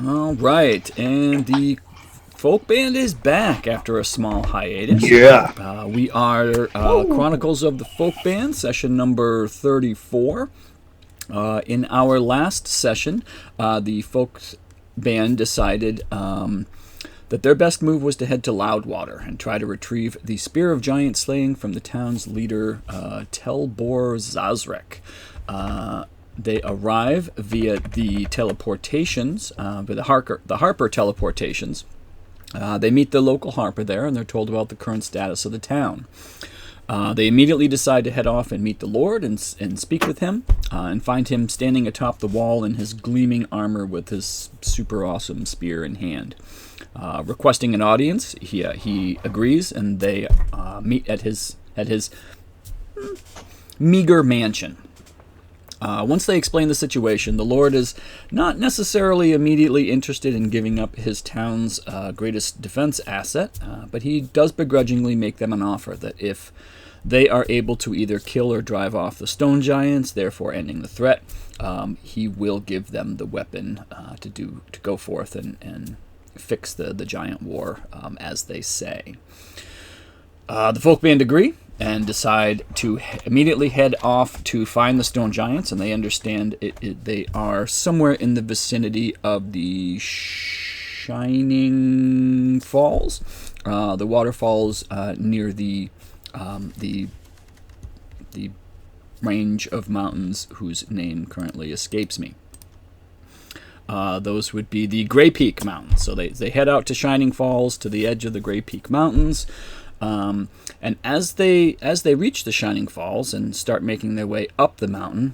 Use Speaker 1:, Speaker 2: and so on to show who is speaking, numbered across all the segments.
Speaker 1: All right, and the folk band is back after a small hiatus.
Speaker 2: Yeah.
Speaker 1: We are Chronicles of the Folk Band, session number 34. In our last session, the folk band decided that their best move was to head to Loudwater and try to retrieve the Spear of Giant Slaying from the town's leader, Telbor Zazrek. They arrive via the teleportations, the Harper teleportations. They meet the local Harper there, and they're told about the current status of the town. They immediately decide to head off and meet the Lord and speak with him, and find him standing atop the wall in his gleaming armor with his super awesome spear in hand. Requesting an audience, he agrees, and they meet at his meager mansion. Once they explain the situation, the Lord is not necessarily immediately interested in giving up his town's greatest defense asset, but he does begrudgingly make them an offer that if they are able to either kill or drive off the stone giants, therefore ending the threat, he will give them the weapon to go forth and fix the giant war, as they say. The folk band agree and decide to immediately head off to find the stone giants, and they understand they are somewhere in the vicinity of the Shining Falls, the waterfalls near the range of mountains whose name currently escapes me. Those would be the Grey Peak Mountains. So they head out to Shining Falls, to the edge of the Grey Peak Mountains. And as they reach the Shining Falls and start making their way up the mountain,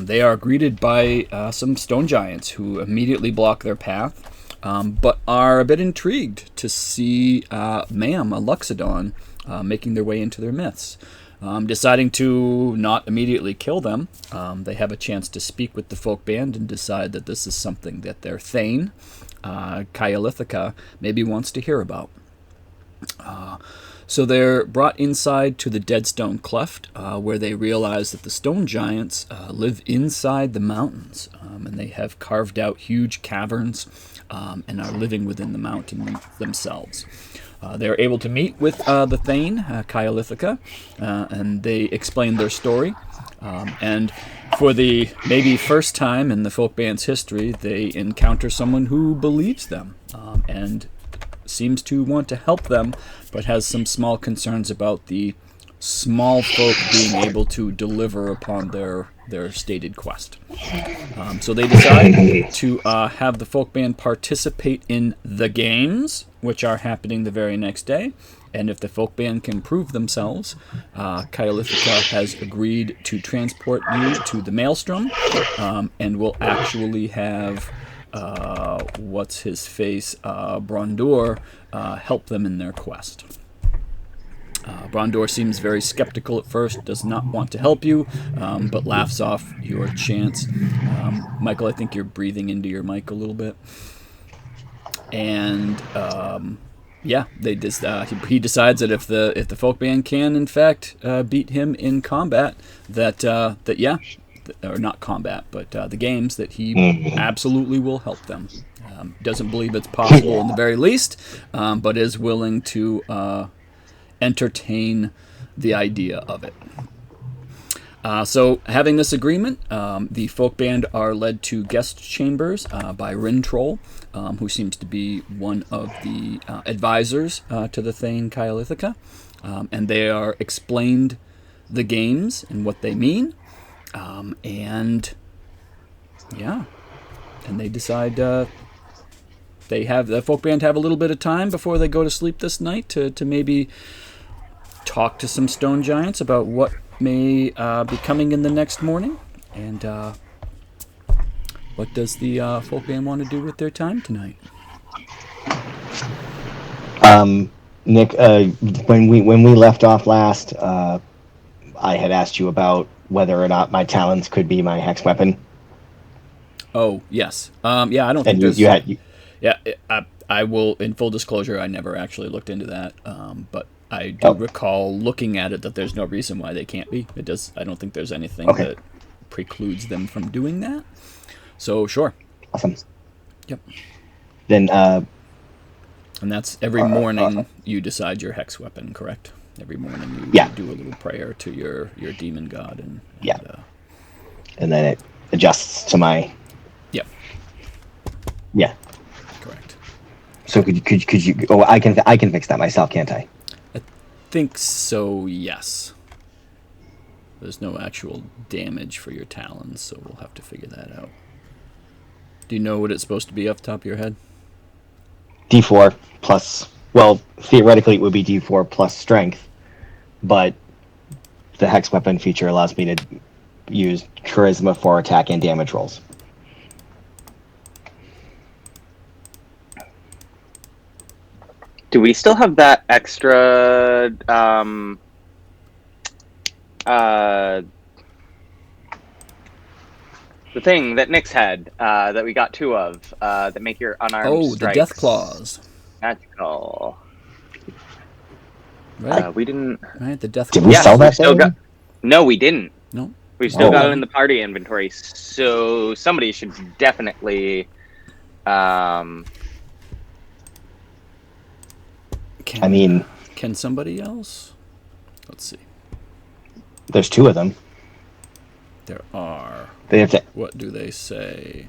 Speaker 1: they are greeted by some stone giants who immediately block their path, but are a bit intrigued to see Ma'am, a Luxodon, making their way into their midst. Deciding to not immediately kill them, they have a chance to speak with the folk band and decide that this is something that their Thane, Kayalithica, maybe wants to hear about. So they're brought inside to the Deadstone Cleft, where they realize that the stone giants live inside the mountains, and they have carved out huge caverns and are living within the mountain themselves. They're able to meet with the Thane, Kayalithica, and they explain their story. And for the maybe first time in the folk band's history, they encounter someone who believes them and seems to want to help them, but has some small concerns about the small folk being able to deliver upon their stated quest. So they decide to have the folk band participate in the games, which are happening the very next day. And if the folk band can prove themselves, Kayalithica has agreed to transport you to the Maelstrom, and will actually have Brondor help them in their quest. Brondor seems very skeptical at first, does not want to help you, but laughs off your chance. Michael, I think you're breathing into your mic a little bit. And he decides that if the folk band can in fact beat him in combat, or not combat, but the games, that he absolutely will help them. Doesn't believe it's possible in the very least, but is willing to entertain the idea of it. So, having this agreement, the folk band are led to guest chambers by Rintrol, who seems to be one of the advisors to the Thane Kayalithica, and they are explained the games and what they mean, and they decide the folk band have a little bit of time before they go to sleep this night to maybe talk to some stone giants about what may be coming in the next morning. And what does the folk band want to do with their time tonight?
Speaker 3: Nick, when we left off last, I had asked you about whether or not my talons could be my hex weapon.
Speaker 1: Oh, yes. I don't think there's... I will, in full disclosure, I never actually looked into that, but I do recall looking at it that there's no reason why they can't be. I don't think there's anything that precludes them from doing that. So, sure.
Speaker 3: Awesome.
Speaker 1: Yep.
Speaker 3: Then
Speaker 1: And that's every morning you decide your hex weapon, correct? Every morning you
Speaker 3: Yeah.
Speaker 1: do a little prayer to your demon god, and
Speaker 3: Yeah. And then it adjusts to my.
Speaker 1: Yep.
Speaker 3: Yeah.
Speaker 1: Correct.
Speaker 3: So could you? Oh, I can fix that myself, can't I?
Speaker 1: I think so. Yes. There's no actual damage for your talons, so we'll have to figure that out. Do you know what it's supposed to be off the top of your head?
Speaker 3: D4 plus. Well, theoretically it would be D4 plus strength, but the hex weapon feature allows me to use charisma for attack and damage rolls.
Speaker 2: Do we still have that extra the thing that Nyx had that we got 2 of that make your unarmed strikes
Speaker 1: the death claws.
Speaker 2: magical?
Speaker 1: Right.
Speaker 2: We didn't.
Speaker 1: Right. The death.
Speaker 3: Did
Speaker 1: claws.
Speaker 3: we sell that
Speaker 2: still
Speaker 3: thing?
Speaker 2: No, we didn't.
Speaker 1: No.
Speaker 2: We've still
Speaker 3: Oh.
Speaker 2: got it in the party inventory, so somebody should definitely.
Speaker 1: Can somebody else? Let's see.
Speaker 3: There's 2 of them.
Speaker 1: There are.
Speaker 3: They have to.
Speaker 1: What do they say?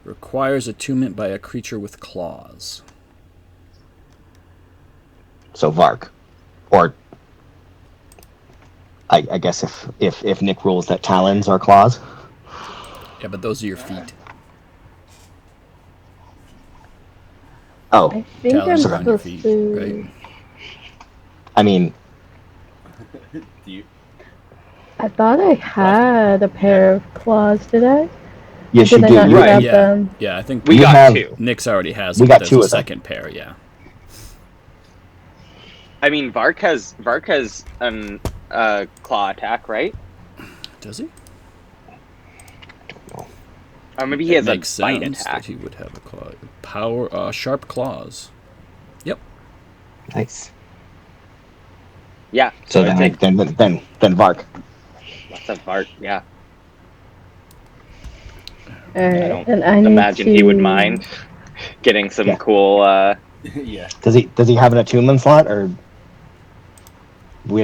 Speaker 1: Requires attunement by a creature with claws.
Speaker 3: So Vark, or I guess if Nick rules that talons are claws.
Speaker 1: Yeah, but those are your feet.
Speaker 3: Oh,
Speaker 4: I think
Speaker 1: Talons
Speaker 4: I'm
Speaker 1: are on your
Speaker 4: supposed
Speaker 1: feet,
Speaker 4: to.
Speaker 1: right?
Speaker 3: I mean,
Speaker 4: I thought I had a pair of claws. Did I?
Speaker 3: yes,
Speaker 4: Did
Speaker 3: you
Speaker 4: I
Speaker 3: do.
Speaker 4: not
Speaker 3: You,
Speaker 4: grab
Speaker 1: Yeah.
Speaker 4: them?
Speaker 1: Yeah, I think
Speaker 2: We
Speaker 3: You
Speaker 2: got
Speaker 3: have-
Speaker 2: 2.
Speaker 1: Nyx already has
Speaker 3: We
Speaker 1: it,
Speaker 3: got
Speaker 1: but there's
Speaker 3: 2
Speaker 1: a
Speaker 3: of them.
Speaker 1: second pair, yeah.
Speaker 2: I mean, Vark has an claw attack, right?
Speaker 1: Does he?
Speaker 2: Or maybe he has a
Speaker 1: Makes
Speaker 2: bite
Speaker 1: sense
Speaker 2: attack.
Speaker 1: that he would have a claw. Sharp claws. Yep.
Speaker 3: nice.
Speaker 2: Yeah.
Speaker 3: So
Speaker 2: I
Speaker 3: then Vark.
Speaker 2: Lots of Vark. Yeah.
Speaker 4: Alright,
Speaker 2: don't
Speaker 4: and I need
Speaker 2: Imagine
Speaker 4: to...
Speaker 2: he would mind getting some
Speaker 3: Yeah.
Speaker 2: cool.
Speaker 5: Yeah.
Speaker 3: Does he have an attunement slot, or we'd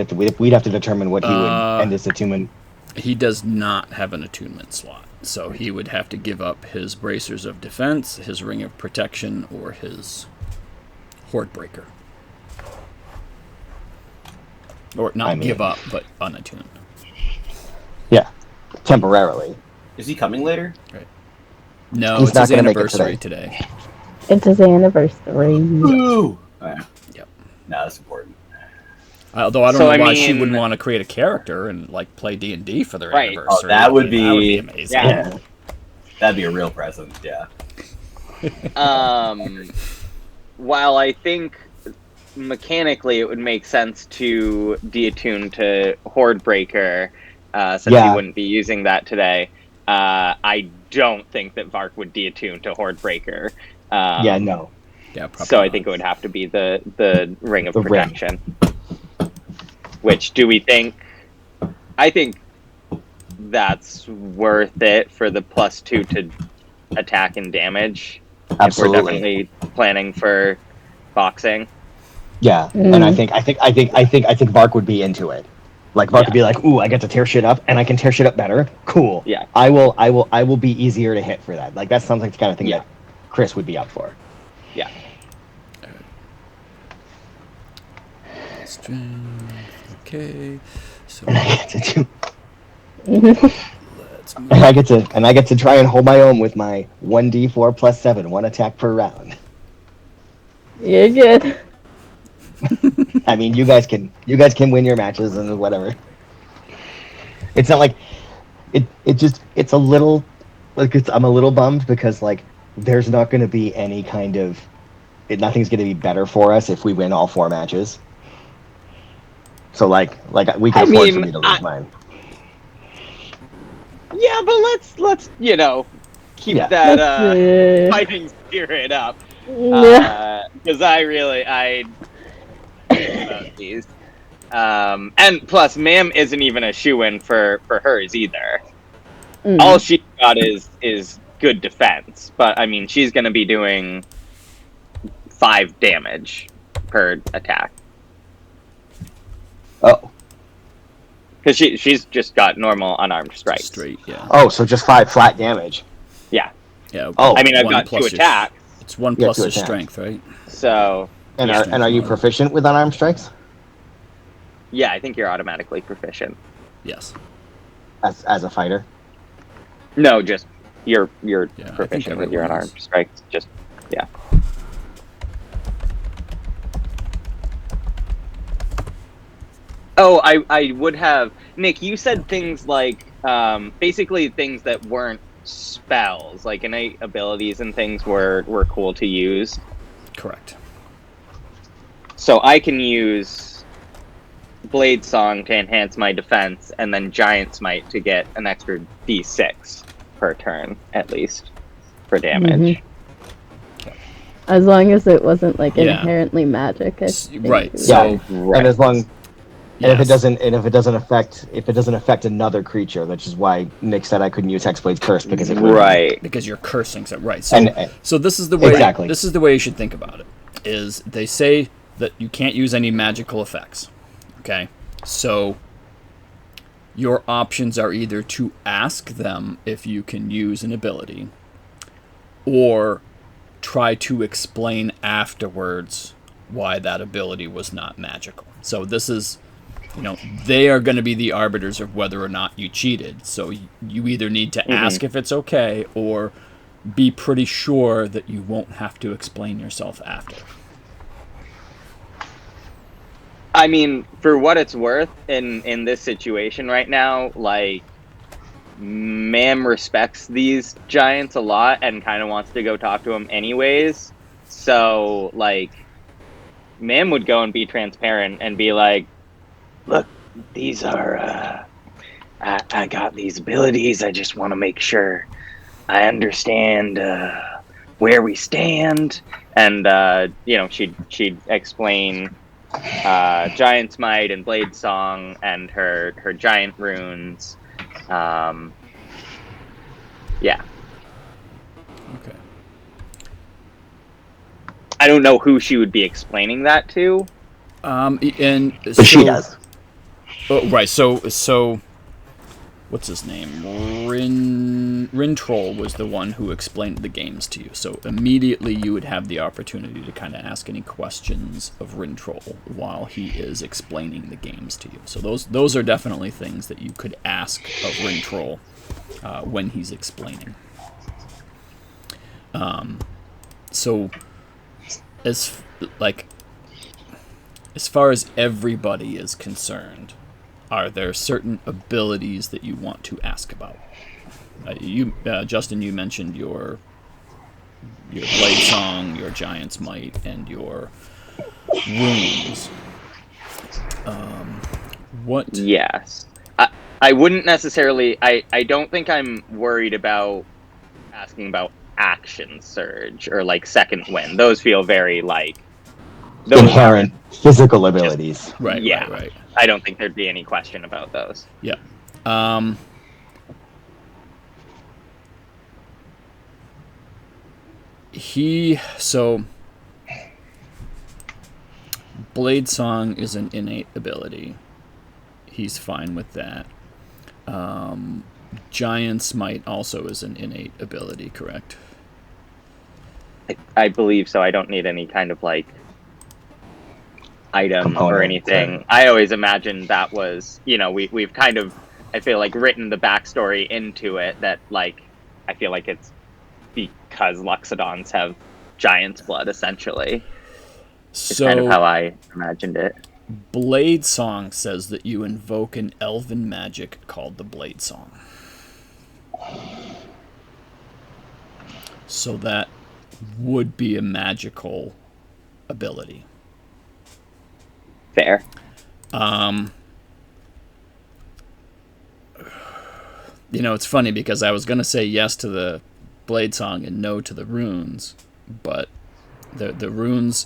Speaker 3: have to determine what he would end his attunement?
Speaker 1: He does not have an attunement slot, so he would have to give up his bracers of defense, his ring of protection, or his horde breaker. Or not give up, but unattune.
Speaker 3: Yeah, temporarily.
Speaker 5: Is he coming later?
Speaker 1: Right. No,
Speaker 3: He's
Speaker 1: it's
Speaker 3: not
Speaker 1: his
Speaker 3: gonna make it
Speaker 1: anniversary today.
Speaker 4: It's his anniversary.
Speaker 5: Ooh. Oh, yeah.
Speaker 1: Yep.
Speaker 5: No, that's important.
Speaker 1: Although I don't
Speaker 2: So,
Speaker 1: know
Speaker 2: I
Speaker 1: why she
Speaker 2: mean-
Speaker 1: wouldn't want to create a character and like play D&D for their
Speaker 2: Right.
Speaker 1: anniversary.
Speaker 5: Oh, that would be-
Speaker 1: amazing.
Speaker 2: Yeah.
Speaker 5: That'd be a real present. Yeah.
Speaker 2: While I think mechanically it would make sense to deattune to Horde Breaker, since
Speaker 3: Yeah.
Speaker 2: he wouldn't be using that today, I don't think that Vark would deattune to Horde Breaker.
Speaker 3: Yeah, no.
Speaker 1: Yeah, probably
Speaker 2: So I
Speaker 1: not.
Speaker 2: think it would have to be the Ring of
Speaker 3: The ring.
Speaker 2: Protection. Which do we think? I think that's worth it for the +2 to attack and damage.
Speaker 3: Absolutely.
Speaker 2: If we're definitely planning for boxing.
Speaker 3: Yeah, and I think Vark would be into it. Like Vark would be like, "Ooh, I get to tear shit up, and I can tear shit up better. Cool.
Speaker 2: Yeah.
Speaker 3: I will be easier to hit for that. Like that sounds like the kind of thing
Speaker 2: Yeah.
Speaker 3: that Chris would be up for."
Speaker 2: Yeah.
Speaker 1: Strength. Okay. So
Speaker 3: And I get to
Speaker 1: let's move.
Speaker 3: and I get to try and hold my own with my 1d4 plus 7, 1 attack per round.
Speaker 4: You're good.
Speaker 3: I mean, you guys can win your matches and whatever. It's not like it's a little like I'm a little bummed because like there's not going to be any kind of nothing's going to be better for us if we win all 4 matches. So like we can afford for me to lose mine.
Speaker 2: Yeah, but let's keep
Speaker 3: Yeah.
Speaker 2: that fighting spirit up.
Speaker 4: Yeah.
Speaker 2: Because I about these. And plus, Mam isn't even a shoe-in for hers either. All she got is good defense. But I mean, she's going to be doing 5 damage per attack.
Speaker 3: Oh.
Speaker 2: Because she's just got normal unarmed strikes.
Speaker 1: Straight, yeah.
Speaker 3: Oh, so just 5 flat damage.
Speaker 2: Yeah.
Speaker 1: Yeah.
Speaker 3: Oh.
Speaker 2: I mean, I've
Speaker 1: one
Speaker 2: got 2
Speaker 1: plus your-
Speaker 2: attacks.
Speaker 1: It's 1
Speaker 3: Yeah,
Speaker 1: plus
Speaker 3: 2
Speaker 1: your
Speaker 3: attacks.
Speaker 1: strength, right?
Speaker 2: So,
Speaker 3: And
Speaker 2: yeah.
Speaker 3: are you proficient with unarmed strikes?
Speaker 2: Yeah, I think you're automatically proficient.
Speaker 1: Yes.
Speaker 3: As a fighter?
Speaker 2: No, just you're
Speaker 1: Yeah, I think
Speaker 2: proficient with your
Speaker 1: everyone
Speaker 2: unarmed
Speaker 1: is.
Speaker 2: strikes. Just, yeah. Oh, I would have... Nick, you said things like, basically things that weren't spells, like innate abilities and things were cool to use.
Speaker 1: Correct.
Speaker 2: So I can use Blade Song to enhance my defense, and then Giant Smite to get an extra d6 per turn, at least, for damage.
Speaker 4: As long as it wasn't like
Speaker 1: Yeah.
Speaker 4: inherently magic. I think
Speaker 1: Right,
Speaker 4: it
Speaker 1: so-
Speaker 4: was-
Speaker 2: Right.
Speaker 3: And as long and if
Speaker 1: Yes.
Speaker 3: it doesn't affect another creature, which is why Nick said I couldn't use Hexblade's Curse because it would.
Speaker 2: Right.
Speaker 1: Because you're cursing, so right. So,
Speaker 3: And
Speaker 1: so this is the way.
Speaker 3: Exactly.
Speaker 1: This is the way you should think about it. Is they say that you can't use any magical effects. Okay, so your options are either to ask them if you can use an ability, or try to explain afterwards why that ability was not magical. So this is, they are going to be the arbiters of whether or not you cheated. So you either need to ask if it's okay, or be pretty sure that you won't have to explain yourself after.
Speaker 2: I mean, for what it's worth, in this situation right now, like, Mam respects these giants a lot and kind of wants to go talk to them anyways. So, like, Mam would go and be transparent and be like, look, these are, I got these abilities. I just want to make sure I understand where we stand. And, she'd explain Giant Smite and Blade Song and her giant runes. Yeah.
Speaker 1: Okay.
Speaker 2: I don't know who she would be explaining that to.
Speaker 1: And
Speaker 3: But she does.
Speaker 1: Oh, right. So, what's his name? Rintrol was the one who explained the games to you. So immediately you would have the opportunity to kind of ask any questions of Rintrol while he is explaining the games to you. So those are definitely things that you could ask of Rintrol when he's explaining. So as far as everybody is concerned, are there certain abilities that you want to ask about? Justin, you mentioned your Blade Song, your Giant's Might, and your runes. What?
Speaker 2: Yes. I wouldn't necessarily... I don't think I'm worried about asking about Action Surge or, like, Second Wind. Those feel very, like... those
Speaker 3: Inherent physical abilities.
Speaker 1: Right,
Speaker 2: Yeah.
Speaker 1: right.
Speaker 2: I don't think there'd be any question about those.
Speaker 1: Yeah. Blade Song is an innate ability. He's fine with that. Giant Smite also is an innate ability, correct?
Speaker 2: I believe so. I don't need any kind of, like, item
Speaker 3: Component,
Speaker 2: or anything.
Speaker 3: right.
Speaker 2: I always imagined that was, we've kind of, I feel like, written the backstory into it that, like, I feel like it's because Luxodons have giant's blood, essentially. It's kind of how I imagined it.
Speaker 1: Blade Song says that you invoke an elven magic called the Blade Song. So that would be a magical ability.
Speaker 2: Fair.
Speaker 1: It's funny because I was going to say yes to the Blade Song and no to the runes, but the runes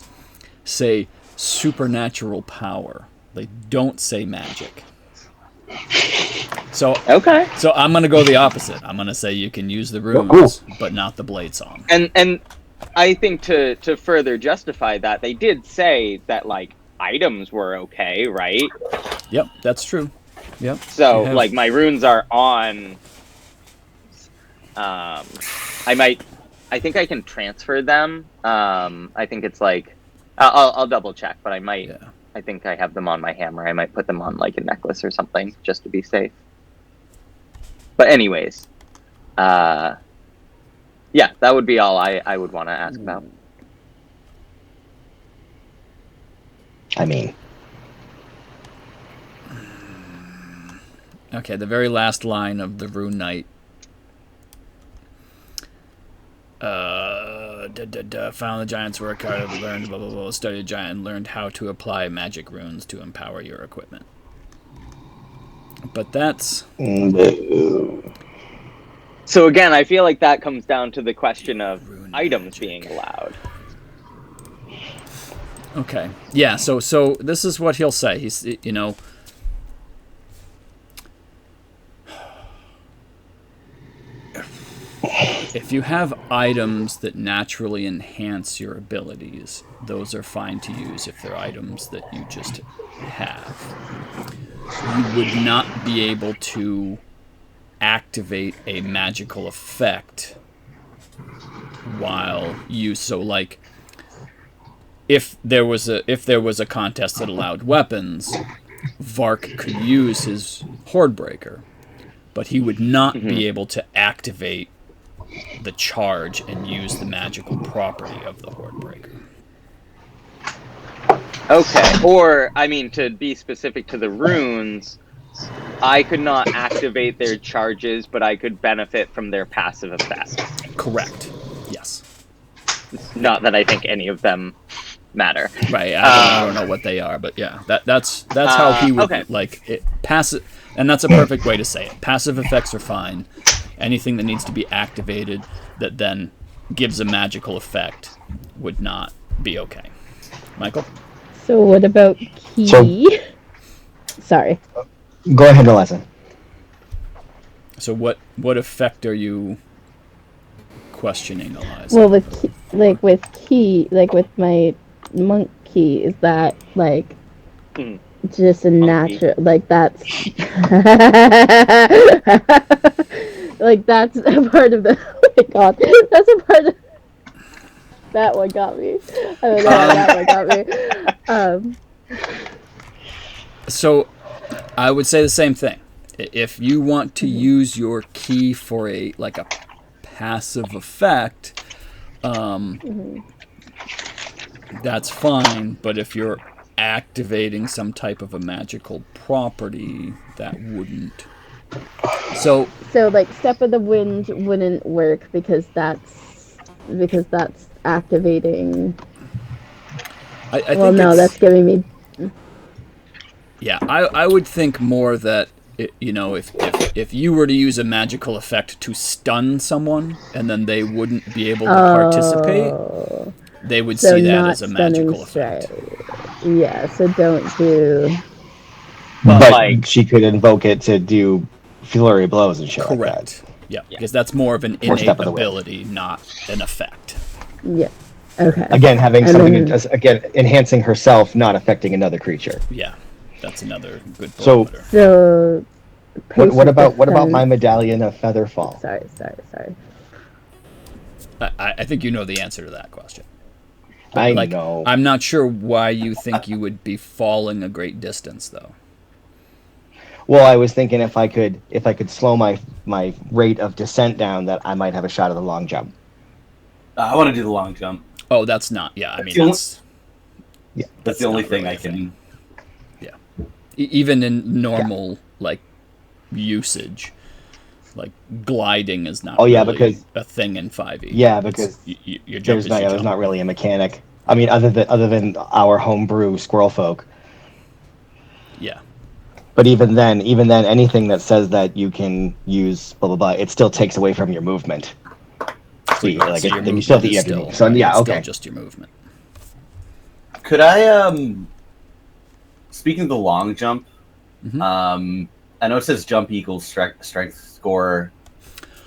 Speaker 1: say supernatural power. They don't say magic. So
Speaker 2: Okay.
Speaker 1: So I'm gonna go the opposite. I'm gonna say you can use the runes, but not the blade song.
Speaker 2: And I think to further justify that, they did say that like items were okay, right?
Speaker 1: Yep, that's true. Yep.
Speaker 2: So
Speaker 1: You have-
Speaker 2: like my runes are on. I think I can transfer them. I think it's like I'll double check, but I might.
Speaker 1: Yeah.
Speaker 2: I think I have them on my hammer. I might put them on like a necklace or something just to be safe. But anyways, yeah, that would be all I would want to ask about.
Speaker 3: I mean,
Speaker 1: Okay, the very last line of the Rune Knight. Found the giant's work hard, learned blah blah blah, studied giant, and learned how to apply magic runes to empower your equipment. But that's
Speaker 2: So again, I feel like that comes down to the question of
Speaker 1: Rune
Speaker 2: items
Speaker 1: magic.
Speaker 2: being allowed.
Speaker 1: okay. Yeah. So this is what he'll say. He's if you have items that naturally enhance your abilities, those are fine to use if they're items that you just have. You would not be able to activate a magical effect while you if there was a contest that allowed weapons, Vark could use his Hordebreaker, but he would not be able to activate the charge and use the magical property of the Hordebreaker.
Speaker 2: Okay. Or I mean, to be specific to the runes, I could not activate their charges, but I could benefit from their passive effects.
Speaker 1: Correct. Yes.
Speaker 2: Not that I think any of them matter.
Speaker 1: Right. I don't know what they are, but yeah, that's how he would
Speaker 2: okay.
Speaker 1: like it. Passive, and that's a perfect way to say it. Passive effects are fine. Anything that needs to be activated that then gives a magical effect would not be okay. Michael?
Speaker 4: So what about key? Sorry.
Speaker 3: go ahead, Melissa.
Speaker 1: So what effect are you questioning, Eliza?
Speaker 4: Well, with key, with my monk key, is that like just a natural, that's like that's a part of the. Oh my god, that's a part of. That one got me. I don't know how that one got me.
Speaker 1: So I would say the same thing. If you want to use your key for a passive effect, that's fine. But if you're activating some type of a magical property, that wouldn't. So
Speaker 4: Step of the Wind wouldn't work because that's activating.
Speaker 1: I think
Speaker 4: that's giving me.
Speaker 1: Yeah, I would think more that if you were to use a magical effect to stun someone and then they wouldn't be able to participate, they would see that as a magical effect.
Speaker 4: Yeah, so don't do.
Speaker 3: But she could invoke it to do flurry blows and shit like that.
Speaker 1: Correct. Yeah, because that's more of an
Speaker 3: Or
Speaker 1: innate
Speaker 3: step of the wind.
Speaker 1: ability, not an effect.
Speaker 4: Yeah. Okay.
Speaker 3: Again, having
Speaker 4: And
Speaker 3: something
Speaker 4: then-
Speaker 3: enhancing herself, not affecting another creature.
Speaker 1: Yeah, that's another good
Speaker 3: So-
Speaker 1: barometer.
Speaker 4: So.
Speaker 3: What about
Speaker 4: patient
Speaker 3: my medallion of Featherfall?
Speaker 4: Sorry.
Speaker 1: I think you know the answer to that question.
Speaker 3: I know.
Speaker 1: I'm not sure why you think you would be falling a great distance, though.
Speaker 3: Well, I was thinking if I could slow my rate of descent down, that I might have a shot at the long jump.
Speaker 5: I want to do the long jump.
Speaker 1: Oh, that's not. Yeah, I mean
Speaker 5: That's
Speaker 1: that's
Speaker 5: That's the only
Speaker 1: not
Speaker 5: thing
Speaker 1: really
Speaker 5: I
Speaker 1: a thing.
Speaker 5: can.
Speaker 1: Yeah, even in normal usage, gliding is not.
Speaker 3: Oh, yeah,
Speaker 1: really
Speaker 3: because-
Speaker 1: a thing in 5e.
Speaker 3: Yeah, because
Speaker 1: your jump is your
Speaker 3: there's
Speaker 1: jump.
Speaker 3: not really a mechanic. I mean, other than our homebrew squirrel folk.
Speaker 1: Yeah.
Speaker 3: But even then, anything that says that you can use blah blah blah, it still takes away from your movement. So you
Speaker 1: Your
Speaker 3: still have
Speaker 1: movement
Speaker 3: to
Speaker 1: is
Speaker 3: eat
Speaker 1: still,
Speaker 3: everything. So yeah,
Speaker 1: it's
Speaker 3: okay.
Speaker 1: still just your movement.
Speaker 5: Could I, speaking of the long jump,
Speaker 1: Mhm.
Speaker 5: I know it says jump equals strength score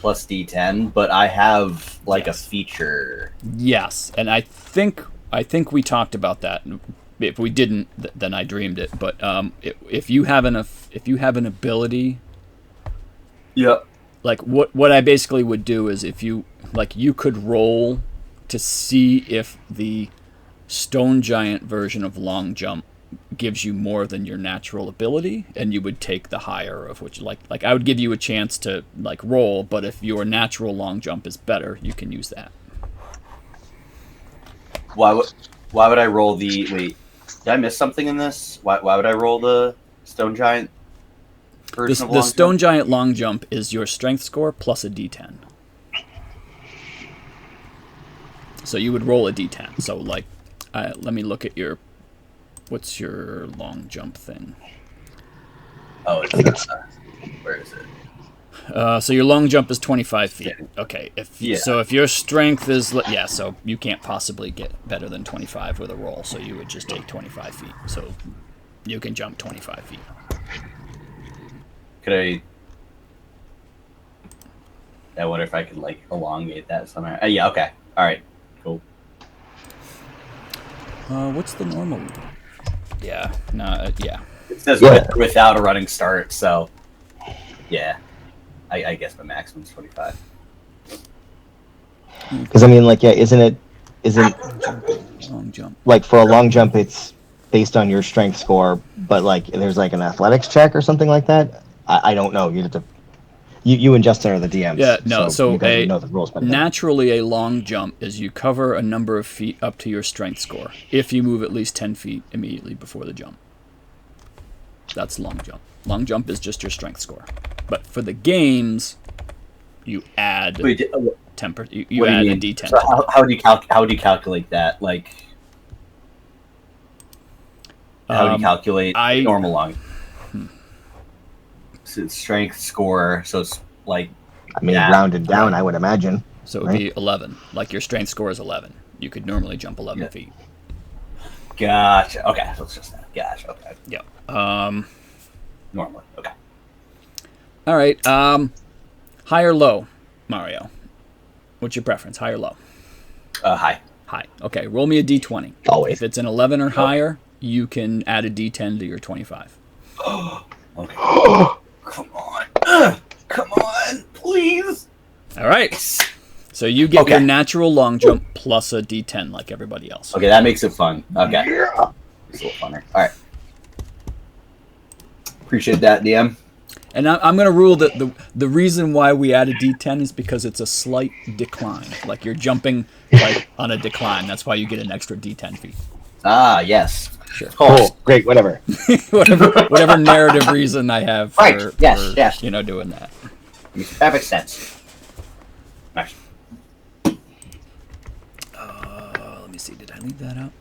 Speaker 5: plus D10, but I have like a feature.
Speaker 1: Yes, and I think we talked about that. If we didn't, then I dreamed it. But if you have an ability,
Speaker 5: Yep.
Speaker 1: like what I basically would do is if you could roll to see if the stone giant version of long jump gives you more than your natural ability, and you would take the higher of which like I would give you a chance to like roll, but if your natural long jump is better, you can use that.
Speaker 5: Why would I roll the wait? Did I miss something in this? Why would I roll the stone giant version of long
Speaker 1: The stone
Speaker 5: jump?
Speaker 1: giant long jump is your strength score plus a D10. So you would roll a D10. So like, let me look at what's your long jump thing?
Speaker 5: Oh,
Speaker 3: I think it's
Speaker 5: where is it?
Speaker 1: So your long jump is 25 feet. Okay.
Speaker 5: Yeah.
Speaker 1: So if your strength is so you can't possibly get better than 25 with a roll. So you would just take 25 feet. So you can jump 25 feet.
Speaker 5: Could I wonder if I could like elongate that somehow. Yeah. Okay. All right. Cool.
Speaker 1: What's the normal? Yeah. No. Yeah.
Speaker 5: It says without a running start, so yeah. I guess my maximum is 25.
Speaker 3: because I mean, like, yeah, isn't
Speaker 1: Long jump.
Speaker 3: like for a long jump, it's based on your strength score, but like there's like an athletics check or something like that. I don't know. You have to. You and Justin are the DMs.
Speaker 1: Yeah, no, so
Speaker 3: you guys would know the rules better than me.
Speaker 1: Naturally, a long jump is you cover a number of feet up to your strength score if you move at least 10 feet immediately before the jump. That's long jump. Long jump is just your strength score. But for the games, you add temper. You add a D10.
Speaker 5: So how do you calculate that? Like, how do you calculate normal long? So it's strength score, so it's like.
Speaker 3: I mean, rounded down, I would imagine.
Speaker 1: So it would be 11. Like your strength score is 11. You could normally jump 11 feet.
Speaker 5: Gotcha. Okay, so it's just that. Gotcha. Okay.
Speaker 1: Yeah.
Speaker 5: Normally. Okay.
Speaker 1: All right. High or low, Mario? What's your preference, high or low?
Speaker 5: High.
Speaker 1: High. Okay, roll me a D20.
Speaker 3: Always.
Speaker 1: If it's an 11 or higher, you can add a D10 to your 25.
Speaker 5: Okay. Come on. Come on, please.
Speaker 1: All right. So you get your natural long jump plus a D10 like everybody else.
Speaker 5: Okay, that makes it fun. Okay. Yeah. It's a little funner. All right. Appreciate that, DM.
Speaker 1: And I'm going to rule that the reason why we add a D10 is because it's a slight decline. Like you're jumping like on a decline. That's why you get an extra D10 feet.
Speaker 5: Ah, yes.
Speaker 1: Sure.
Speaker 3: Cool. Great. Whatever.
Speaker 1: whatever narrative reason I have for,
Speaker 5: yes.
Speaker 1: Doing that.
Speaker 5: Makes perfect sense. Nice.
Speaker 1: Let me see. Did I leave that up?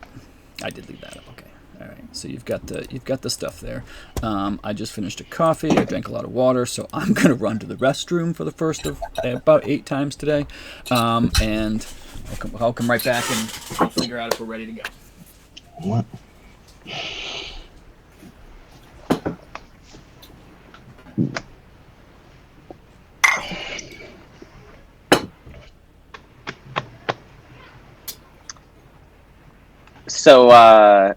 Speaker 1: I did leave that up. Okay. All right. So you've got the stuff there. I just finished a coffee. I drank a lot of water, so I'm gonna run to the restroom for the first of about 8 times today, and I'll come right back and figure out if we're ready to go.
Speaker 3: What?
Speaker 2: So,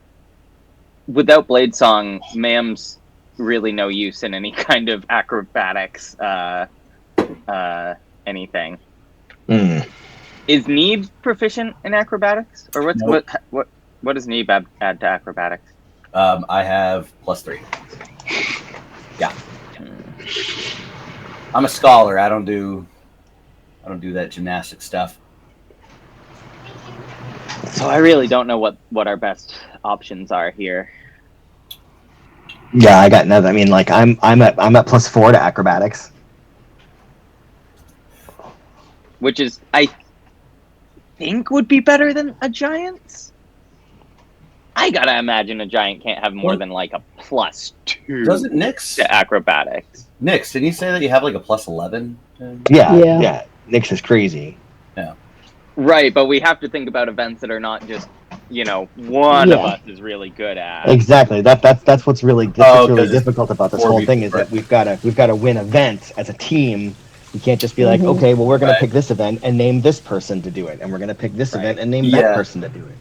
Speaker 2: without Blade Song, Mam's really no use in any kind of acrobatics, anything.
Speaker 3: Mm.
Speaker 2: Is Neeb proficient in acrobatics, or
Speaker 5: Nope.
Speaker 2: what does Neeb add to acrobatics?
Speaker 5: I have +3. Yeah. I'm a scholar. I don't do that gymnastic stuff.
Speaker 2: So I really don't know what our best options are here.
Speaker 3: Yeah, I got nothing. I mean, like I'm at +4 to acrobatics.
Speaker 2: Which is, I think, would be better than a giant's. I gotta imagine a giant can't have more than like a +2
Speaker 5: Doesn't Nyx?
Speaker 2: to acrobatics.
Speaker 5: Nyx, didn't you say that you have like a +11?
Speaker 3: Yeah. Nyx is crazy.
Speaker 2: Right, but we have to think about events that are not just one of
Speaker 4: Yeah.
Speaker 2: us is really good at.
Speaker 3: Exactly. That's what's really
Speaker 5: Oh, 'cause it's
Speaker 3: difficult about this
Speaker 5: 4v4,
Speaker 3: whole thing is that we've got to win events as a team. You can't just be like,
Speaker 4: Mhm.
Speaker 3: okay, well, we're going
Speaker 5: Right.
Speaker 3: to pick this event and name this person to do it, and we're going to pick this
Speaker 2: Right.
Speaker 3: event and name
Speaker 5: Yeah.
Speaker 3: that person to do it.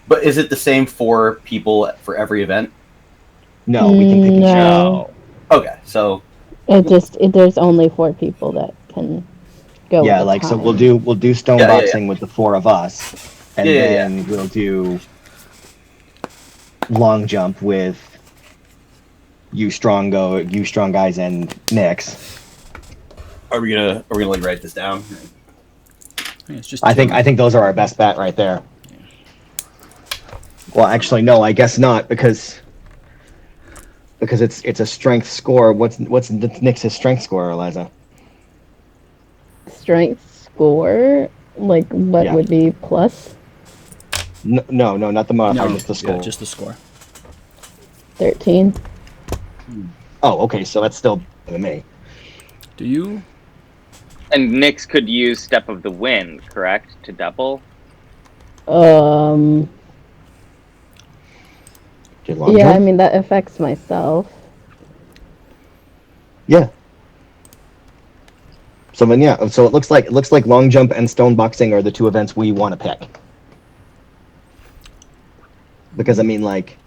Speaker 5: But is it the same 4 people for every event?
Speaker 3: No, we can pick each other.
Speaker 4: No.
Speaker 5: Okay, so
Speaker 4: There's only 4 people that can go.
Speaker 3: Yeah,
Speaker 4: at a
Speaker 3: like so
Speaker 4: time.
Speaker 3: we'll do stone
Speaker 5: Yeah, yeah,
Speaker 3: boxing with the 4 of us, and
Speaker 5: Yeah, yeah,
Speaker 3: then we'll do long jump with you strong guys and Nyx.
Speaker 5: are we gonna like write this down?
Speaker 1: It's just
Speaker 3: I think those are our best bet right there. Well, actually, no, I guess not because it's a strength score. What's Nyx's strength score, Eliza?
Speaker 4: Strength score, like what
Speaker 3: Yeah.
Speaker 4: would be plus
Speaker 3: No, not the modifier,
Speaker 1: no,
Speaker 3: just the score.
Speaker 1: yeah, just the score.
Speaker 4: 13?
Speaker 3: Oh, okay, so that's still better than me.
Speaker 1: Do you?
Speaker 2: And Nyx could use Step of the Wind, correct, to double?
Speaker 3: Did long
Speaker 4: Yeah,
Speaker 3: jump?
Speaker 4: I mean that affects myself.
Speaker 3: Yeah. So then, yeah. So it looks like long jump and stone boxing are the 2 events we want to pick. Because I mean, like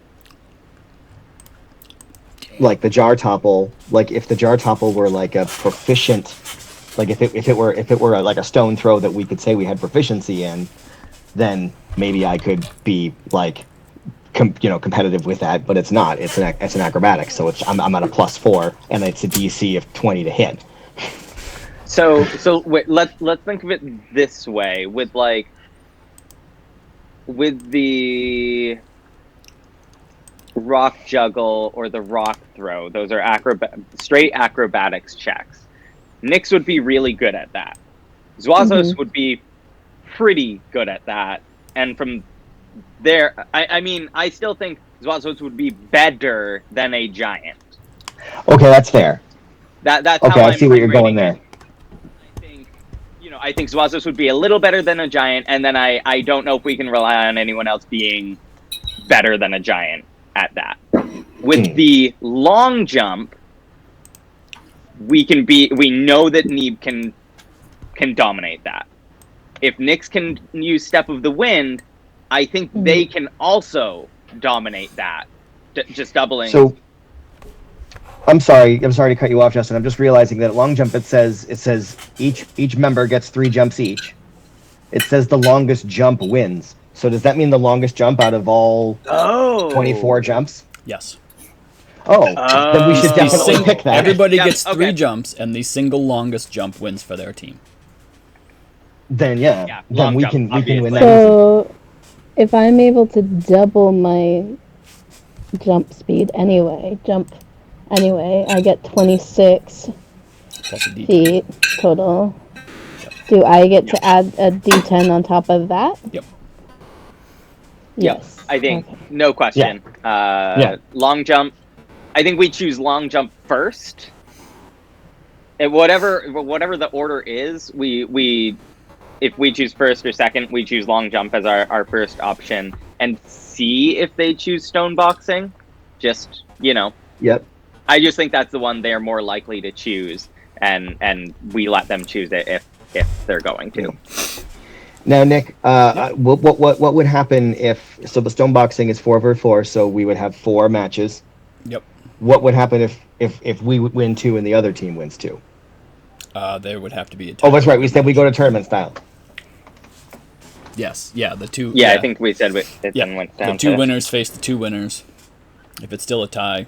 Speaker 3: the jar topple. Like if the jar topple were like a proficient, like if it were like a stone throw that we could say we had proficiency in, then maybe I could be like, competitive with that. But it's not. It's an acrobatics. So I'm at a +4, and it's a DC of 20 to hit.
Speaker 2: So wait, let's think of it this way: with the rock juggle or the rock throw, those are straight acrobatics checks. Nyx would be really good at that. Zwazos would be pretty good at that, and from there, I mean, I still think Zwazos would be better than a giant.
Speaker 3: Okay, that's fair.
Speaker 2: That's
Speaker 3: Okay,
Speaker 2: how
Speaker 3: I see where you're going
Speaker 2: rating
Speaker 3: there.
Speaker 2: it. I think Zwazos would be a little better than a giant, and then I don't know if we can rely on anyone else being better than a giant at that. With the long jump, we know that Neeb can dominate that. If Nyx can use Step of the Wind, I think they can also dominate that. Just doubling.
Speaker 3: So I'm sorry to cut you off, Justin. I'm just realizing that at long jump it says each member gets 3 jumps each. It says the longest jump wins. So does that mean the longest jump out of all 24 jumps?
Speaker 1: Yes.
Speaker 3: Oh, then we should
Speaker 2: Oh.
Speaker 3: definitely pick that.
Speaker 1: Everybody
Speaker 2: Yep,
Speaker 1: gets 3
Speaker 2: okay.
Speaker 1: jumps, and the single longest jump wins for their team.
Speaker 3: Then
Speaker 2: Yeah, long
Speaker 3: then we
Speaker 2: jump,
Speaker 3: can win
Speaker 2: obviously.
Speaker 3: that easy.
Speaker 4: So, if I'm able to double my jump speed anyway, I get 26
Speaker 1: Plus a D10.
Speaker 4: feet total. Do I get to add a D10 on top of that?
Speaker 1: Yep.
Speaker 4: Yes.
Speaker 2: I think,
Speaker 4: Okay.
Speaker 2: no question. Long jump. I think we choose long jump first. And whatever the order is, we if we choose first or second, we choose long jump as our first option, and see if they choose stone boxing. Just,
Speaker 3: Yep.
Speaker 2: I just think that's the one they're more likely to choose, and we let them choose it if they're going to.
Speaker 3: Now, Nick, what would happen if the stone boxing is 4 versus 4, so we would have 4 matches.
Speaker 1: Yep.
Speaker 3: What would happen if we win 2 and the other team wins 2?
Speaker 1: There would have to be a
Speaker 3: Oh, that's right. We said we go to tournament style.
Speaker 1: Yes. Yeah, the 2...
Speaker 2: Yeah, I think we said it then went down
Speaker 1: the 2
Speaker 2: to...
Speaker 1: winners face the 2 winners. If it's still a tie,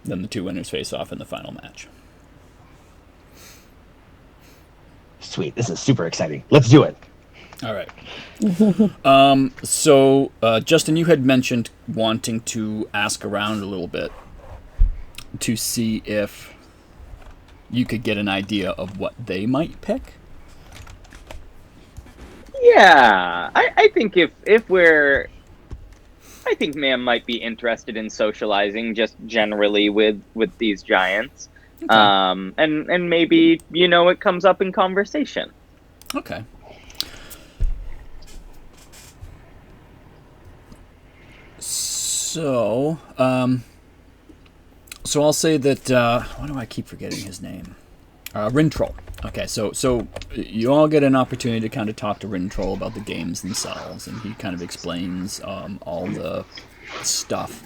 Speaker 1: then the 2 winners face off in the final match.
Speaker 3: Sweet. This is super exciting. Let's do it.
Speaker 1: All right. So, Justin, you had mentioned wanting to ask around a little bit to see if you could get an idea of what they might pick.
Speaker 2: Yeah, I think if we're... I think Mam might be interested in socializing just generally with these giants.
Speaker 1: Okay.
Speaker 2: And maybe, it comes up in conversation.
Speaker 1: Okay. So, so I'll say that, why do I keep forgetting his name? Rintrol. Okay, so you all get an opportunity to kind of talk to Rintrol about the games themselves, and he kind of explains all the stuff.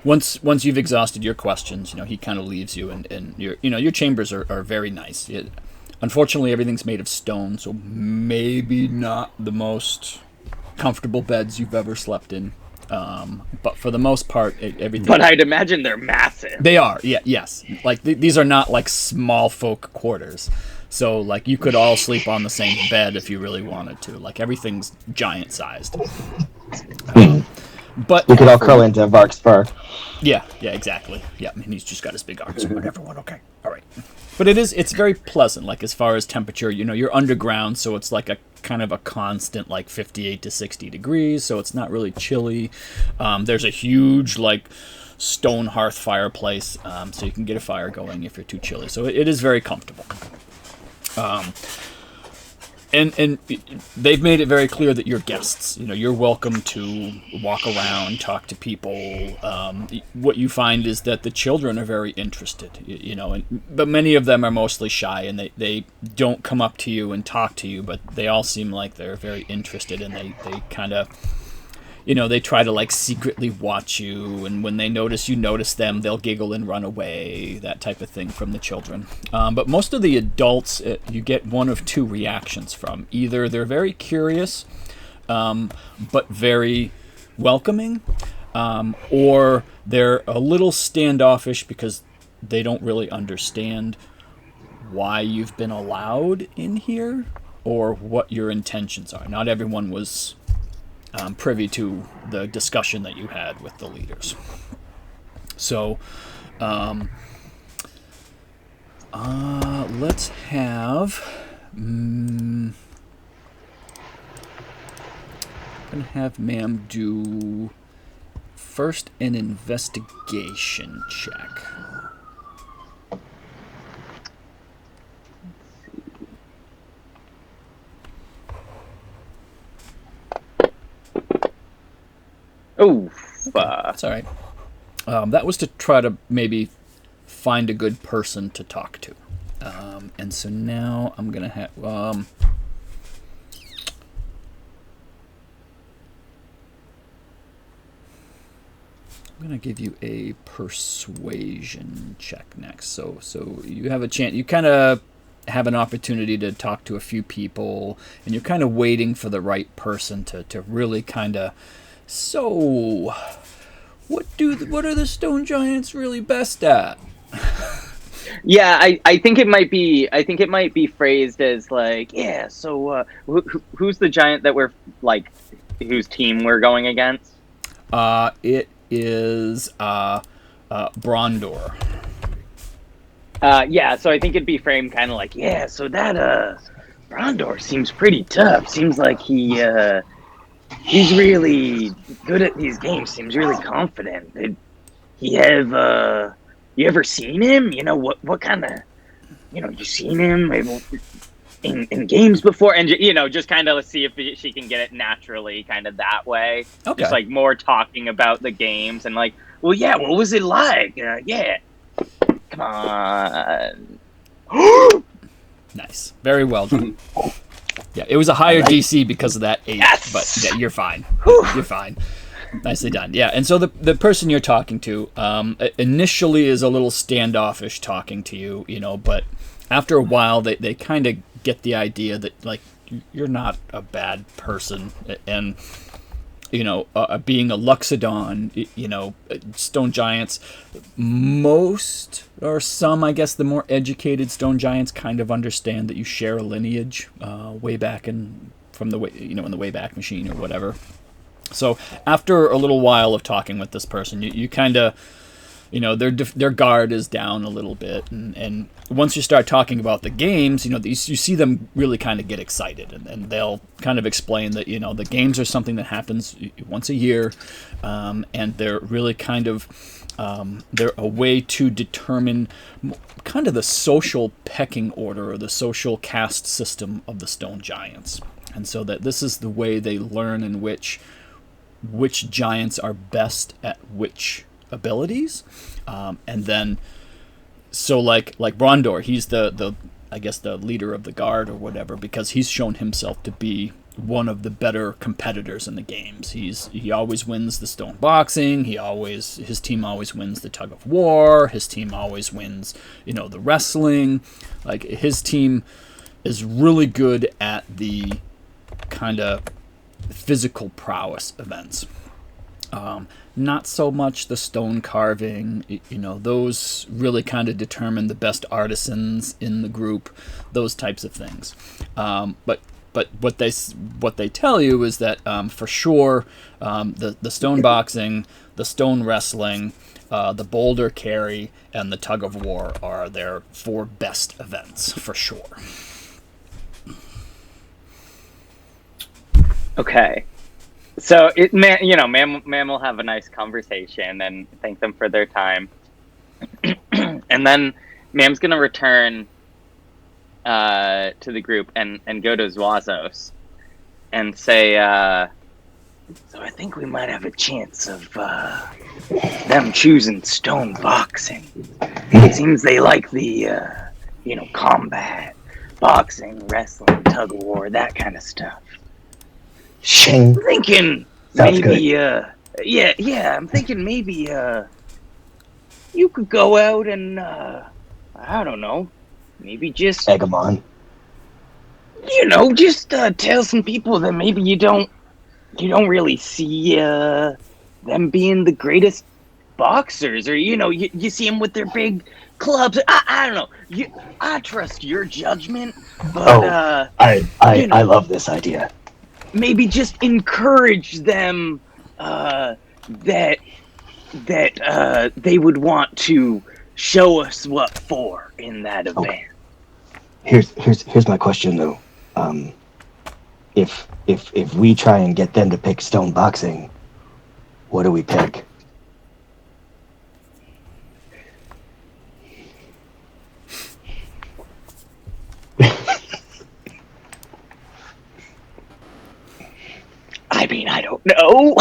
Speaker 1: Once you've exhausted your questions, he kind of leaves you, and your chambers are very nice. Unfortunately, everything's made of stone, so maybe not the most comfortable beds you've ever slept in. But for the most part, everything.
Speaker 2: But I'd imagine they're massive.
Speaker 1: They are, yes. Like these are not like small folk quarters. So like you could all sleep on the same bed if you really wanted to. Like everything's giant sized. But
Speaker 3: we could all curl into Vark's fur.
Speaker 1: Yeah, exactly. Yeah, I mean he's just got his big arms around everyone. Okay, all right. But it's very pleasant. Like as far as temperature, you're underground, so it's like a kind of a constant like 58 to 60 degrees, so it's not really chilly. There's a huge like stone hearth fireplace, so you can get a fire going if you're too chilly. So it is very comfortable. And they've made it very clear that you're guests. You're welcome to walk around, talk to people. What you find is that the children are very interested, but many of them are mostly shy, and they don't come up to you and talk to you, but they all seem like they're very interested, and they kind of, they try to like secretly watch you, and when they notice you notice them, they'll giggle and run away, that type of thing from the children. But most of the adults, you get one of two reactions from. Either they're very curious, but very welcoming, or they're a little standoffish because they don't really understand why you've been allowed in here or what your intentions are. Not everyone was privy to the discussion that you had with the leaders. So, let's have. I'm gonna have Ma'am do first an investigation check.
Speaker 2: Oh,
Speaker 1: That's all right. That was to try to maybe find a good person to talk to. And so now I'm going to have... I'm going to give you a persuasion check next. So you have a chance... You kind of have an opportunity to talk to a few people, and you're kind of waiting for the right person to really kind of... So, what are the stone giants really best at?
Speaker 2: Yeah, I think it might be phrased as like, yeah. So, who's the giant that we're like, whose team we're going against?
Speaker 1: It is Brondor.
Speaker 2: Yeah. So I think it'd be framed kind of like, yeah. So that Brondor seems pretty tough. Seems like he's really good at these games. Seems really confident. You ever seen him? What kind of, you seen him in games before? And just kind of see if she can get it naturally, kind of that way.
Speaker 1: Okay.
Speaker 2: Just like more talking about the games and like, well, yeah, what was it like? Yeah, come on.
Speaker 1: Nice, very well done. Yeah, it was a higher DC because of that 8,
Speaker 2: yes!
Speaker 1: But yeah, you're fine. You're fine. Nicely done. Yeah, and so the person you're talking to initially is a little standoffish talking to you, but after a while they kind of get the idea that like you're not a bad person, and being a Luxodon, stone giants, most or some, I guess, the more educated stone giants kind of understand that you share a lineage way back from the way, in the Wayback Machine or whatever. So after a little while of talking with this person, you kind of, their guard is down a little bit, and once you start talking about the games, you see them really kind of get excited, and they'll kind of explain that the games are something that happens once a year, and they're really kind of they're a way to determine kind of the social pecking order or the social caste system of the stone giants, and so that this is the way they learn in which which giants are best at which abilities, and then so like Brondor, he's the I guess the leader of the guard or whatever, because he's shown himself to be one of the better competitors in the games. He always wins the stone boxing. His team always wins the tug of war. His team always wins, the wrestling. Like, his team is really good at the kind of physical prowess events. Not so much the stone carving. Those really kind of determine the best artisans in the group, those types of things. But what they tell you is that for sure the stone boxing, the stone wrestling, the boulder carry, and the tug of war are their 4 best events for sure.
Speaker 2: Okay. So Mam will have a nice conversation and thank them for their time, and then Mam's gonna return to the group and go to Zwazos and say, so I think we might have a chance of them choosing stone boxing. It seems they like the combat, boxing, wrestling, tug of war, that kind of stuff.
Speaker 3: Shing.
Speaker 2: I'm thinking
Speaker 3: Sounds
Speaker 2: maybe,
Speaker 3: good.
Speaker 2: I'm thinking maybe, you could go out and, I don't know, maybe just,
Speaker 3: Egg 'em on.
Speaker 2: just tell some people that maybe you don't really see, them being the greatest boxers, or, you see them with their big clubs. I don't know. I trust your judgment, but,
Speaker 3: I love this idea.
Speaker 2: maybe just encourage them that they would want to show us what for in that event.
Speaker 3: Okay. Here's my question though. If we try and get them to pick stone boxing, what do we pick?
Speaker 2: I mean, I don't know.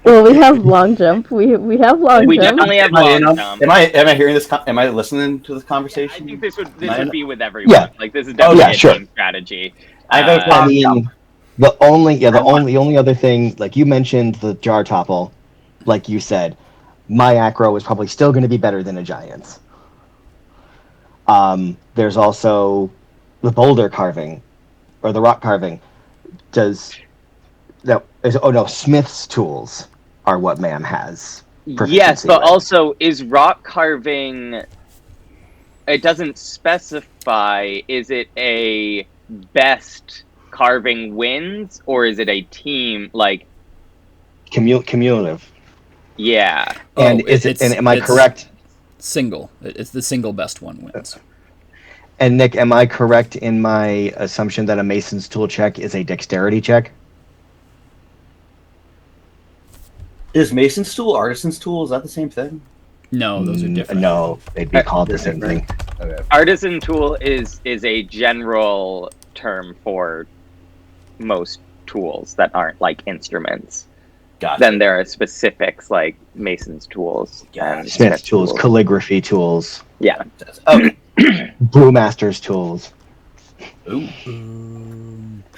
Speaker 4: Well, we have long jump. We have long
Speaker 2: We
Speaker 4: jump.
Speaker 2: definitely have long jump.
Speaker 5: Am I hearing this? Am I listening to this
Speaker 2: I
Speaker 5: conversation?
Speaker 2: think this would be with everyone.
Speaker 3: Yeah.
Speaker 2: Like, this is definitely
Speaker 3: sure.
Speaker 2: a team strategy.
Speaker 5: I vote
Speaker 3: I mean, the only other thing, like you mentioned, the jar topple, like you said, my acro is probably still going to be better than a giant's. There's also the boulder carving, or the rock carving. Smith's tools are what Mam has.
Speaker 2: Yes, but
Speaker 3: with.
Speaker 2: also, is rock carving, it doesn't specify, is it a best carving wins, or is it a team, like...
Speaker 3: Cumulative.
Speaker 2: Yeah.
Speaker 3: And am I correct?
Speaker 1: Single. It's the single best one wins.
Speaker 3: And Nick, am I correct in my assumption that a Mason's tool check is a dexterity check?
Speaker 5: Is Mason's tool Artisan's tool? Is that the same thing?
Speaker 1: No, those are different.
Speaker 3: No, they'd be called the same thing.
Speaker 5: Okay.
Speaker 2: Artisan tool is a general term for most tools that aren't like instruments.
Speaker 5: Gotcha.
Speaker 2: Then there are specifics like Mason's tools. And
Speaker 3: Smith's tools, calligraphy tools,
Speaker 2: Yeah.
Speaker 5: Okay.
Speaker 3: brewmaster's tools.
Speaker 5: Ooh.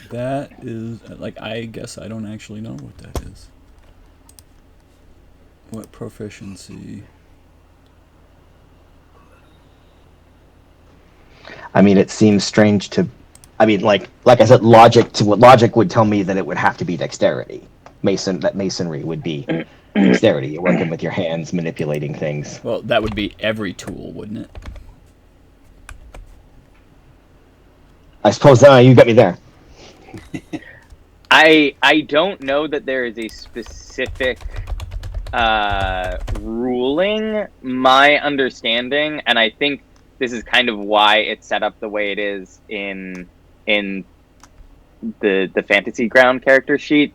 Speaker 1: That is, I guess I don't actually know what that is. What proficiency?
Speaker 3: I mean, it seems strange to... I mean, like I said, logic would tell me that it would have to be dexterity. Masonry would be dexterity. You're working with your hands, manipulating things.
Speaker 1: Well, that would be every tool, wouldn't it?
Speaker 3: I suppose you got me there.
Speaker 2: I don't know that there is a specific ruling. My understanding, and I think this is kind of why it's set up the way it is in the fantasy ground character sheet.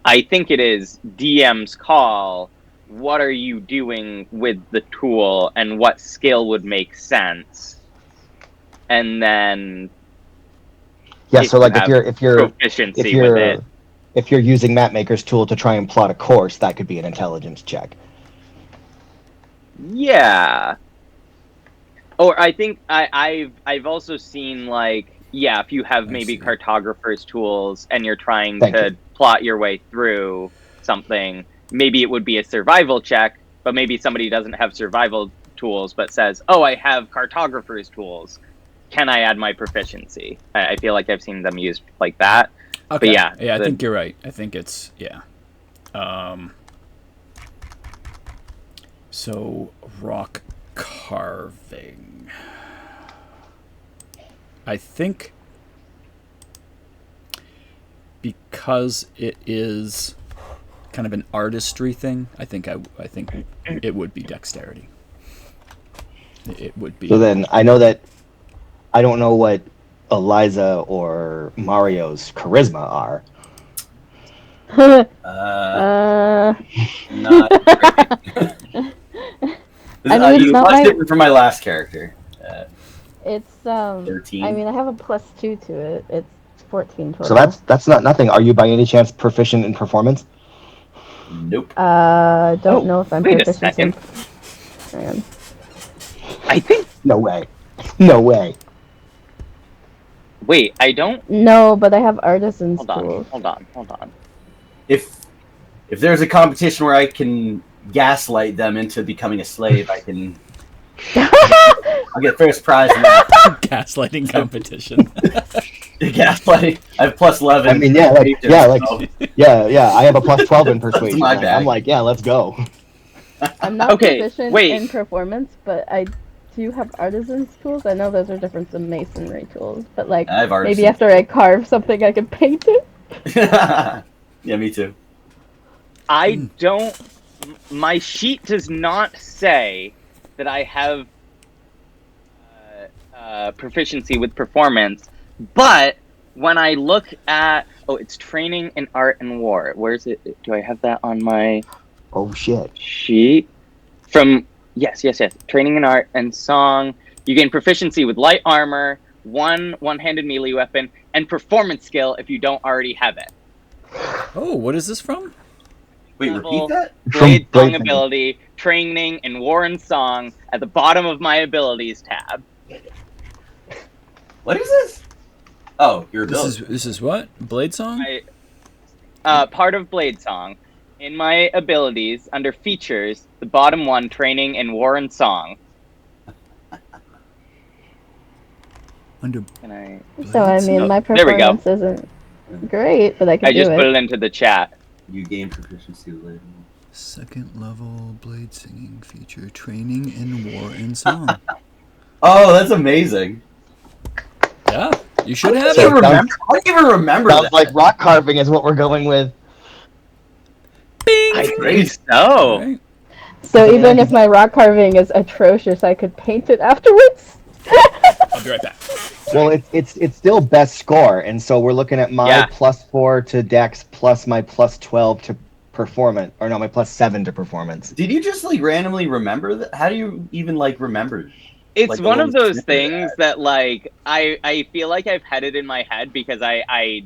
Speaker 2: I think it is DM's call. What are you doing with the tool, and what skill would make sense? And then
Speaker 3: Yeah, so like if you're
Speaker 2: proficiency with it.
Speaker 3: if you're using Mapmaker's tool to try and plot a course, that could be an intelligence check.
Speaker 2: Yeah. Or I think I've also seen, like, yeah, if you have maybe
Speaker 1: see.
Speaker 2: cartographer's tools and you're trying
Speaker 3: Thank
Speaker 2: to
Speaker 3: you.
Speaker 2: plot your way through something, maybe it would be a survival check, but maybe somebody doesn't have survival tools but says, oh, I have cartographer's tools. Can I add my proficiency? I feel like I've seen them used like that.
Speaker 1: Okay.
Speaker 2: But yeah,
Speaker 1: I think you're right. I think it's yeah. So rock carving. I think because it is kind of an artistry thing, I think it would be dexterity. It would be.
Speaker 3: So then I know that I don't know what Eliza or Mario's charisma are.
Speaker 5: Not great.
Speaker 4: I mean, it's not
Speaker 5: much
Speaker 4: my-
Speaker 5: different from my last character.
Speaker 4: It's
Speaker 5: 13.
Speaker 4: I mean, I have a +2 to it. It's 14 total.
Speaker 3: So that's not nothing. Are you by any chance proficient in performance?
Speaker 5: Nope.
Speaker 4: Don't know if I'm
Speaker 2: wait a
Speaker 4: proficient in.
Speaker 2: second.
Speaker 4: Man.
Speaker 2: I think.
Speaker 3: No way. No way.
Speaker 2: Wait, I don't.
Speaker 4: No, but I have artisan's tools.
Speaker 2: Hold on.
Speaker 5: If there's a competition where I can gaslight them into becoming a slave, I can. I'll get first prize in that.
Speaker 1: Gaslighting competition.
Speaker 5: Gaslighting. I have +11.
Speaker 3: I mean, yeah, I have a +12 in persuasion.
Speaker 5: my
Speaker 3: Like,
Speaker 5: bag.
Speaker 3: I'm like, yeah, let's go.
Speaker 4: I'm not
Speaker 2: Okay,
Speaker 4: proficient
Speaker 2: wait.
Speaker 4: in performance, but I do have artisan's tools. I know those are different than masonry tools, but like
Speaker 5: I have artisan.
Speaker 4: maybe after I carve something, I can paint it.
Speaker 5: Yeah, me too.
Speaker 2: I don't. My sheet does not say that I have proficiency with performance, but when I look at it's training in art and war. Where's it? Do I have that on my
Speaker 3: Oh shit.
Speaker 2: sheet? From yes. Training in art and song. You gain proficiency with light armor, one-handed melee weapon, and performance skill if you don't already have it.
Speaker 1: Oh, what is this from?
Speaker 5: Wait,
Speaker 2: Level.
Speaker 5: repeat that?
Speaker 2: Blade
Speaker 3: Blade
Speaker 2: Song
Speaker 3: Song.
Speaker 2: ability, training in war and song at the bottom of my abilities tab.
Speaker 5: What is this? Oh, your
Speaker 1: This
Speaker 5: ability.
Speaker 1: is what? Blade Song?
Speaker 2: Part of Blade Song. In my abilities, under features, the bottom one, training in war and song.
Speaker 1: Under
Speaker 2: Can I?
Speaker 4: So I mean, my
Speaker 2: There we go.
Speaker 4: performance isn't great, but I can
Speaker 2: I
Speaker 4: do
Speaker 2: just
Speaker 4: it.
Speaker 2: put it into the chat.
Speaker 5: You gain proficiency with label.
Speaker 1: second level blade singing feature, training in war and song.
Speaker 5: Oh, that's amazing.
Speaker 1: Yeah, you should
Speaker 5: How
Speaker 1: have
Speaker 5: do you
Speaker 1: it.
Speaker 5: remember? How do you even remember
Speaker 3: Sounds
Speaker 5: that?
Speaker 3: like rock carving is what we're going with.
Speaker 1: Bing!
Speaker 2: I think
Speaker 5: Great.
Speaker 2: so.
Speaker 1: Right.
Speaker 4: So even if my rock carving is atrocious, I could paint it afterwards.
Speaker 1: I'll be right back.
Speaker 3: Well, it's still best score, and so we're looking at my
Speaker 2: Yeah.
Speaker 3: +4 to Dex plus my +12 to performance, or no, my +7 to performance.
Speaker 5: Did you just like randomly remember that? How do you even like remember?
Speaker 2: It's
Speaker 5: Like,
Speaker 2: one
Speaker 5: the
Speaker 2: of
Speaker 5: little
Speaker 2: those
Speaker 5: snippet
Speaker 2: things
Speaker 5: ad.
Speaker 2: that like I feel like I've had it in my head because I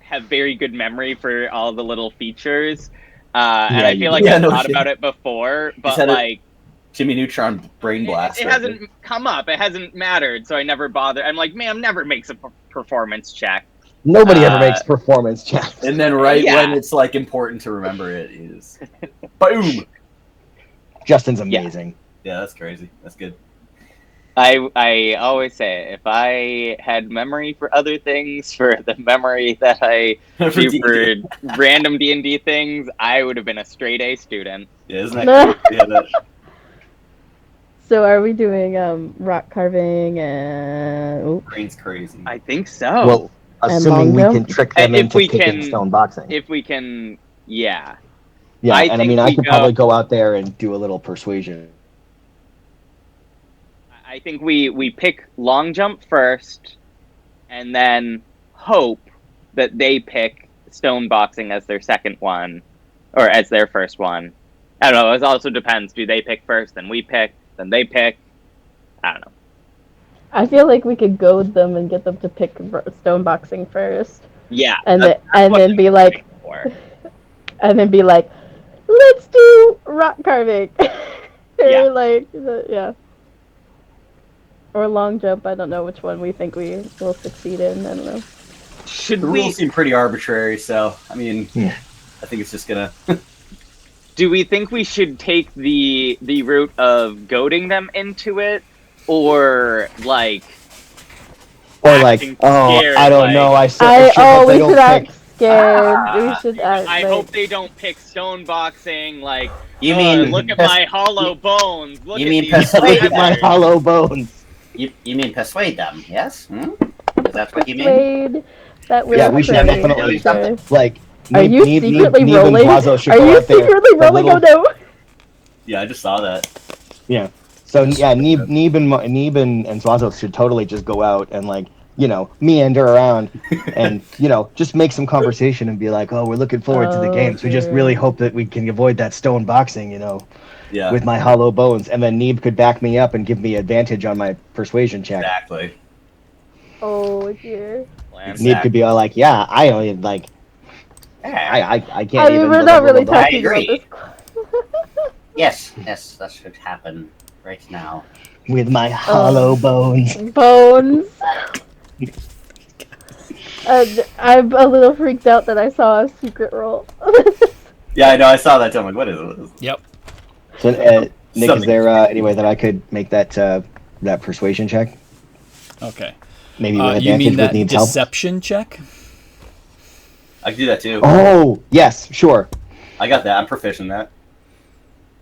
Speaker 2: have very good memory for all the little features. And
Speaker 3: Yeah,
Speaker 2: I
Speaker 3: you
Speaker 2: feel
Speaker 3: do.
Speaker 2: like
Speaker 5: Yeah,
Speaker 2: I've
Speaker 5: no
Speaker 2: thought
Speaker 5: shit.
Speaker 2: about it before, but
Speaker 5: had it
Speaker 2: like
Speaker 5: Jimmy Neutron brain blast.
Speaker 2: it hasn't come up. It hasn't mattered, so I never bother. I'm like, man, never makes a performance check.
Speaker 3: Nobody ever
Speaker 2: Uh,
Speaker 3: makes performance checks.
Speaker 5: And then right
Speaker 2: Yeah.
Speaker 5: when it's like important to remember it is boom.
Speaker 3: Justin's amazing.
Speaker 5: Yeah, that's crazy. That's good.
Speaker 2: I always say if I had memory for other things, for the memory that I
Speaker 5: For
Speaker 2: do
Speaker 5: D&D.
Speaker 2: for random D&D things, I would have been a straight A student.
Speaker 5: Yeah, isn't that crazy? Yeah, that,
Speaker 4: So are we doing rock carving and oop,
Speaker 5: brain's crazy.
Speaker 2: I think so.
Speaker 3: Well, assuming we
Speaker 4: long
Speaker 3: can
Speaker 4: jump?
Speaker 3: trick them
Speaker 2: If
Speaker 3: into
Speaker 2: we
Speaker 3: picking
Speaker 2: can-
Speaker 3: stone boxing.
Speaker 2: if we can, yeah.
Speaker 3: Yeah,
Speaker 2: I
Speaker 3: and I
Speaker 2: think
Speaker 3: mean, I
Speaker 2: we
Speaker 3: could
Speaker 2: go-
Speaker 3: probably go out there and do a little persuasion.
Speaker 2: I think we pick long jump first, and then hope that they pick stone boxing as their second one, or as their first one. I don't know. It also depends. Do they pick first, then we pick, then they pick? I don't know.
Speaker 4: I feel like we could goad them and get them to pick stone boxing first,
Speaker 2: Yeah,
Speaker 4: and
Speaker 2: that's
Speaker 4: and
Speaker 2: what
Speaker 4: then be like,
Speaker 2: for.
Speaker 4: And then be like, let's do rock carving. Or
Speaker 2: Yeah.
Speaker 4: like, yeah. Or long jump. I don't know which one we think we will succeed in. I don't know.
Speaker 2: Should
Speaker 5: The
Speaker 2: we?
Speaker 5: rules seem pretty arbitrary, so I mean,
Speaker 3: Yeah.
Speaker 5: I think it's just gonna.
Speaker 2: Do we think we should take the route of goading them into it, or like?
Speaker 3: Or like,
Speaker 2: acting
Speaker 3: oh,
Speaker 2: scared,
Speaker 3: I don't
Speaker 2: like,
Speaker 3: know. I sure hope
Speaker 4: we
Speaker 3: they
Speaker 4: should
Speaker 3: don't
Speaker 4: act
Speaker 3: pick.
Speaker 4: scared. We should act.
Speaker 2: I
Speaker 4: like,
Speaker 2: hope they don't pick stone boxing. Like,
Speaker 5: You mean
Speaker 2: look at my hollow bones. Look
Speaker 5: you
Speaker 2: at
Speaker 5: mean
Speaker 2: these
Speaker 5: persuade
Speaker 3: Look at my
Speaker 2: feathers."
Speaker 3: hollow bones.
Speaker 5: You mean persuade them? Yes. Is that what you mean?
Speaker 4: persuade that we're
Speaker 3: Yeah, we should
Speaker 4: afraid.
Speaker 3: definitely
Speaker 4: Okay.
Speaker 3: like.
Speaker 4: Are you secretly rolling?
Speaker 3: Guazo should
Speaker 4: Are
Speaker 3: go
Speaker 4: you
Speaker 3: out there.
Speaker 4: secretly
Speaker 3: The
Speaker 4: rolling?
Speaker 3: little-
Speaker 4: Oh no!
Speaker 5: Yeah, I just saw that.
Speaker 3: Yeah. So yeah, Neeb and Zwazo should totally just go out and like, you know, meander around and, you know, just make some conversation and be like, oh, we're looking forward to the games. We just really hope that we can avoid that stone boxing, you know,
Speaker 5: Yeah.
Speaker 3: with my hollow bones. And then Neeb could back me up and give me advantage on my persuasion check.
Speaker 5: Exactly.
Speaker 4: Oh dear.
Speaker 3: Neeb could be all like, yeah, I only like, I can't
Speaker 4: I mean,
Speaker 3: even.
Speaker 4: we're not really
Speaker 3: blah, blah, blah.
Speaker 4: talking about
Speaker 5: agree.
Speaker 4: this.
Speaker 5: Yes, that should happen right now.
Speaker 3: With my hollow bones.
Speaker 4: Bones. I'm a little freaked out that I saw a secret roll.
Speaker 5: Yeah, I know. I saw that too. I'm like, what is this?
Speaker 1: Yep.
Speaker 3: So, Nick, is
Speaker 5: Something.
Speaker 3: there any way that I could make that that persuasion check?
Speaker 1: Okay.
Speaker 3: Maybe with
Speaker 1: You
Speaker 3: advantage
Speaker 1: mean
Speaker 3: with
Speaker 1: that
Speaker 3: Neeb's help?
Speaker 1: deception check?
Speaker 5: I can do that too.
Speaker 3: Oh, yes, sure.
Speaker 5: I got that. I'm proficient in that.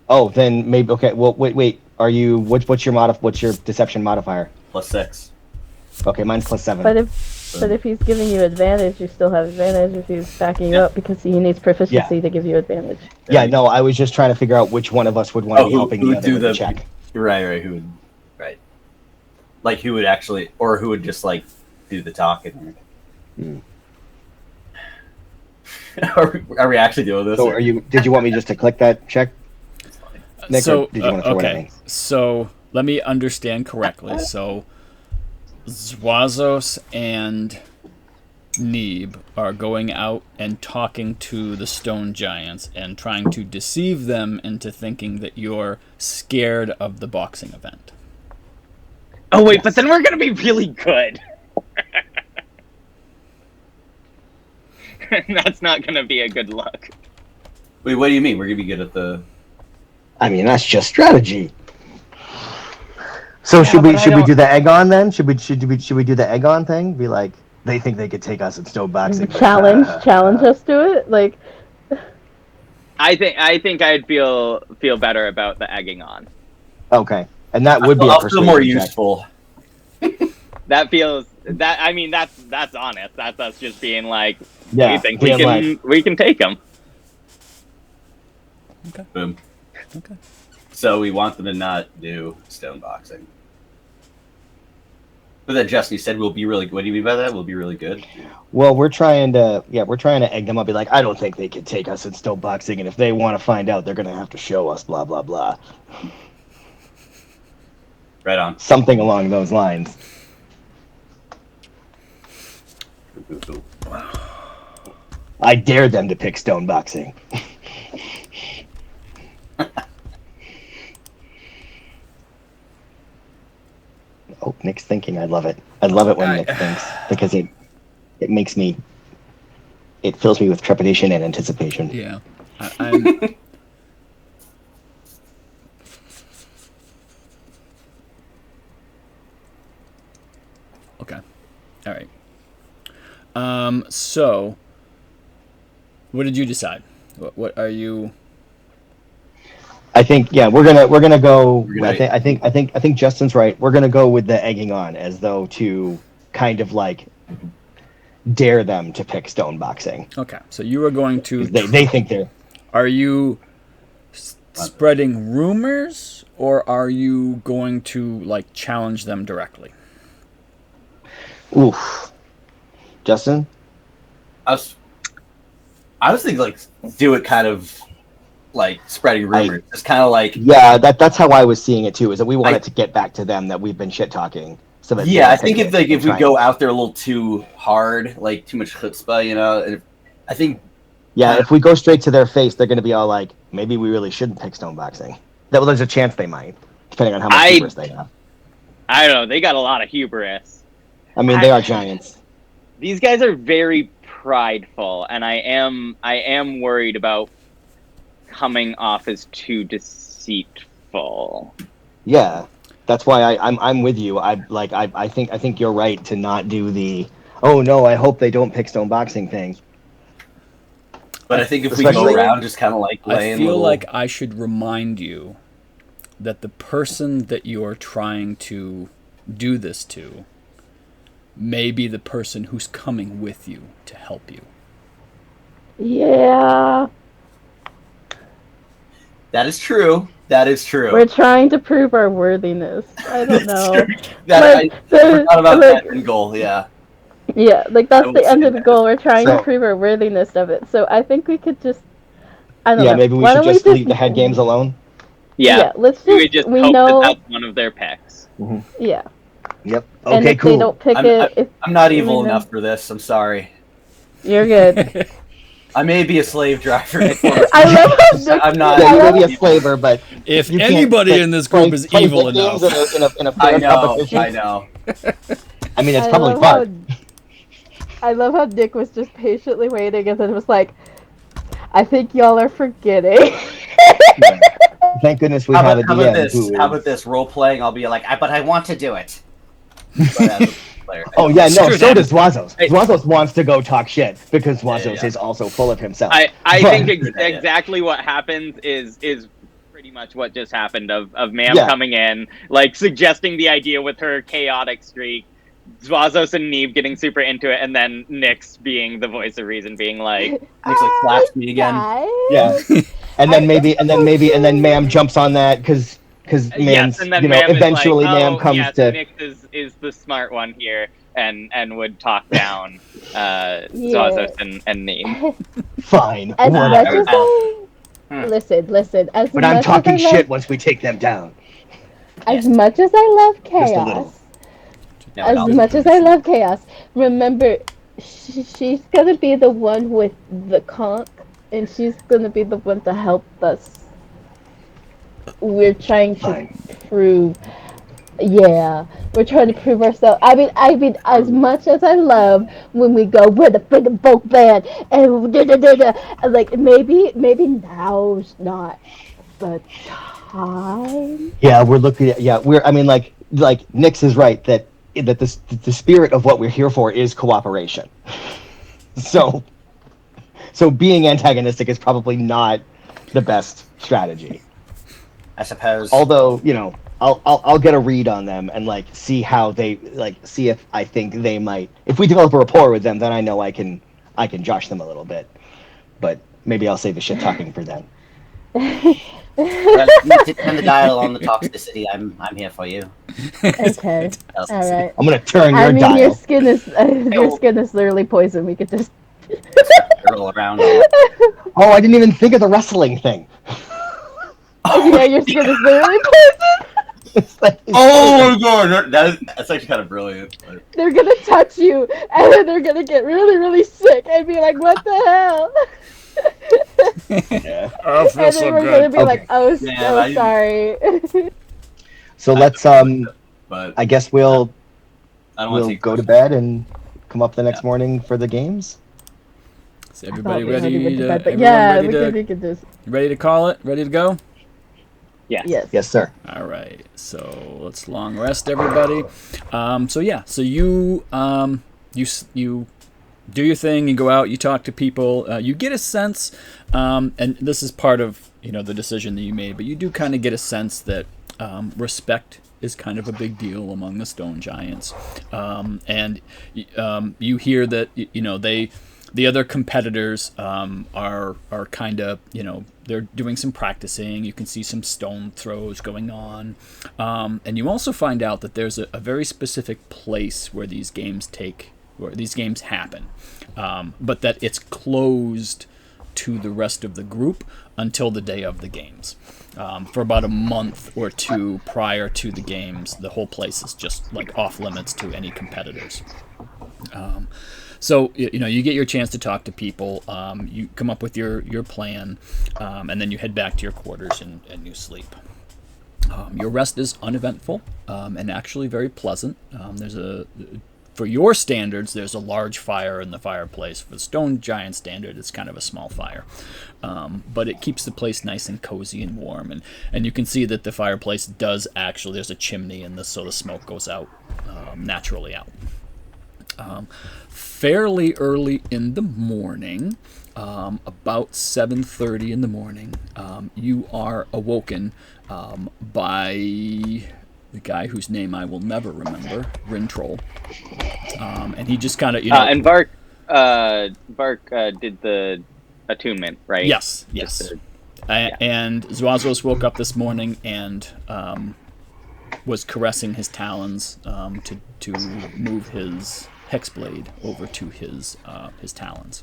Speaker 3: Oh, then maybe okay. Well, wait. Are you what's your deception modifier?
Speaker 5: +6.
Speaker 3: Okay, mine's +7.
Speaker 4: But if he's giving you advantage, you still have advantage if he's backing you up because he needs proficiency to give you advantage.
Speaker 3: Yeah, no, I was just trying to figure out which one of us would want to be helping
Speaker 5: who
Speaker 3: the
Speaker 5: would
Speaker 3: other
Speaker 5: do
Speaker 3: with the
Speaker 5: the
Speaker 3: check.
Speaker 5: Right. Who would? Right. Like who would actually, or who would just like do the talking? Are we actually doing this?
Speaker 3: So, did you want me just to click that check? Nick,
Speaker 1: So
Speaker 3: or did you want to throw it at
Speaker 1: okay.
Speaker 3: me?
Speaker 1: So let me understand correctly. So Zwazos and Neeb are going out and talking to the stone giants and trying to deceive them into thinking that you're scared of the boxing event.
Speaker 2: Oh wait, but then we're gonna be really good. That's not gonna be a good look.
Speaker 5: Wait, what do you mean? We're gonna be good at the?
Speaker 3: I mean, that's just strategy. So
Speaker 2: Yeah,
Speaker 3: should we
Speaker 2: but I
Speaker 3: do the egg on then? Should we do the egg on thing? Be like, they think they could take us in stone boxing. but-
Speaker 4: Challenge us to it. Like,
Speaker 2: I think I'd feel better about the egging on.
Speaker 3: Okay, and that would be a
Speaker 5: I'll feel more
Speaker 3: persuasion check.
Speaker 5: useful.
Speaker 2: That feels that. I mean, that's honest. That's us just being like,
Speaker 3: Yeah,
Speaker 2: we think
Speaker 3: being
Speaker 2: we can take them.
Speaker 5: Boom.
Speaker 1: Okay.
Speaker 5: So we want them to not do stone boxing. But then Justin, you said we'll be really. What do you mean by that? We'll be really good.
Speaker 3: Well, we're trying to egg them up. Be like, I don't think they could take us in stone boxing, and if they want to find out, they're gonna have to show us. Blah blah blah.
Speaker 5: Right on.
Speaker 3: Something along those lines.
Speaker 5: Cool.
Speaker 3: I dare them to pick stone boxing. Oh, Nick's thinking. I love it. I love it when Nick thinks because it makes me. It fills me with trepidation and anticipation.
Speaker 1: Yeah. I'm okay. All right. So what did you decide? What are you?
Speaker 3: I think we're gonna go.
Speaker 5: We're gonna-
Speaker 3: I think Justin's right. We're gonna go with the egging on as though to kind of like dare them to pick stone boxing.
Speaker 1: Okay. So you are going to.
Speaker 3: They think they're.
Speaker 1: Are you spreading rumors, or are you going to like challenge them directly?
Speaker 3: Oof. Justin?
Speaker 5: I was thinking like do it kind of like spreading rumors. It's kind of like
Speaker 3: Yeah, that's how I was seeing it too. Is that we wanted to get back to them that we've been shit talking. So that
Speaker 5: I think if we go out there a little too hard, like too much chutzpah, you know, I think
Speaker 3: Yeah, if we go straight to their face, they're going to be all like, maybe we really shouldn't pick stone boxing. Well, there's a chance they might, depending on how much hubris they have.
Speaker 2: I don't know. They got a lot of hubris.
Speaker 3: I mean, they are giants.
Speaker 2: These guys are very prideful, and I am worried about coming off as too deceitful.
Speaker 3: Yeah, that's why I'm with you. I think you're right to not do the, oh no, I hope they don't pick stone boxing thing.
Speaker 5: But I think if we go around just kind of like laying
Speaker 1: I feel
Speaker 5: little...
Speaker 1: like I should remind you that the person that you're trying to do this to may be the person who's coming with you to help you.
Speaker 4: Yeah.
Speaker 5: That is true. That is true.
Speaker 4: We're trying to prove our worthiness. I don't know.
Speaker 5: I forgot about that end goal, yeah.
Speaker 4: Yeah, like that's the end of the
Speaker 5: that.
Speaker 4: goal. We're trying to prove our worthiness of it. So I think we could just, I don't know.
Speaker 3: Maybe we should just leave the head games alone.
Speaker 2: Yeah,
Speaker 4: let's just.
Speaker 2: We just hope that that's one of their picks.
Speaker 3: Mm-hmm.
Speaker 4: Yeah.
Speaker 3: Yep.
Speaker 4: And
Speaker 3: Okay,
Speaker 4: if
Speaker 3: cool.
Speaker 4: they don't pick
Speaker 5: I'm not evil enough for this. I'm sorry.
Speaker 4: You're good.
Speaker 5: I may be a slave driver.
Speaker 4: I love how Nick,
Speaker 5: I'm not.
Speaker 3: Yeah, you may be a slaver, but
Speaker 1: if anybody in this group is evil enough,
Speaker 3: in a fair competition.
Speaker 5: I know.
Speaker 3: I mean, it's probably fun.
Speaker 4: I love how Nick was just patiently waiting, and then was like, "I think y'all are forgetting."
Speaker 3: Yeah. Thank goodness we have a DM.
Speaker 5: How about this role playing? I'll be like, but I want to do it.
Speaker 3: Oh yeah, no. So does Zwazos. Zwazos wants to go talk shit because Zwazos is also full of himself.
Speaker 2: I think exactly what happens is pretty much what just happened of Ma'am coming in, like suggesting the idea with her chaotic streak, Zwazos and Neve getting super into it, and then Nyx being the voice of reason, being like,
Speaker 5: Nyx like slaps me again.
Speaker 3: Yeah, and then Ma'am jumps on that because Ma'am's, eventually Ma'am comes to.
Speaker 2: Nyx is the smart one here, and would talk down Zwazos and Neve.
Speaker 3: Fine.
Speaker 4: As much as listen.
Speaker 3: But I'm talking shit once we take them down.
Speaker 4: As much as I love chaos. Much as I love chaos, remember, she's gonna be the one with the conch, and she's gonna be the one to help us. We're trying to prove, we're trying to prove ourselves. I mean, as much as I love when we go, we're the friggin' folk band, and like maybe now's not the time.
Speaker 3: Yeah, we're looking at like Nyx is right that the spirit of what we're here for is cooperation. So being antagonistic is probably not the best strategy,
Speaker 5: I suppose.
Speaker 3: Although, I'll get a read on them and see how they see if I think they might. If we develop a rapport with them, then I know I can josh them a little bit. But maybe I'll save the shit talking for them.
Speaker 5: Well, you turn the dial on the toxicity. I'm here for you.
Speaker 4: Okay. All right.
Speaker 3: I'm gonna turn your dial.
Speaker 4: Your skin is literally poison. We could just
Speaker 5: roll around.
Speaker 3: Oh, I didn't even think of the wrestling thing.
Speaker 4: Yeah, your skin is literally poison.
Speaker 5: Oh my god, that's actually kind of brilliant.
Speaker 4: They're gonna touch you, and then they're gonna get really, really sick, and be like, "What the hell?"
Speaker 1: Yeah. Oh,
Speaker 4: and then we're gonna be like, "Oh, sorry."
Speaker 3: So let's
Speaker 5: But
Speaker 3: I guess we'll go to bed and come up the next
Speaker 1: Yeah.
Speaker 3: morning for the games.
Speaker 1: Is everybody ready
Speaker 4: we could just.
Speaker 1: Ready to call it? Ready to go?
Speaker 2: Yes.
Speaker 3: Yes, sir.
Speaker 1: All right. So let's long rest, everybody. So you you do your thing. You go out. You talk to people. You get a sense, and this is part of the decision that you made. But you do kind of get a sense that respect is kind of a big deal among the stone giants, and you hear that the other competitors are kind of they're doing some practicing. You can see some stone throws going on, and you also find out that there's a very specific place where these games happen, but that it's closed to the rest of the group until the day of the games. For about a month or two prior to the games, the whole place is just off limits to any competitors. So you get your chance to talk to people. You come up with your plan, and then you head back to your quarters and you sleep. Your rest is uneventful and actually very pleasant. For your standards, there's a large fire in the fireplace. For the stone giant standard, it's kind of a small fire. But it keeps the place nice and cozy and warm. And you can see that the fireplace does actually, there's a chimney in this, so the smoke goes out, naturally out. Fairly early in the morning, about 7:30 in the morning, you are awoken by the guy whose name I will never remember, Rintrol. And he just kind of,
Speaker 2: and Vark did the attunement, right?
Speaker 1: Yes.
Speaker 2: Yeah.
Speaker 1: And Zuazos woke up this morning and was caressing his talons to move his hexblade over to his talons.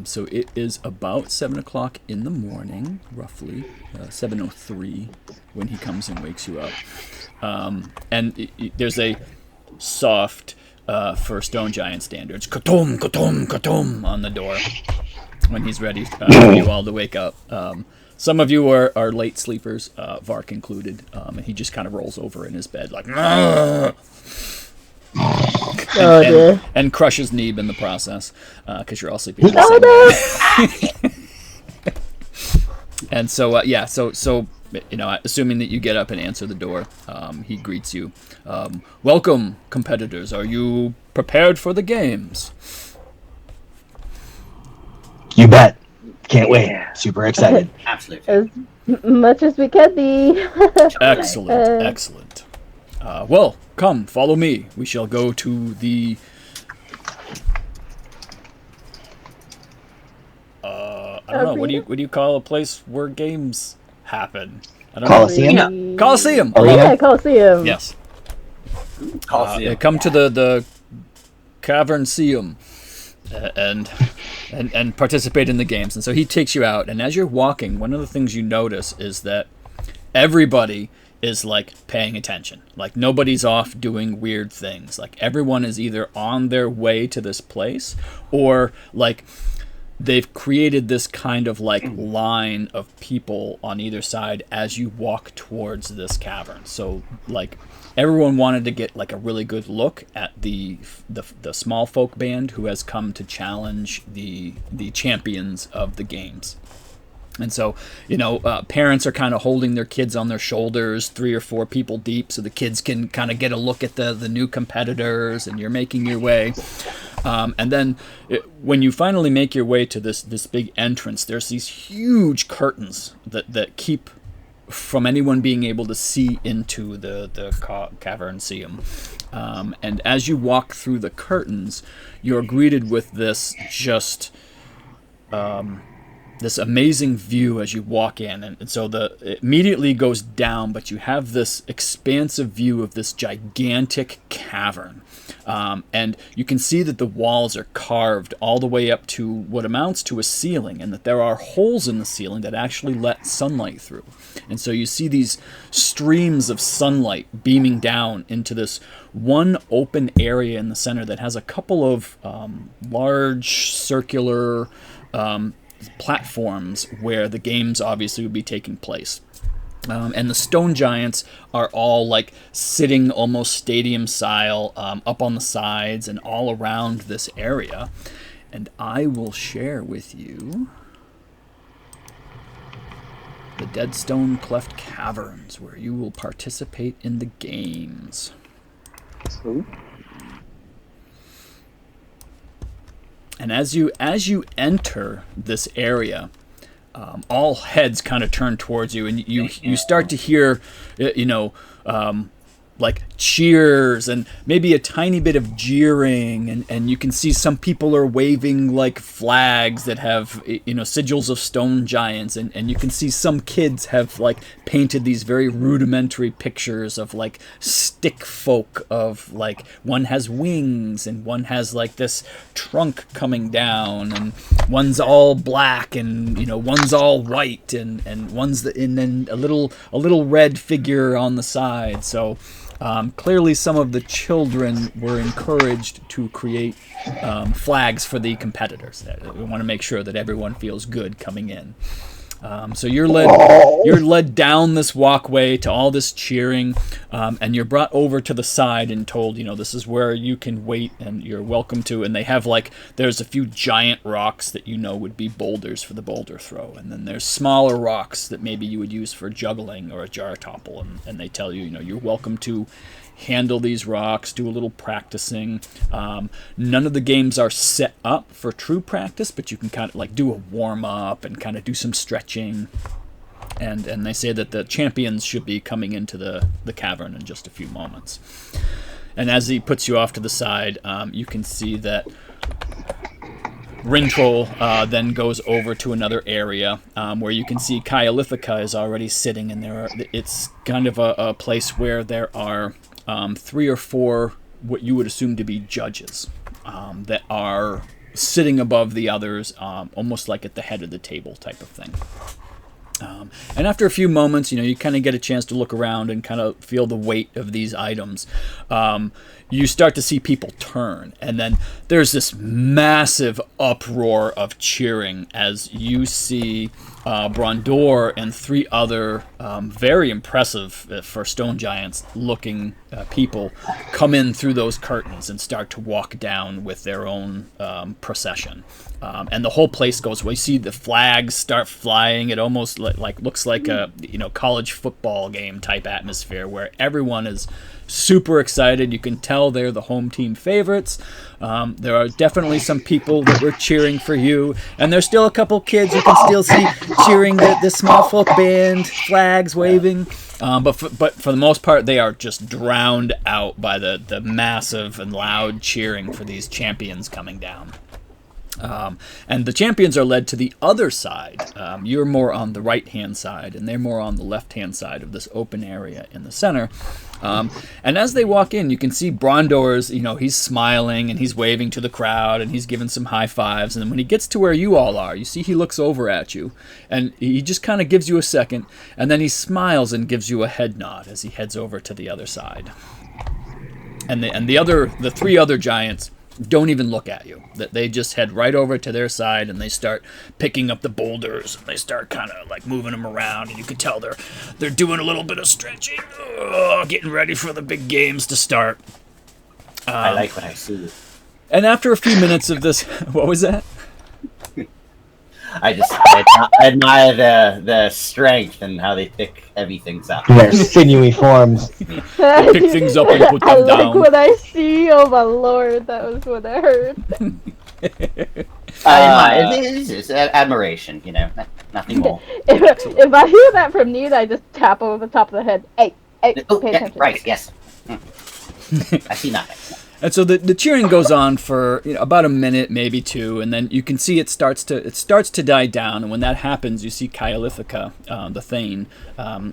Speaker 1: So it is about 7 o'clock in the morning, roughly 7:03, when he comes and wakes you up. And there's a soft, for stone giant standards, katom, katom, katom on the door when he's ready for you all to wake up. Some of you are late sleepers, Vark included, and he just kind of rolls over in his bed like, and crushes Neeb in the process, because you're all sleeping. And so, assuming that you get up and answer the door, he greets you. Welcome, competitors. Are you prepared for the games?
Speaker 3: You bet. Can't wait. Super excited.
Speaker 5: Absolutely.
Speaker 4: As much as we can be.
Speaker 1: Excellent. Well, come, follow me. We shall go to the... I don't know. What do you call a place where games happen? I don't
Speaker 3: Coliseum?
Speaker 1: know. Coliseum.
Speaker 3: Oh, yeah?
Speaker 4: Coliseum.
Speaker 1: Yes.
Speaker 5: Coliseum.
Speaker 1: Come to the Caverena and participate in the games. And so he takes you out. And as you're walking, one of the things you notice is that everybody is like paying attention. Like nobody's off doing weird things. Like everyone is either on their way to this place or like they've created this kind of like line of people on either side as you walk towards this cavern. So like everyone wanted to get like a really good look at the small folk band who has come to challenge the champions of the games. And so, parents are kind of holding their kids on their shoulders, 3 or 4 people deep, so the kids can kind of get a look at the new competitors, and you're making your way. And then when you finally make your way to this big entrance, there's these huge curtains that keep from anyone being able to see into the Caverena. And as you walk through the curtains, you're greeted with this just... this amazing view as you walk in, and so it immediately goes down, but you have this expansive view of this gigantic cavern, and you can see that the walls are carved all the way up to what amounts to a ceiling, and that there are holes in the ceiling that actually let sunlight through. And so you see these streams of sunlight beaming down into this one open area in the center that has a couple of large circular platforms where the games obviously would be taking place. And the stone giants are all like sitting almost stadium style up on the sides and all around this area. And I will share with you the Deadstone Cleft Caverns, where you will participate in the games.
Speaker 2: Ooh.
Speaker 1: And as you enter this area, all heads kind of turn towards you, and you start to hear, like cheers and maybe a tiny bit of jeering, and you can see some people are waving like flags that have sigils of stone giants, and you can see some kids have like painted these very rudimentary pictures of like stick folk, of like one has wings and one has like this trunk coming down, and one's all black and one's all white, and one's and then a little red figure on the side. So Clearly, some of the children were encouraged to create flags for the competitors. We want to make sure that everyone feels good coming in. So you're led down this walkway to all this cheering, and you're brought over to the side and told, this is where you can wait and you're welcome to. And they have there's a few giant rocks that would be boulders for the boulder throw, and then there's smaller rocks that maybe you would use for juggling or a jar topple, and they tell you, you're welcome to handle these rocks, do a little practicing. None of the games are set up for true practice, but you can kind of do a warm-up and kind of do some stretching. And they say that the champions should be coming into the cavern in just a few moments. And as he puts you off to the side, you can see that Rintrol then goes over to another area where you can see Kayalithica is already sitting, and it's kind of a place where there are 3 or 4 what you would assume to be judges that are sitting above the others, almost like at the head of the table type of thing. And after a few moments, you kind of get a chance to look around and kind of feel the weight of these items. You start to see people turn, and then there's this massive uproar of cheering as you see Brondor and 3 other very impressive for stone giants looking people come in through those curtains and start to walk down with their own procession. And the whole place goes. We see the flags start flying. It almost looks like a college football game type atmosphere where everyone is super excited. You can tell they're the home team favorites. There are definitely some people that were cheering for you, and there's still a couple kids you can still see cheering the small folk band, flags waving. But for the most part, they are just drowned out by the massive and loud cheering for these champions coming down. And the champions are led to the other side. You're more on the right-hand side, and they're more on the left-hand side of this open area in the center. And as they walk in, you can see Brondor's, he's smiling, and he's waving to the crowd, and he's giving some high fives. And then when he gets to where you all are, you see he looks over at you, and he just kind of gives you a second, and then he smiles and gives you a head nod as he heads over to the other side. And the 3 other giants don't even look at you. That they just head right over to their side, and they start picking up the boulders, and they start kind of moving them around, and you can tell they're doing a little bit of stretching, getting ready for the big games to start.
Speaker 5: I like what I see.
Speaker 1: And after a few minutes of this, what was that?
Speaker 5: I admire the strength and how they pick heavy things up.
Speaker 3: Their sinewy forms.
Speaker 1: They pick things up and put them down.
Speaker 4: I like what I see. Oh my lord, that was what I heard.
Speaker 5: It's just admiration, nothing more.
Speaker 4: If I hear that from Nita, I just tap over the top of the head. Hey, pay attention.
Speaker 5: Right, yes. I see nothing.
Speaker 1: And so the cheering goes on for about a minute, maybe 2, and then you can see it starts to die down. And when that happens, you see Kayalithica, the Thane,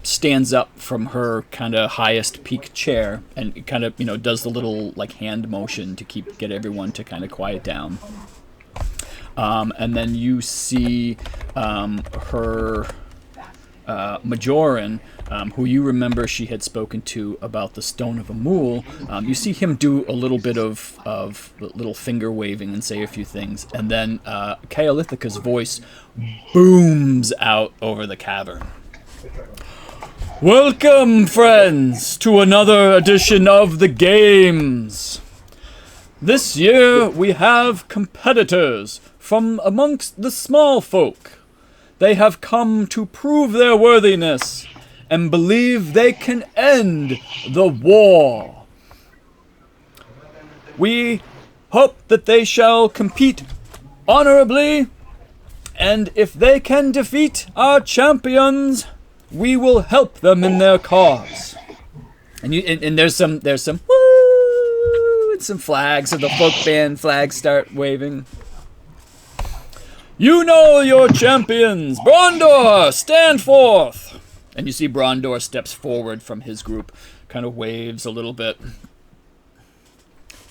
Speaker 1: stands up from her kind of highest peak chair and kind of does the little hand motion to get everyone to kind of quiet down. And then you see her Majoran, who you remember she had spoken to about the Stone of Amul. You see him do a little bit of little finger waving and say a few things, and then Kayalithica's voice booms out over the cavern. Welcome, friends, to another edition of the games. This year we have competitors from amongst the small folk. They have come to prove their worthiness and believe they can end the war. We hope that they shall compete honorably, and if they can defeat our champions, we will help them in their cause. And there's some woo, and some flags, so the folk band flags start waving. You know your champions. Brondor, stand forth. And you see Brondor steps forward from his group, kind of waves a little bit.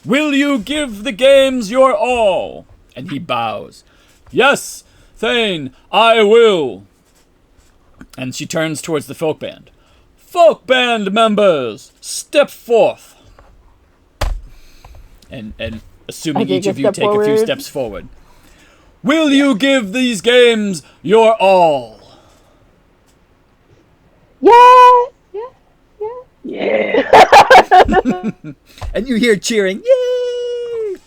Speaker 1: Will you give the games your all? And he bows. Yes, Thane, I will. And she turns towards the folk band. Folk band members, step forth. And assuming each of you take a few steps forward. Will you give these games your all?
Speaker 4: Yeah.
Speaker 1: And you hear cheering, yay!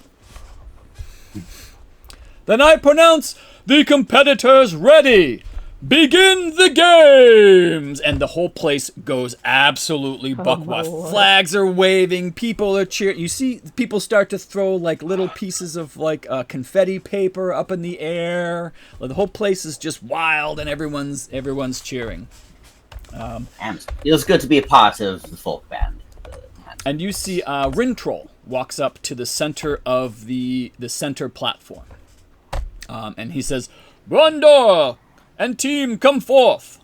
Speaker 1: Then I pronounce the competitors ready. Begin the games! And the whole place goes absolutely buck wild. Flags are waving, people are cheering. You see people start to throw like little pieces of like confetti paper up in the air. The whole place is just wild and everyone's cheering.
Speaker 5: It feels good to be a part of the folk band.
Speaker 1: And you see Rintrol walks up to the center of the center platform. And he says, Brondor and team, come forth.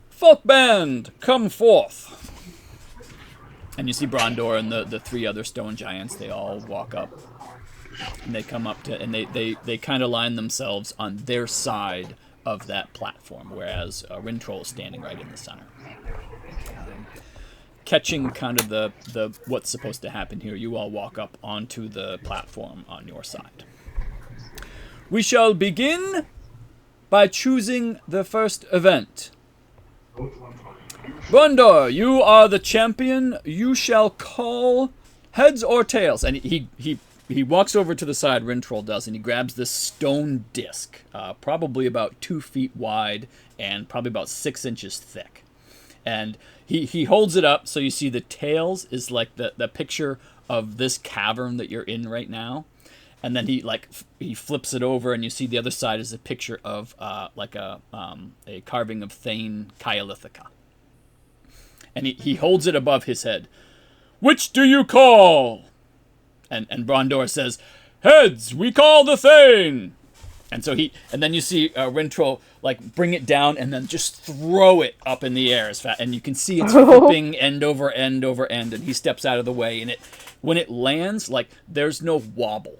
Speaker 1: Folk band, come forth. And you see Brondor and the three other stone giants, they all walk up. And they come up to, and they kind of line themselves on their side of that platform, whereas Rintrol is standing right in the center. Catching kind of the what's supposed to happen here, you all walk up onto the platform on your side. We shall begin by choosing the first event. Brondor, you are the champion. You shall call heads or tails. And he walks over to the side, Rintrol does, and he grabs this stone disc, probably about 2 feet wide and probably about 6 inches thick. And he holds it up so you see the tails is like the picture of this cavern that you're in right now. And then he flips it over, and you see the other side is a picture of like a carving of Thane Kayalithica. And he holds it above his head. Which do you call? And Brondor says, heads, we call the Thane. And so then you see Rintrol like bring it down and then just throw it up in the air as fast. And you can see it's flipping end over end over end. And he steps out of the way, and when it lands, like there's no wobble.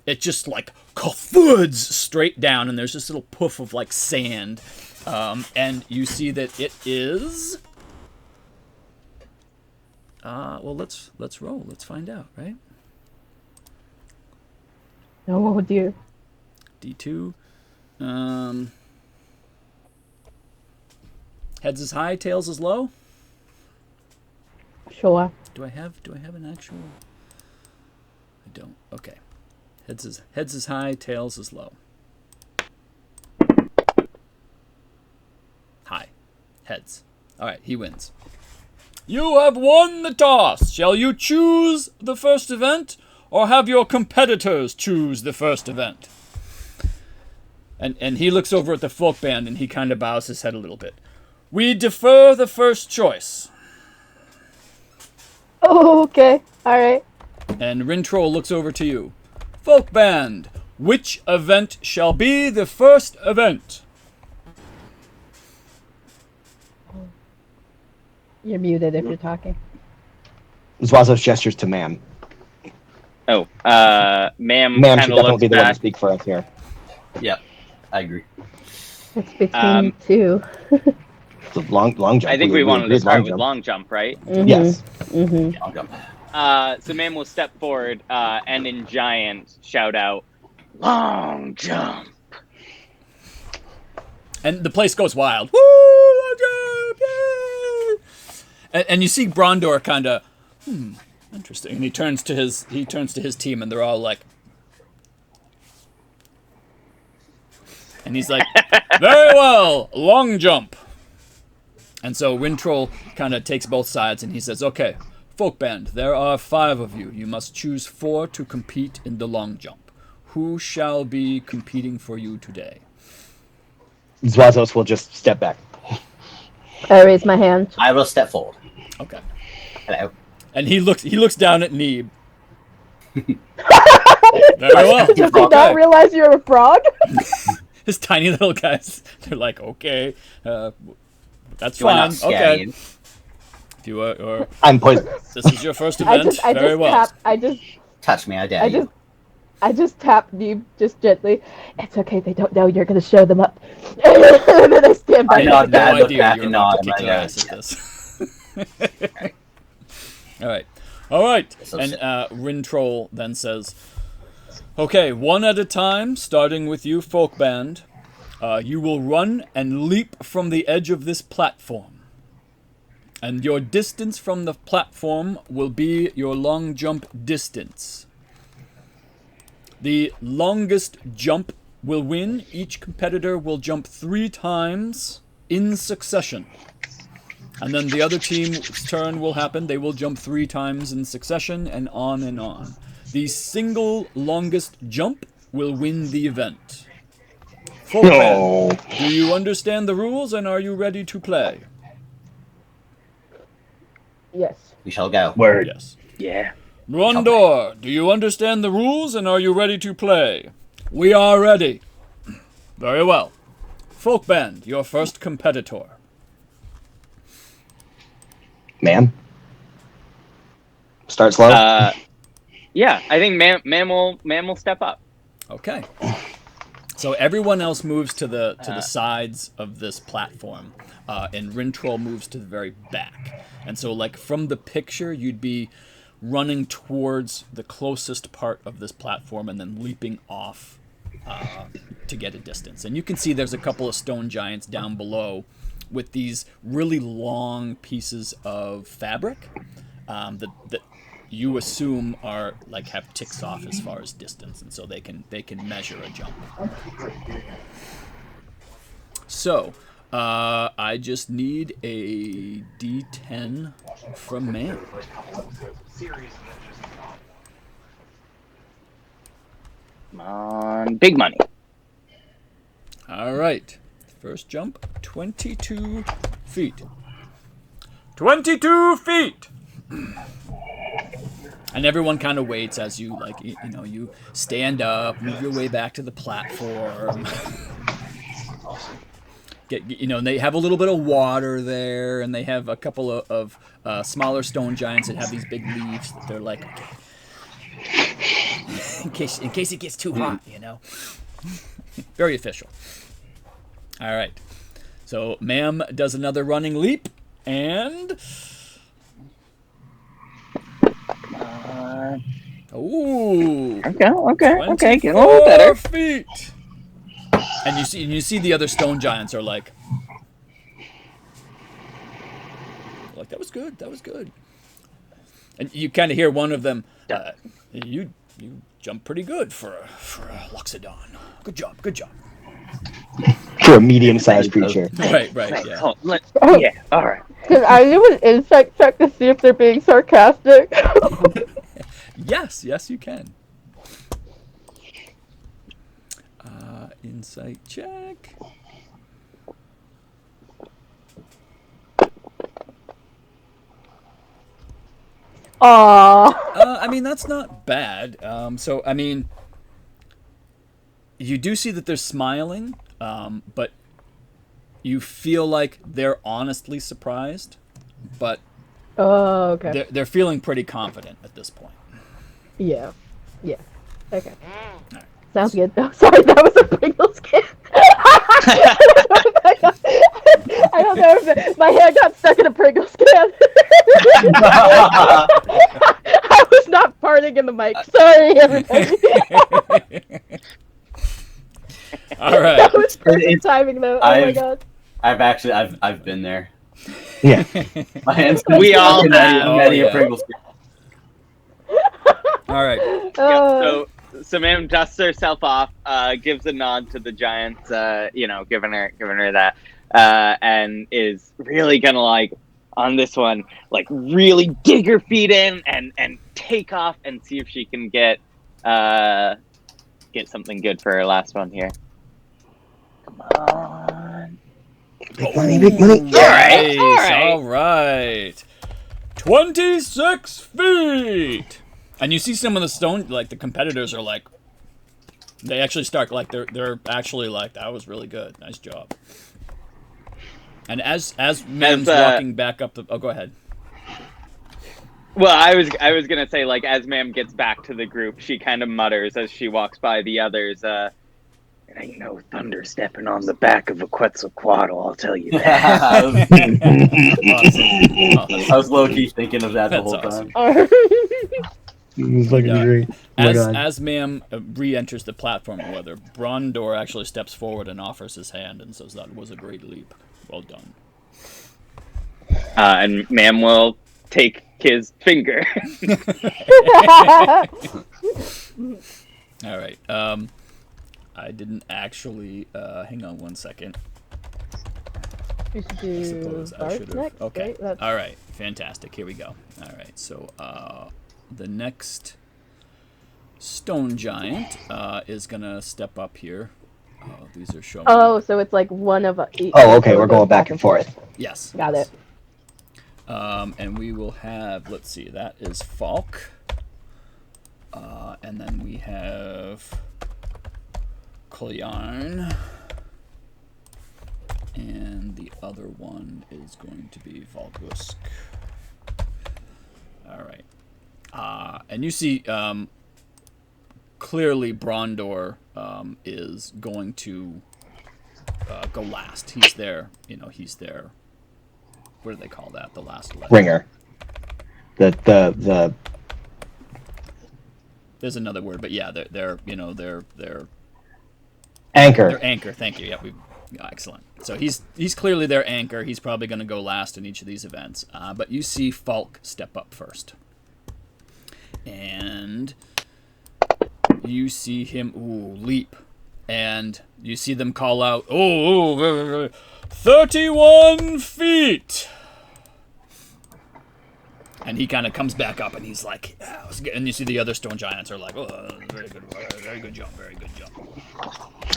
Speaker 1: It just like thuds straight down, and there's this little poof of like sand, and you see that it is. Well, let's roll. Let's find out, right?
Speaker 4: Oh dear.
Speaker 1: D2. Heads is high, tails is low.
Speaker 4: Sure.
Speaker 1: Do I have an actual? I don't. Okay. Heads is high, tails is low. High. Heads. All right, he wins. You have won the toss. Shall you choose the first event, or have your competitors choose the first event? And he looks over at the folk band, and he kind of bows his head a little bit. We defer the first choice.
Speaker 4: Oh, okay. All right.
Speaker 1: And Rintrol looks over to you. Folk band, which event shall be the first event?
Speaker 4: You're muted if you're talking.
Speaker 3: Zwazos gestures to ma'am.
Speaker 2: Oh, ma'am
Speaker 3: Ma'am
Speaker 2: kind
Speaker 3: should
Speaker 2: of
Speaker 3: definitely
Speaker 2: looks
Speaker 3: be the one to
Speaker 2: back.
Speaker 3: speak for us here.
Speaker 5: Yep, I agree.
Speaker 4: It's between two.
Speaker 3: It's a long jump.
Speaker 2: I think we wanted to start with long jump, right?
Speaker 4: Mm-hmm.
Speaker 3: Yes.
Speaker 4: Mm-hmm.
Speaker 5: I'll go.
Speaker 2: So ma'am will step forward and in giant shout out, long jump.
Speaker 1: And the place goes wild. Woo! Long jump! Yay! And you see Brondor kind of, interesting. And he turns to his team, and they're all like, and he's like, very well, long jump. And so Rintrol kind of takes both sides, and he says, okay, folk band, there are 5 of you. You must choose 4 to compete in the long jump. Who shall be competing for you today?
Speaker 3: Zwazos will just step back.
Speaker 4: I raise my hand.
Speaker 5: I will step forward.
Speaker 1: Okay.
Speaker 5: Hello.
Speaker 1: And he looks down at Neeb. Very well.
Speaker 4: Does he not realize you're a frog?
Speaker 1: His tiny little guys, they're like, okay, that's
Speaker 5: You are
Speaker 1: fine.
Speaker 5: not scary.
Speaker 1: Okay. If you or
Speaker 3: I'm poisonous.
Speaker 1: this is your first event. Very well.
Speaker 5: Touch me, I dare you.
Speaker 4: I just tapped you just gently. It's okay, they don't know you're gonna show them up. And then I stand
Speaker 1: I
Speaker 4: back
Speaker 1: have
Speaker 4: up.
Speaker 1: no
Speaker 5: look
Speaker 1: idea
Speaker 5: back
Speaker 1: you're
Speaker 5: and
Speaker 1: about
Speaker 5: nod
Speaker 1: to
Speaker 5: my
Speaker 1: kick their
Speaker 5: head.
Speaker 1: ass at this. All right. All right.
Speaker 5: So
Speaker 1: And
Speaker 5: sick.
Speaker 1: Rintrol then says, okay, one at a time, starting with you, folk band. You will run and leap from the edge of this platform. And your distance from the platform will be your long jump distance. The longest jump will win. Each competitor will jump 3 times in succession. And then the other team's turn will happen. They will jump 3 times in succession and on and on. The single longest jump will win the event. Folk band, do you understand the rules and are you ready to play?
Speaker 4: Yes.
Speaker 5: We shall go.
Speaker 3: Word.
Speaker 1: Yes.
Speaker 2: Yeah.
Speaker 1: Rondor, do you understand the rules and are you ready to play? We are ready. Very well. Folk band, your first competitor.
Speaker 3: Ma'am? Start slow?
Speaker 2: Yeah, I think Ma'am will step up.
Speaker 1: Okay. So everyone else moves to the sides of this platform, and Rintrol moves to the very back. And so, like, from the picture, you'd be running towards the closest part of this platform and then leaping off to get a distance. And you can see there's a couple of stone giants down below with these really long pieces of fabric that you assume are like have ticks off as far as distance, and so they can measure a jump. So I just need a D10 from man.
Speaker 2: Come on, big money.
Speaker 1: All right, first jump, 22 feet. 22 feet. And everyone kind of waits as you, like, you stand up, move your way back to the platform. They have a little bit of water there, and they have a couple of smaller stone giants that have these big leaves that they're like, okay, in case it gets too hot, Very official. All right. So Ma'am does another running leap, and... Ooh.
Speaker 2: Okay. Get a little better.
Speaker 1: 24 feet. And you see the other stone giants are like, that was good. And you kind of hear one of them, you jump pretty good for a Loxodon. Good job.
Speaker 3: For a medium-sized creature.
Speaker 1: Right, yeah.
Speaker 2: Yeah, all right.
Speaker 4: Can I do an insight check to see if they're being sarcastic?
Speaker 1: Yes, you can. Insight check.
Speaker 4: Aww.
Speaker 1: I mean, that's not bad. So, I mean, you do see that they're smiling, but you feel like they're honestly surprised, but
Speaker 4: Oh, okay.
Speaker 1: they're feeling pretty confident at this point.
Speaker 4: Yeah. Okay.
Speaker 1: Right.
Speaker 4: Sounds good though. Sorry, that was a Pringles can. I don't know if my hand got stuck in a Pringles can. I was not farting in the mic. Sorry, everybody.
Speaker 1: All right.
Speaker 4: That was perfect timing though. Oh my god.
Speaker 5: I've been there.
Speaker 3: Yeah.
Speaker 5: My hands.
Speaker 2: We all
Speaker 5: in
Speaker 2: have.
Speaker 5: many
Speaker 1: yeah.
Speaker 5: a Pringles.
Speaker 1: All right.
Speaker 2: So Ma'am dusts herself off, gives a nod to the giants, giving her that, and is really gonna, like, on this one, like, really dig her feet in and take off and see if she can get something good for her last one here. Come on.
Speaker 3: Big money.
Speaker 1: All right. 26 feet. And you see some of the stone, like, the competitors are like, they actually start, like, they're actually like, that was really good. Nice job. And as Ma'am's walking back up go ahead.
Speaker 2: Well, I was gonna say, like, as Ma'am gets back to the group, she kind of mutters as she walks by the others, It ain't no thunder stepping on the back of a Quetzalcoatl, I'll tell you that.
Speaker 5: I was low-key thinking of that the whole
Speaker 1: awesome.
Speaker 5: time.
Speaker 3: It's fucking great. Oh my God.
Speaker 1: As Ma'am re-enters the platform, however, Brondor actually steps forward and offers his hand and says that was a great leap. Well done.
Speaker 2: And Ma'am will take his finger.
Speaker 1: All right. I didn't actually. Hang on one second.
Speaker 4: We should
Speaker 1: I
Speaker 4: do
Speaker 1: suppose I
Speaker 4: Bart
Speaker 1: should have.
Speaker 4: next,
Speaker 1: Okay.
Speaker 4: right? That's...
Speaker 1: All right. Fantastic. Here we go. All right. So the next stone giant is gonna step up here. These are showing.
Speaker 4: Oh, so it's like one of each.
Speaker 3: Oh, okay. We're going back and forth.
Speaker 1: Yes.
Speaker 4: Got
Speaker 1: yes.
Speaker 4: it.
Speaker 1: And we will have. Let's see. That is Falk. And then we have Clearn. And the other one is going to be Valgusk. All right. And you see clearly Brondor is going to go last. He's there. He's there. What do they call that? The last letter.
Speaker 3: Ringer. The
Speaker 1: There's another word, but yeah, they're
Speaker 3: anchor.
Speaker 1: Their anchor. Thank you. Yeah, excellent. So he's clearly their anchor. He's probably going to go last in each of these events. But you see Falk step up first, and you see him leap, and you see them call out, 31 feet. And he kind of comes back up, and he's like, yeah, that was good. And you see the other stone giants are like, very good jump, very good jump.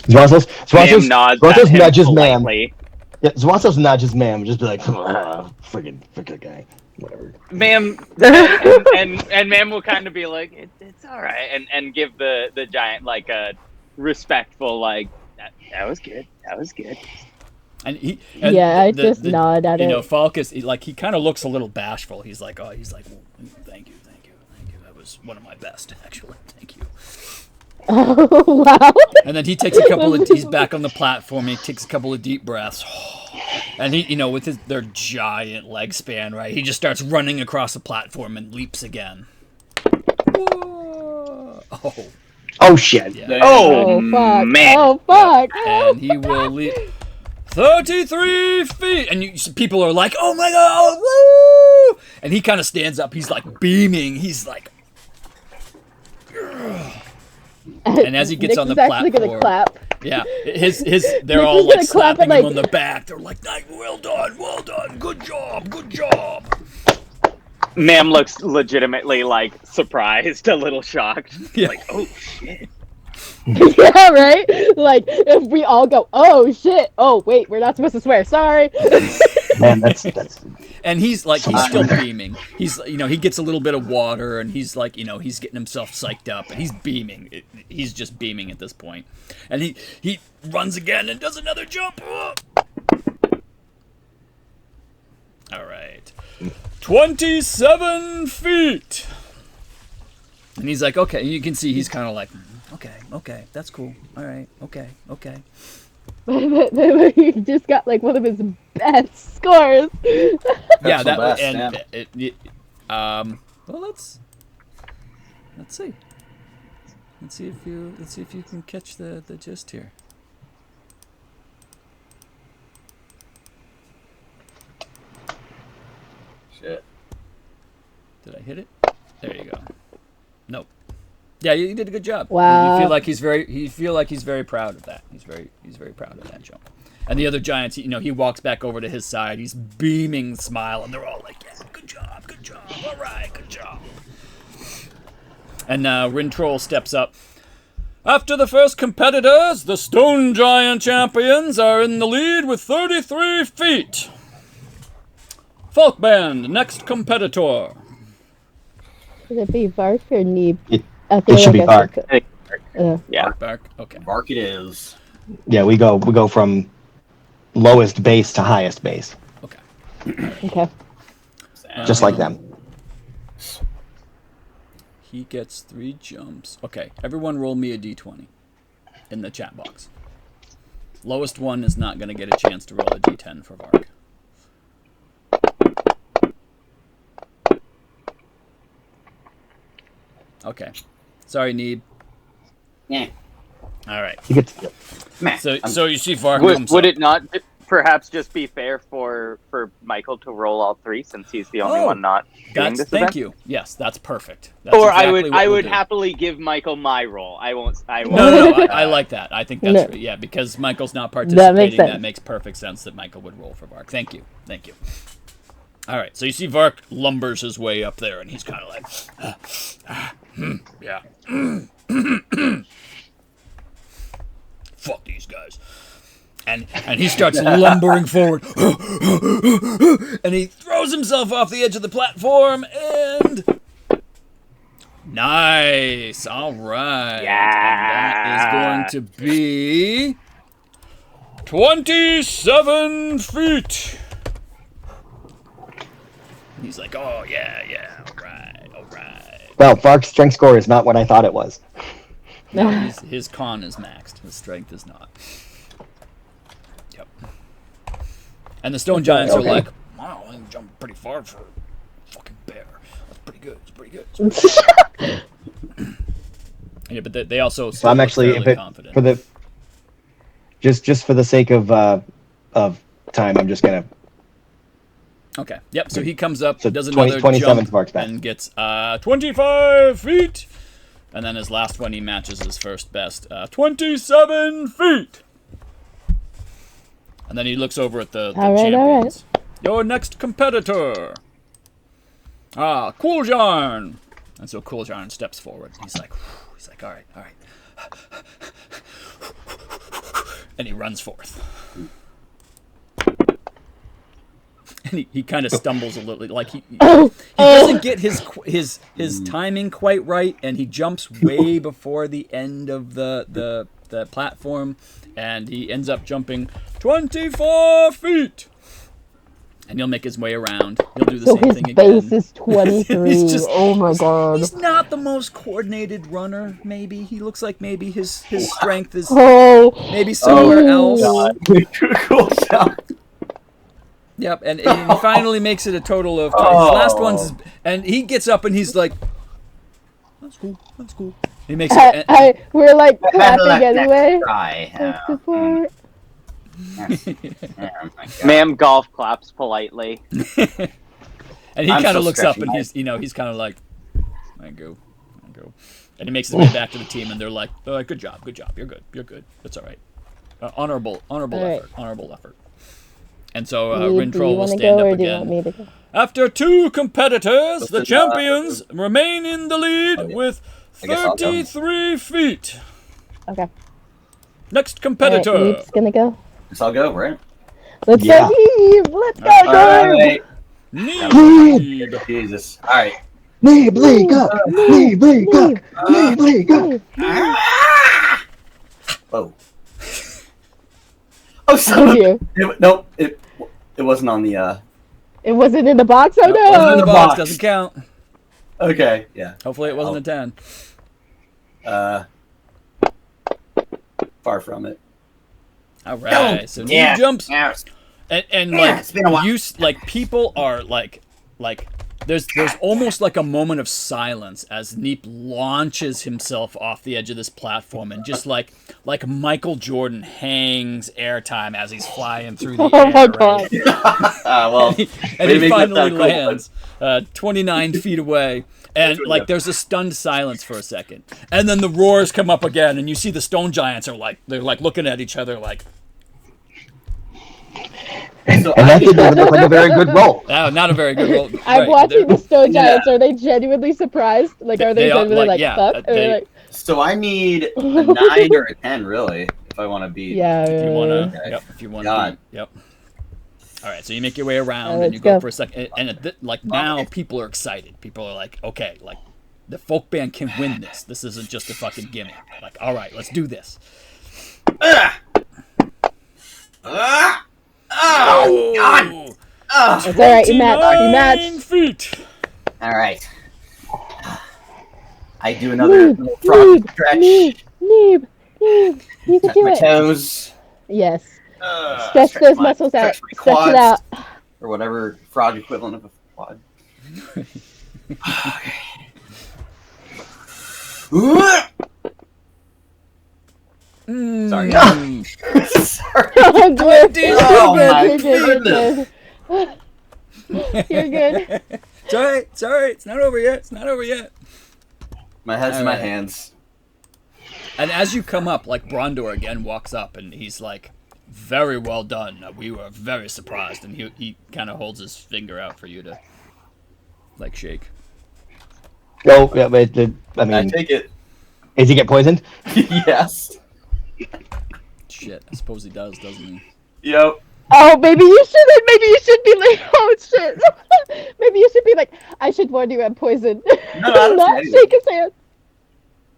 Speaker 2: Ma'am nods at him
Speaker 3: nudges
Speaker 2: politely.
Speaker 3: Yeah, Zwassos nudges Ma'am, just be like, friggin' guy, whatever.
Speaker 2: Ma'am, and Ma'am will kind of be like, it's all right, and give the giant like a respectful like, that was good.
Speaker 1: And
Speaker 4: I just nod at it.
Speaker 1: Falcus, he kind of looks a little bashful. He's like, well, thank you. That was one of my best, actually. Thank you.
Speaker 4: Oh, wow.
Speaker 1: And then he takes he's back on the platform. He takes a couple of deep breaths. And he, with their giant leg span, right? He just starts running across the platform and leaps again. Whoa.
Speaker 3: Oh, shit.
Speaker 1: Yeah.
Speaker 2: Oh,
Speaker 4: fuck.
Speaker 2: man.
Speaker 4: Oh, fuck.
Speaker 1: And he will leap 33 feet. And people are like, oh my God, woo! And he kind of stands up. He's like beaming. He's like... And as he gets on the platform,
Speaker 4: gonna clap.
Speaker 1: Yeah, they're all like slapping him on the back. They're like, well done, good job.
Speaker 2: Ma'am looks legitimately like surprised, a little shocked.
Speaker 1: Yeah.
Speaker 2: Like, oh shit.
Speaker 4: Yeah, right? Like, if we all go, oh shit, oh wait, we're not supposed to swear, sorry.
Speaker 3: Man, that's...
Speaker 1: And he's still beaming. He's, he gets a little bit of water, and he's like, he's getting himself psyched up, and he's beaming. He's just beaming at this point. And he runs again and does another jump. All right. 27 feet. And he's like, okay. You can see he's kind of like, okay, that's cool. All right, okay.
Speaker 4: He just got like one of his best scores.
Speaker 1: Yeah, well, let's see. Let's see if you can catch the gist here.
Speaker 5: Shit.
Speaker 1: Did I hit it? There you go. Nope. Yeah, you did a good job.
Speaker 4: Wow.
Speaker 1: You feel like he's very proud of that. He's very proud of that jump. And the other giants, he walks back over to his side. He's beaming smile, and they're all like, yeah, good job. All right, good job. And Rintrol steps up. After the first competitors, the Stone Giant champions are in the lead with 33 feet. Falkband, next competitor.
Speaker 4: Should it be Vark or Neeb?
Speaker 3: It should be Bark.
Speaker 2: Yeah.
Speaker 1: Bark. Okay.
Speaker 5: Bark it is.
Speaker 3: Yeah, we go from lowest base to highest base.
Speaker 1: Okay.
Speaker 4: Okay.
Speaker 3: Just like them.
Speaker 1: He gets 3 jumps. Okay, everyone roll me a d20 in the chat box. Lowest one is not going to get a chance to roll a d10 for Vark. Okay. Sorry, Neeb.
Speaker 5: Yeah.
Speaker 1: All right.
Speaker 3: You get
Speaker 1: So you see Vark comes
Speaker 2: Would
Speaker 1: up.
Speaker 2: it not perhaps just be fair for Michael to roll all three since he's the only one not doing this
Speaker 1: Thank
Speaker 2: event?
Speaker 1: you. Yes, that's perfect. That's
Speaker 2: Or
Speaker 1: exactly
Speaker 2: I
Speaker 1: what
Speaker 2: would
Speaker 1: we'll do.
Speaker 2: happily give Michael my roll. I won't.
Speaker 1: No, I like that. I think that's yeah, because Michael's not participating. That makes perfect sense that Michael would roll for Vark. Thank you. All right, so you see Vark lumbers his way up there, and he's kind of like, yeah. Fuck these guys. And he starts lumbering forward. And he throws himself off the edge of the platform, and... Nice! All right.
Speaker 2: Yeah.
Speaker 1: And that is going to be... 27 feet! He's like, oh, yeah, all right.
Speaker 3: Well, Vark's strength score is not what I thought it was.
Speaker 1: No, his con is maxed. His strength is not. Yep. And the stone giants are like, wow, I jumped pretty far for a fucking bear. That's pretty good. Yeah, but they also
Speaker 3: So I'm actually
Speaker 1: confident.
Speaker 3: for the just for the sake of time, I'm just gonna.
Speaker 1: Okay. Yep. So he comes up,
Speaker 3: So
Speaker 1: does
Speaker 3: 20
Speaker 1: another
Speaker 3: 27
Speaker 1: jump,
Speaker 3: Vark's best.
Speaker 1: and gets 25 feet. And then his last one, he matches his first best, 27 feet. And then he looks over at the champions. Your next competitor. Cooljarn. And so Cooljarn steps forward. He's like, all right. And he runs forth. And he kind of stumbles a little, like he doesn't get his timing quite right, and he jumps way before the end of the platform, and he ends up jumping 24 feet. And he'll make his way around. He'll do the same thing again.
Speaker 4: His base is 23. Oh my god.
Speaker 1: He's not the most coordinated runner, maybe. He looks like maybe his strength is maybe somewhere else.
Speaker 5: Cool shot.
Speaker 1: Yep, and he finally makes it a total of... His last one's... And he gets up and he's like... That's cool. He makes it...
Speaker 4: We're like clapping anyway.
Speaker 2: Ma'am golf claps politely.
Speaker 1: And he kind of looks up and he's kind of like... I go. And he makes his way back to the team and they're like, good job, you're good. That's all right. Honorable effort. And so Rintrol will stand up again. After two competitors, the champions remain in the lead with 33 feet.
Speaker 4: Okay.
Speaker 1: Next competitor.
Speaker 4: Neeb's gonna go.
Speaker 5: Guess I'll go, right?
Speaker 4: Let's go, Neeb! Let's go,
Speaker 5: Alright.
Speaker 1: Neeb.
Speaker 5: Jesus. Alright.
Speaker 3: Neeb, league up! Neeb, league up! Neeb, league up!
Speaker 5: Whoa. Oh, son of it wasn't on the,
Speaker 4: It wasn't in the box? Oh, no!
Speaker 1: It wasn't in the box.
Speaker 5: box.
Speaker 1: Doesn't count.
Speaker 5: Okay, yeah.
Speaker 1: Hopefully it wasn't a 10.
Speaker 5: Far from it.
Speaker 1: All right. So Neeb jumps. And like, people are like there's almost like a moment of silence as Neep launches himself off the edge of this platform and just like Michael Jordan hangs airtime as he's flying through the air.
Speaker 4: Oh my god.
Speaker 1: Right? and he finally lands 29 feet away. And like there's a stunned silence for a second. And then the roars come up again and you see the stone giants are like they're like looking at each other like
Speaker 3: And that didn't even look like a very good roll.
Speaker 1: No, not a very good roll.
Speaker 4: I'm watching the stone giants. Are they genuinely surprised? Like, are they genuinely like fuck?
Speaker 5: So I need a 9 or a 10, really, if I want to be.
Speaker 4: Yeah.
Speaker 1: If you want to.
Speaker 5: Okay.
Speaker 1: Yep. If you want
Speaker 5: God.
Speaker 1: to. Yep. All right. So you make your way around and you go for a second, and now people are excited. People are like, okay, like the folk band can win this. This isn't just a fucking gimmick. Like, all right, let's do this.
Speaker 5: Oh, God!
Speaker 4: It's alright, you match.
Speaker 1: Feet.
Speaker 5: Alright. I do another little frog stretch.
Speaker 4: Neeb, you can
Speaker 5: Touch
Speaker 4: do
Speaker 5: my
Speaker 4: it.
Speaker 5: toes.
Speaker 4: Yes. Stretch those muscles out.
Speaker 5: Stretch my
Speaker 4: Stretch it
Speaker 5: quads,
Speaker 4: out.
Speaker 5: or whatever frog equivalent of a quad. Sorry. Sorry.
Speaker 4: Oh, good.
Speaker 5: Oh, my
Speaker 4: You're good.
Speaker 5: goodness.
Speaker 4: You're good.
Speaker 1: It's all right. It's all right. It's not over yet. It's not over yet.
Speaker 5: My head's in
Speaker 1: All
Speaker 5: my
Speaker 1: right.
Speaker 5: hands.
Speaker 1: And as you come up, like, Brondor again walks up, and he's like, very well done. We were very surprised. And he kind of holds his finger out for you to, like, shake.
Speaker 3: Oh, yeah, but I
Speaker 5: I
Speaker 3: mean,
Speaker 5: take it.
Speaker 3: does he get poisoned?
Speaker 5: Yes.
Speaker 1: Shit, I suppose he does, doesn't he?
Speaker 5: Yep.
Speaker 4: Oh, maybe you shouldn't. Maybe you should be like, oh shit. Maybe you should be like, I should warn you I'm poisoned.
Speaker 5: No, I don't
Speaker 4: Not
Speaker 5: say
Speaker 4: shake his hand.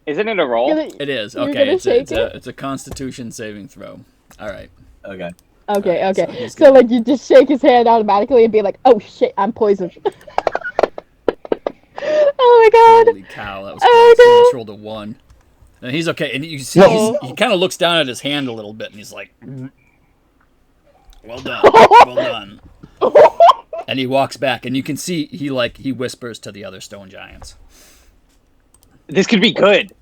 Speaker 2: Isn't it a roll?
Speaker 1: It is.
Speaker 4: You're
Speaker 1: Okay,
Speaker 4: gonna
Speaker 1: it's
Speaker 4: shake
Speaker 1: it's a Constitution saving throw. All right.
Speaker 5: Okay.
Speaker 4: Okay,
Speaker 1: Alright, so
Speaker 4: okay.
Speaker 1: he's
Speaker 4: So,
Speaker 1: good.
Speaker 4: like, you just shake his hand automatically and be like, oh shit, I'm poisoned. Oh my god.
Speaker 1: Holy cow, that was
Speaker 4: Oh,
Speaker 1: close. He
Speaker 4: no.
Speaker 1: just rolled a 1. And he's okay. And you see,
Speaker 3: No.
Speaker 1: he kind of looks down at his hand a little bit, and he's like, well done, well done. And he walks back, and you can see he whispers to the other stone giants.
Speaker 2: This could be good.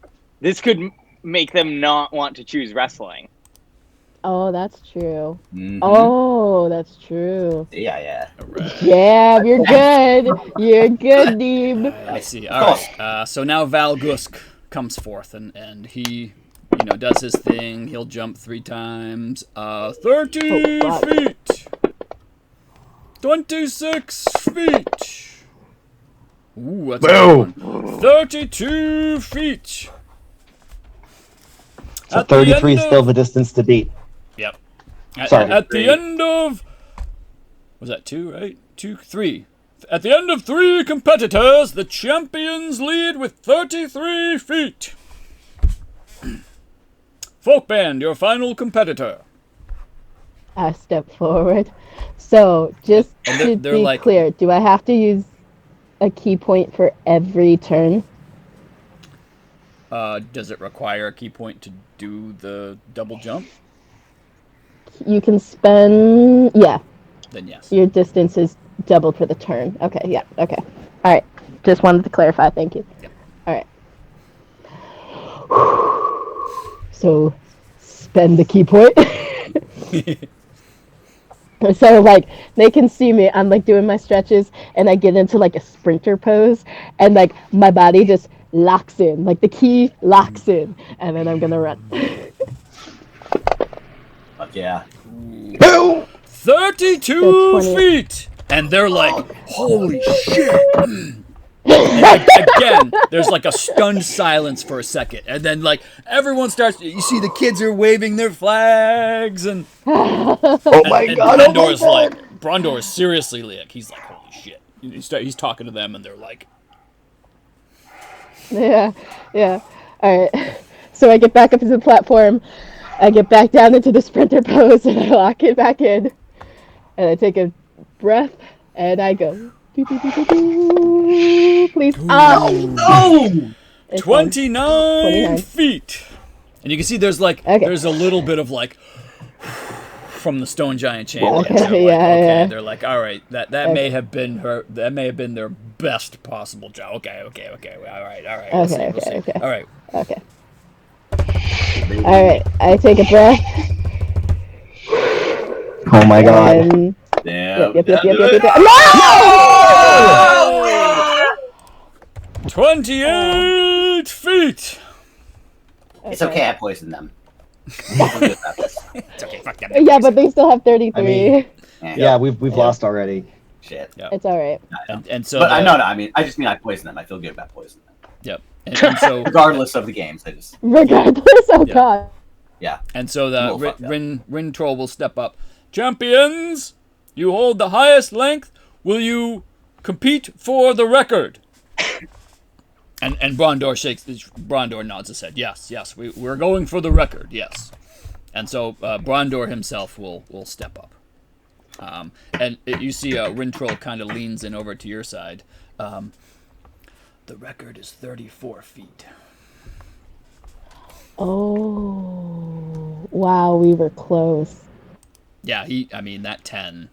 Speaker 2: This could make them not want to choose wrestling.
Speaker 4: Oh, that's true.
Speaker 5: Mhm.
Speaker 4: Oh, that's true.
Speaker 5: Yeah.
Speaker 1: All right.
Speaker 4: Yeah, you're good. You're good, Neeb.
Speaker 1: I see. All right. So now Val Gusk comes forth, and he, does his thing. He'll jump 3 times. 30
Speaker 4: Oh, fuck.
Speaker 1: feet. 26 feet. Ooh, that's a good one. 32 feet.
Speaker 3: So
Speaker 1: At the
Speaker 3: 33
Speaker 1: end
Speaker 3: is still
Speaker 1: of-
Speaker 3: the distance to beat.
Speaker 1: Yep.
Speaker 3: Sorry.
Speaker 1: At the end of... Was that 2, right? 2, 3. At the end of 3 competitors, the champions lead with 33 feet. Folk Band, your final competitor.
Speaker 4: I step forward. So, just
Speaker 1: And
Speaker 4: to
Speaker 1: they're
Speaker 4: be
Speaker 1: like-
Speaker 4: clear, do I have to use a key point for every turn?
Speaker 1: Does it require a key point to do the double jump?
Speaker 4: You can spend... Yeah,
Speaker 1: Then yes.
Speaker 4: your distance is doubled for the turn. Okay, yeah, okay. All right, just wanted to clarify. Thank you.
Speaker 1: Yep.
Speaker 4: All right. So, spend the key point. So, like, they can see me. I'm, like, doing my stretches, and I get into, like, a sprinter pose, and, like, my body just locks in. Like, the key locks in, and then I'm gonna run.
Speaker 5: Fuck yeah.
Speaker 1: 32
Speaker 4: So 20.
Speaker 1: feet! And they're like, holy shit! And again, there's like a stunned silence for a second. And then, like, everyone starts, you see the kids are waving their flags, and
Speaker 3: Oh my
Speaker 1: and
Speaker 3: god!
Speaker 1: Brondor's like, Brondor is seriously like, he's like, holy shit. He's talking to them, and they're like,
Speaker 4: Yeah. All right. So I get back up to the platform. I get back down into the sprinter pose, and I lock it back in. And I take a breath, and I go. "Doo, doo, doo, doo, doo, please. Oh!
Speaker 5: Oh!
Speaker 4: It's on
Speaker 1: 29
Speaker 4: 29.
Speaker 1: feet. And you can see there's like,
Speaker 4: Okay.
Speaker 1: there's a little bit of like, from the stone giant champions.
Speaker 4: Okay,
Speaker 1: They're like,
Speaker 4: yeah,
Speaker 1: okay.
Speaker 4: yeah.
Speaker 1: They're like, all right, that may have been their best possible job. Okay. All right. We'll see.
Speaker 4: Okay.
Speaker 1: All right.
Speaker 4: Okay. All right. I take a breath.
Speaker 3: Oh my god!
Speaker 4: And...
Speaker 5: Damn.
Speaker 4: Yep.
Speaker 5: That'll do it.
Speaker 4: No!
Speaker 1: 28 feet.
Speaker 5: It's okay, I poisoned them. I'm good about this.
Speaker 1: It's okay. Fuck them.
Speaker 4: Yeah, but they still have 33.
Speaker 3: I mean-
Speaker 5: Eh,
Speaker 3: Yeah, we've lost already.
Speaker 5: Shit.
Speaker 4: It's all right.
Speaker 1: And so,
Speaker 5: But I know, I mean, I just mean I poisoned them. I feel good about poisoning them.
Speaker 1: Yep. And so,
Speaker 5: Regardless of the games, I just...
Speaker 4: Regardless, oh
Speaker 1: Yeah.
Speaker 4: god.
Speaker 5: Yeah.
Speaker 1: And so
Speaker 5: A
Speaker 1: the
Speaker 5: little fucked up.
Speaker 1: Rintrol will step up. Champions, you hold the highest length. Will you compete for the record? And Brondor nods his head. Yes, we're going for the record. Yes. And so Brondor himself will step up. You see Rintrol kind of leans in over to your side. The record is 34 feet.
Speaker 4: Oh. Wow, we were close.
Speaker 1: Yeah, I mean, that 10.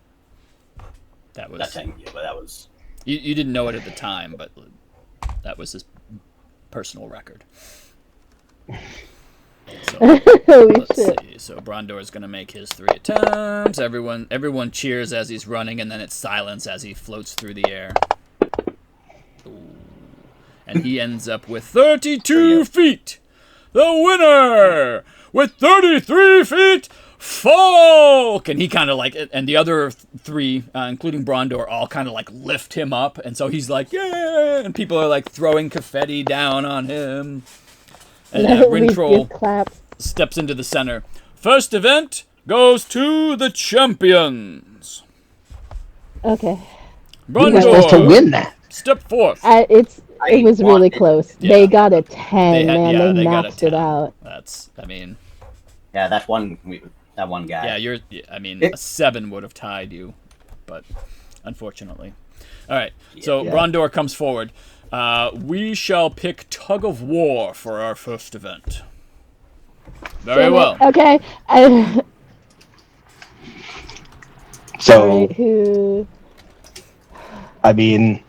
Speaker 1: That was.
Speaker 5: That 10, yeah, but that was.
Speaker 1: You didn't know it at the time, but that was his personal record. So,
Speaker 4: Holy
Speaker 1: let's
Speaker 4: shit.
Speaker 1: see. So Brondor is going to make his 3 attempts. Everyone cheers as he's running, and then it's silence as he floats through the air. Ooh. And he ends up with 32 feet. The winner with 33 feet, Falk! And he kind of like, and the other 3, including Brondor, all kind of like lift him up. And so he's like, yeah! And people are like throwing confetti down on him. And Rintrol steps into the center. First event goes to the champions.
Speaker 4: Okay.
Speaker 3: You guys supposed to
Speaker 1: Brondor,
Speaker 3: win that.
Speaker 1: step forth.
Speaker 4: It was really close.
Speaker 1: Yeah.
Speaker 4: They got a 10, man. They
Speaker 1: got a
Speaker 4: maxed
Speaker 1: 10.
Speaker 4: it out.
Speaker 1: That's, I mean...
Speaker 5: Yeah, that one guy.
Speaker 1: Yeah, a 7 would have tied you, but unfortunately. All right, so Brondor comes forward. We shall pick Tug of War for our first event. Very well.
Speaker 4: Okay.
Speaker 3: So,
Speaker 4: Alright, who...
Speaker 3: I mean,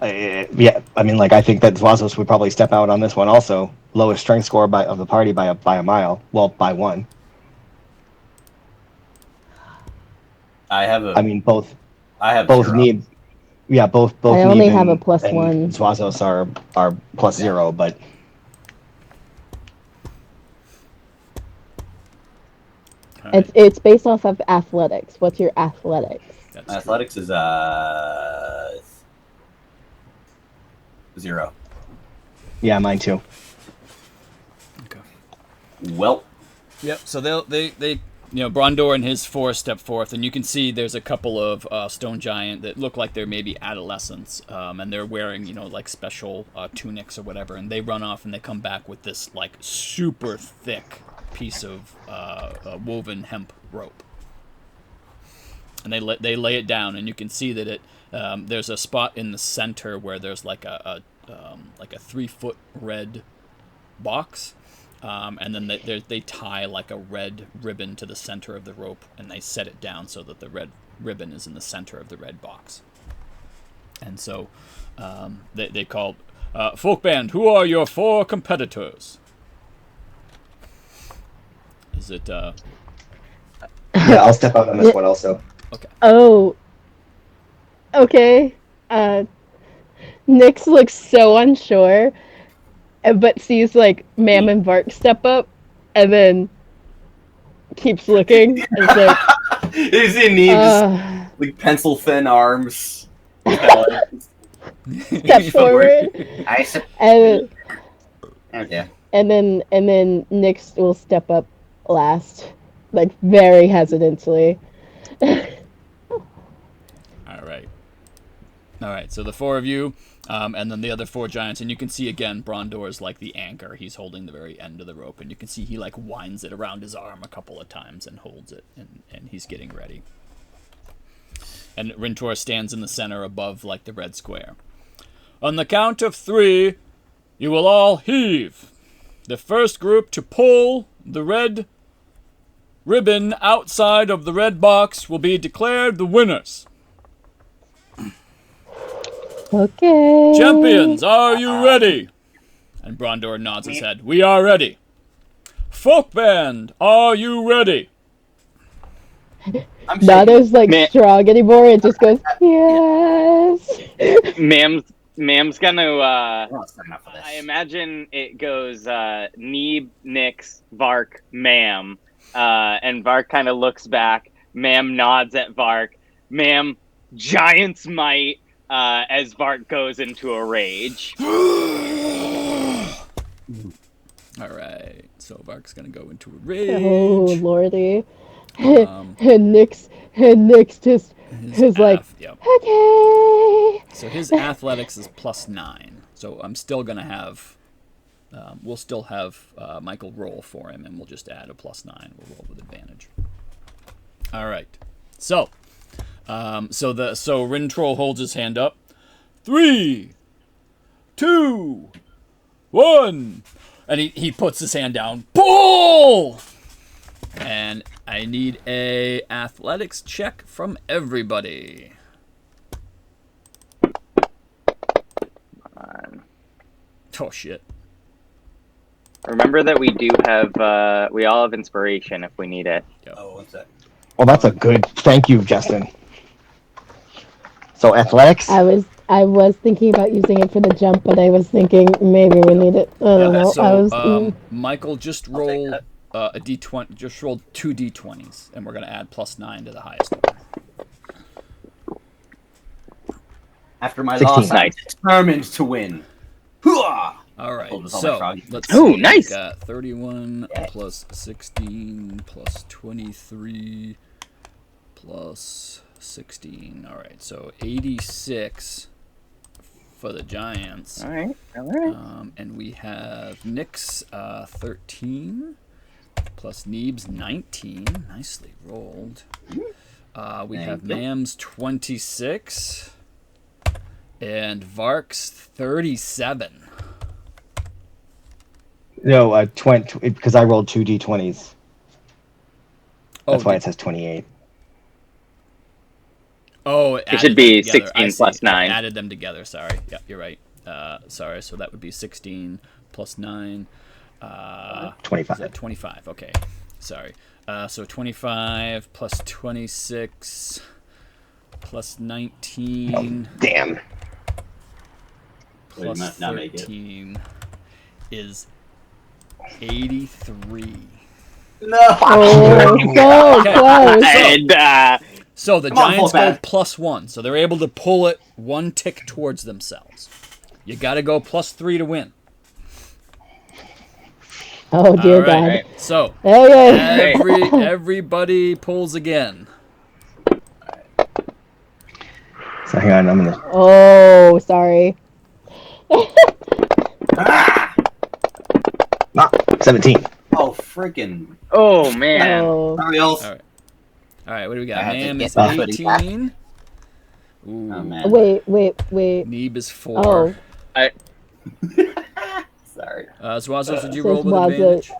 Speaker 3: I think that Zwazos would probably step out on this one also. Lowest strength score of the party by a mile. Well, by 1.
Speaker 5: I have a.
Speaker 3: I mean, both.
Speaker 5: I have
Speaker 3: both
Speaker 5: 0.
Speaker 3: need. Yeah, both.
Speaker 4: I only
Speaker 3: Neve
Speaker 4: have a
Speaker 3: and
Speaker 4: +1.
Speaker 3: Zwazos are +0, but.
Speaker 1: Right.
Speaker 4: It's based off of athletics. What's your athletics?
Speaker 5: Athletics is 0.
Speaker 3: Yeah, mine too.
Speaker 1: Okay.
Speaker 5: Well.
Speaker 1: Yep. So they Brondor and his 4 step forth, and you can see there's a couple of stone giant that look like they're maybe adolescents, and they're wearing like special tunics or whatever, and they run off and they come back with this like super thick piece of woven hemp rope, and they lay it down, and you can see that there's a spot in the center where there's like a 3-foot red box. And then they tie like a red ribbon to the center of the rope, and they set it down so that the red ribbon is in the center of the red box. And so they call Folk Band, who are your 4 competitors? Is it...
Speaker 3: Yeah, I'll step out on this one also.
Speaker 1: Okay.
Speaker 4: Oh. Okay. Nyx looks so unsure, but sees like Mam and Vark step up, and then keeps looking. It's like,
Speaker 5: Is in need like pencil thin arms.
Speaker 4: step forward, and
Speaker 5: Okay.
Speaker 4: and then Nyx will step up last, like very hesitantly.
Speaker 1: All right, so the 4 of you, and then the other 4 giants, and you can see again Brondor is like the anchor. He's holding the very end of the rope, and you can see he like winds it around his arm a couple of times and holds it, and he's getting ready. And Rintrol stands in the center above like the red square. On the count of 3, you will all heave. The first group to pull the red ribbon outside of the red box will be declared the winners.
Speaker 4: Okay.
Speaker 1: Champions, are you ready? And Brondor nods his head. We are ready. Folk Band, are you ready?
Speaker 4: Not as like strong anymore. It just goes yes.
Speaker 2: Mam's gonna. I imagine it goes Neeb, Nyx, Vark, Mam, and Vark kind of looks back. Mam nods at Vark. Mam, Giant's Might. As Vark goes into a rage.
Speaker 1: All right, so Vark's gonna go into a rage.
Speaker 4: Oh lordy! And Nyx just is like,
Speaker 1: yep.
Speaker 4: Okay.
Speaker 1: So his athletics is +9. So I'm still gonna have. We'll still have Michael roll for him, and we'll just add a +9. We'll roll with advantage. All right, so. So Rintrol holds his hand up. 3, 2, 1. And he puts his hand down. Pull! And I need a athletics check from everybody. Oh, shit.
Speaker 2: Remember that we do have, we all have inspiration if we need it.
Speaker 1: Yep.
Speaker 5: Oh, what's that?
Speaker 3: Well, that's a good. Thank you, Justin. So athletics.
Speaker 4: I was thinking about using it for the jump, but I was thinking maybe we need it. I don't know.
Speaker 1: So,
Speaker 4: I was.
Speaker 1: Michael, just roll a d20. Just roll 2 d20s, and we're going to add +9 to the highest number.
Speaker 5: After my
Speaker 3: 16.
Speaker 5: loss, I'm determined to win. Hooah!
Speaker 1: All right,
Speaker 5: Hold this on
Speaker 1: so
Speaker 5: my frog.
Speaker 1: let's
Speaker 2: Oh,
Speaker 1: see.
Speaker 2: nice.
Speaker 1: We got 31 plus 16 plus 23 plus 16. All right, so 86 for the Giants.
Speaker 2: All right. All right.
Speaker 1: And we have Nick's 13 plus Neeb's 19. Nicely rolled. We have Mam's 26 and Vark's 37.
Speaker 3: No, 20 because I rolled 2 d20s. That's why
Speaker 1: did-
Speaker 3: it says 28.
Speaker 1: Oh,
Speaker 2: It should be 16 plus 9.
Speaker 1: I added them together. Sorry. Yep, you're right. Sorry. So that would be 16 plus 9.
Speaker 3: 25.
Speaker 1: Is that 25? Okay. Sorry. So 25 plus 26 plus 19
Speaker 3: Damn.
Speaker 1: plus
Speaker 5: Not make it.
Speaker 1: 13 is 83.
Speaker 5: No!
Speaker 4: Oh, so
Speaker 1: Okay.
Speaker 4: close.
Speaker 2: And,
Speaker 1: So the
Speaker 5: Come on,
Speaker 1: Giants go
Speaker 5: fullback.
Speaker 1: +1, so they're able to pull it 1 tick towards themselves. You got to go +3 to win.
Speaker 4: Oh dear
Speaker 1: All right.
Speaker 4: God.
Speaker 2: right.
Speaker 1: So
Speaker 4: Okay.
Speaker 1: everybody pulls again.
Speaker 3: So hang on, I'm gonna.
Speaker 4: Oh, sorry.
Speaker 5: Ah!
Speaker 3: 17.
Speaker 5: Oh, freaking.
Speaker 2: oh, man.
Speaker 4: Oh.
Speaker 5: Sorry, else.
Speaker 1: All right. All right, what do we got?
Speaker 5: I have to
Speaker 1: Mam
Speaker 5: get
Speaker 1: is
Speaker 5: my footy back.
Speaker 1: 18. Ooh.
Speaker 5: Oh, man.
Speaker 4: Wait.
Speaker 1: Neeb is 4.
Speaker 4: Oh.
Speaker 5: Sorry.
Speaker 1: Zwazos, did you
Speaker 4: So
Speaker 1: roll with
Speaker 4: Zwazo-
Speaker 1: advantage?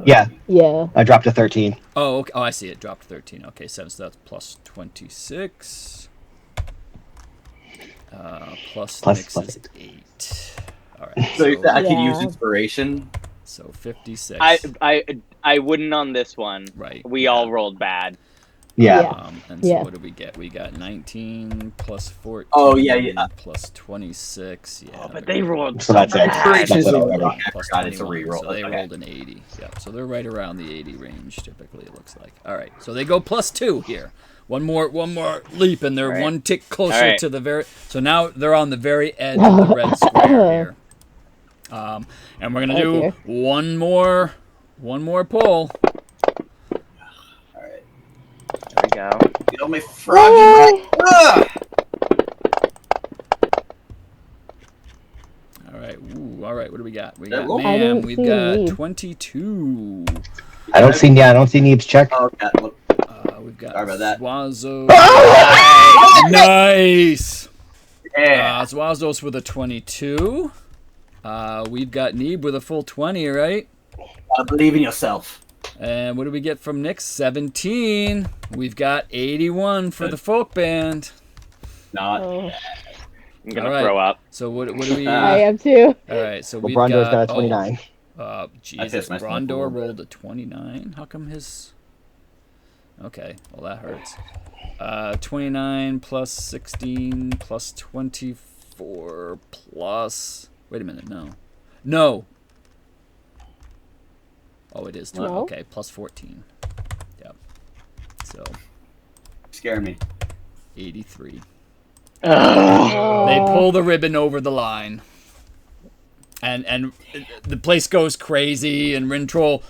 Speaker 3: Yeah,
Speaker 4: Yeah.
Speaker 3: I dropped to 13.
Speaker 1: Oh, okay. Oh, I see it. Dropped to 13. Okay, so that's plus 26. Plus
Speaker 3: Plus-
Speaker 1: Nick's
Speaker 3: plus
Speaker 1: is 8. All right.
Speaker 5: So you said I could use
Speaker 4: Yeah.
Speaker 5: inspiration.
Speaker 1: So 56.
Speaker 2: I wouldn't on this one.
Speaker 1: Right.
Speaker 2: We all rolled bad.
Speaker 3: Yeah.
Speaker 4: Yeah.
Speaker 1: And so
Speaker 4: Yeah.
Speaker 1: what do we get? We got 19 plus 14.
Speaker 5: Oh, yeah.
Speaker 1: Plus 26. Yeah.
Speaker 2: Oh, but they rolled
Speaker 3: So that's it.
Speaker 2: bad.
Speaker 3: That's it already.
Speaker 5: I
Speaker 1: Plus
Speaker 5: forgot it's a
Speaker 1: 21,
Speaker 5: reroll.
Speaker 1: so they
Speaker 5: Okay.
Speaker 1: rolled an 80. Yep. So they're right around the 80 range. Typically, it looks like. All right. So they go +2 here. One more leap, and they're
Speaker 2: All right.
Speaker 1: 1 tick closer
Speaker 2: All right.
Speaker 1: to the very. So now they're on the very edge of the red square here. And we're gonna do
Speaker 4: Okay.
Speaker 1: one more pull.
Speaker 5: All right.
Speaker 2: There we go.
Speaker 5: Get on my froggy
Speaker 4: Yay.
Speaker 5: Ugh!
Speaker 1: All right. Ooh. All right. What do we got? We
Speaker 5: That
Speaker 1: got
Speaker 5: roll?
Speaker 4: I
Speaker 1: Mam.
Speaker 4: didn't
Speaker 1: We've
Speaker 4: see
Speaker 1: got
Speaker 4: Neeb.
Speaker 1: 22.
Speaker 3: I don't see Neeb's check.
Speaker 5: Oh, God. Look.
Speaker 1: We've got
Speaker 5: Sorry about that.
Speaker 1: Swazo.
Speaker 3: Oh!
Speaker 1: Nice.
Speaker 5: Yeah.
Speaker 1: Zwazos with a 22. We've got Neeb with a full 20, right?
Speaker 5: Believe in yourself.
Speaker 1: And what do we get from Nick? 17. We've got 81 for the folk band.
Speaker 5: Not.
Speaker 4: Oh.
Speaker 2: I'm gonna
Speaker 1: All right.
Speaker 2: throw up.
Speaker 1: So what do we?
Speaker 4: I am too.
Speaker 1: All right. So
Speaker 3: Well,
Speaker 1: we've
Speaker 3: Brondor's
Speaker 1: got.
Speaker 3: got a 29.
Speaker 1: Jesus,
Speaker 5: pissed myself a little
Speaker 1: Brondor
Speaker 5: bit.
Speaker 1: rolled a 29. How come his? Okay, well that hurts. 29 plus 16 plus 24 plus. Wait a minute, no. Oh, it is 12.
Speaker 4: No?
Speaker 1: Okay, plus 14. Yep. So
Speaker 5: Scared me.
Speaker 1: 83.
Speaker 4: Oh.
Speaker 1: They pull the ribbon over the line. And the place goes crazy, and Rintrol,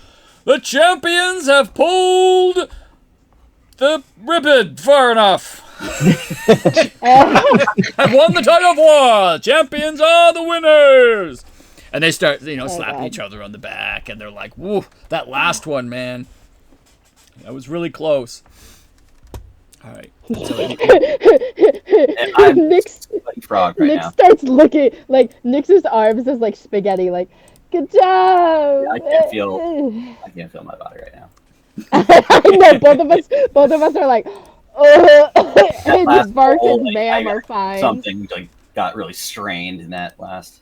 Speaker 1: the champions have pulled the ribbon far enough. Have won the Tug of War. Champions are the winners. And they start, slapping
Speaker 4: God.
Speaker 1: each other on the back, and they're like, "Woo, that last one, man. That was really close." All right. So,
Speaker 5: And I'm
Speaker 4: Nick's
Speaker 5: like frog right
Speaker 4: Nick
Speaker 5: now.
Speaker 4: starts looking like Nick's arms is like spaghetti. Like, Good job.
Speaker 5: I can't feel my body right now.
Speaker 4: I know both of us are like, and
Speaker 5: Last
Speaker 4: Bark
Speaker 5: roll,
Speaker 4: and Ma'am are fine.
Speaker 5: Something like got really strained in that last.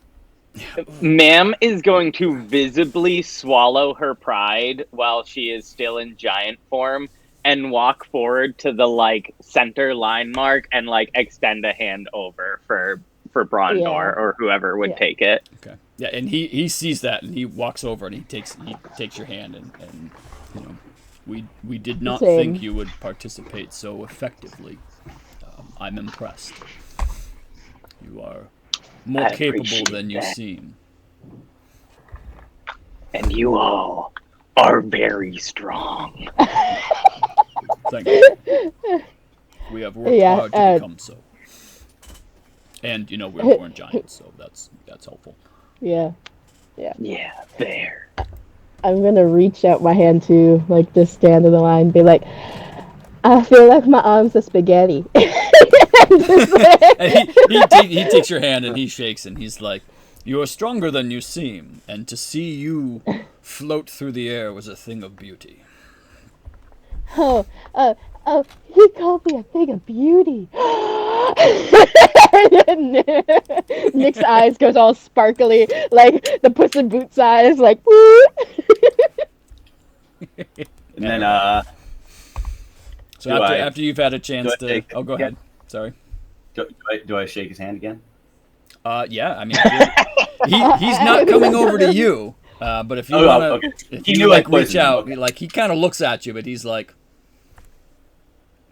Speaker 2: Ma'am is going to visibly swallow her pride while she is still in giant form and walk forward to the like center line mark and like extend a hand over for Brondor or whoever would take it.
Speaker 1: Okay. Yeah, and he sees that and he walks over and he takes your hand and you know, we did not think you would participate so effectively. I'm impressed. You are more capable than you seem.
Speaker 2: And you all are very strong.
Speaker 1: Thank you. We have worked hard to become so. And, you know, we're born giants, so that's helpful.
Speaker 4: Yeah,
Speaker 2: there.
Speaker 4: I'm gonna reach out my hand to, like, just stand in the line and be like, I feel like my arms are spaghetti.
Speaker 1: And he takes your hand and he shakes and he's like, you are stronger than you seem, and to see you float through the air was a thing of beauty.
Speaker 4: Oh, he called me a thing of beauty. Nick's eyes goes all sparkly, like the Puss in Boots eyes, like, woo.
Speaker 5: And then,
Speaker 1: so after you've had a chance to... Oh, go ahead. Sorry.
Speaker 5: Do I shake his hand again?
Speaker 1: Yeah, I mean, he's not coming over to you, but if you want to, if you like reach out, like he kind of looks at you, but he's like,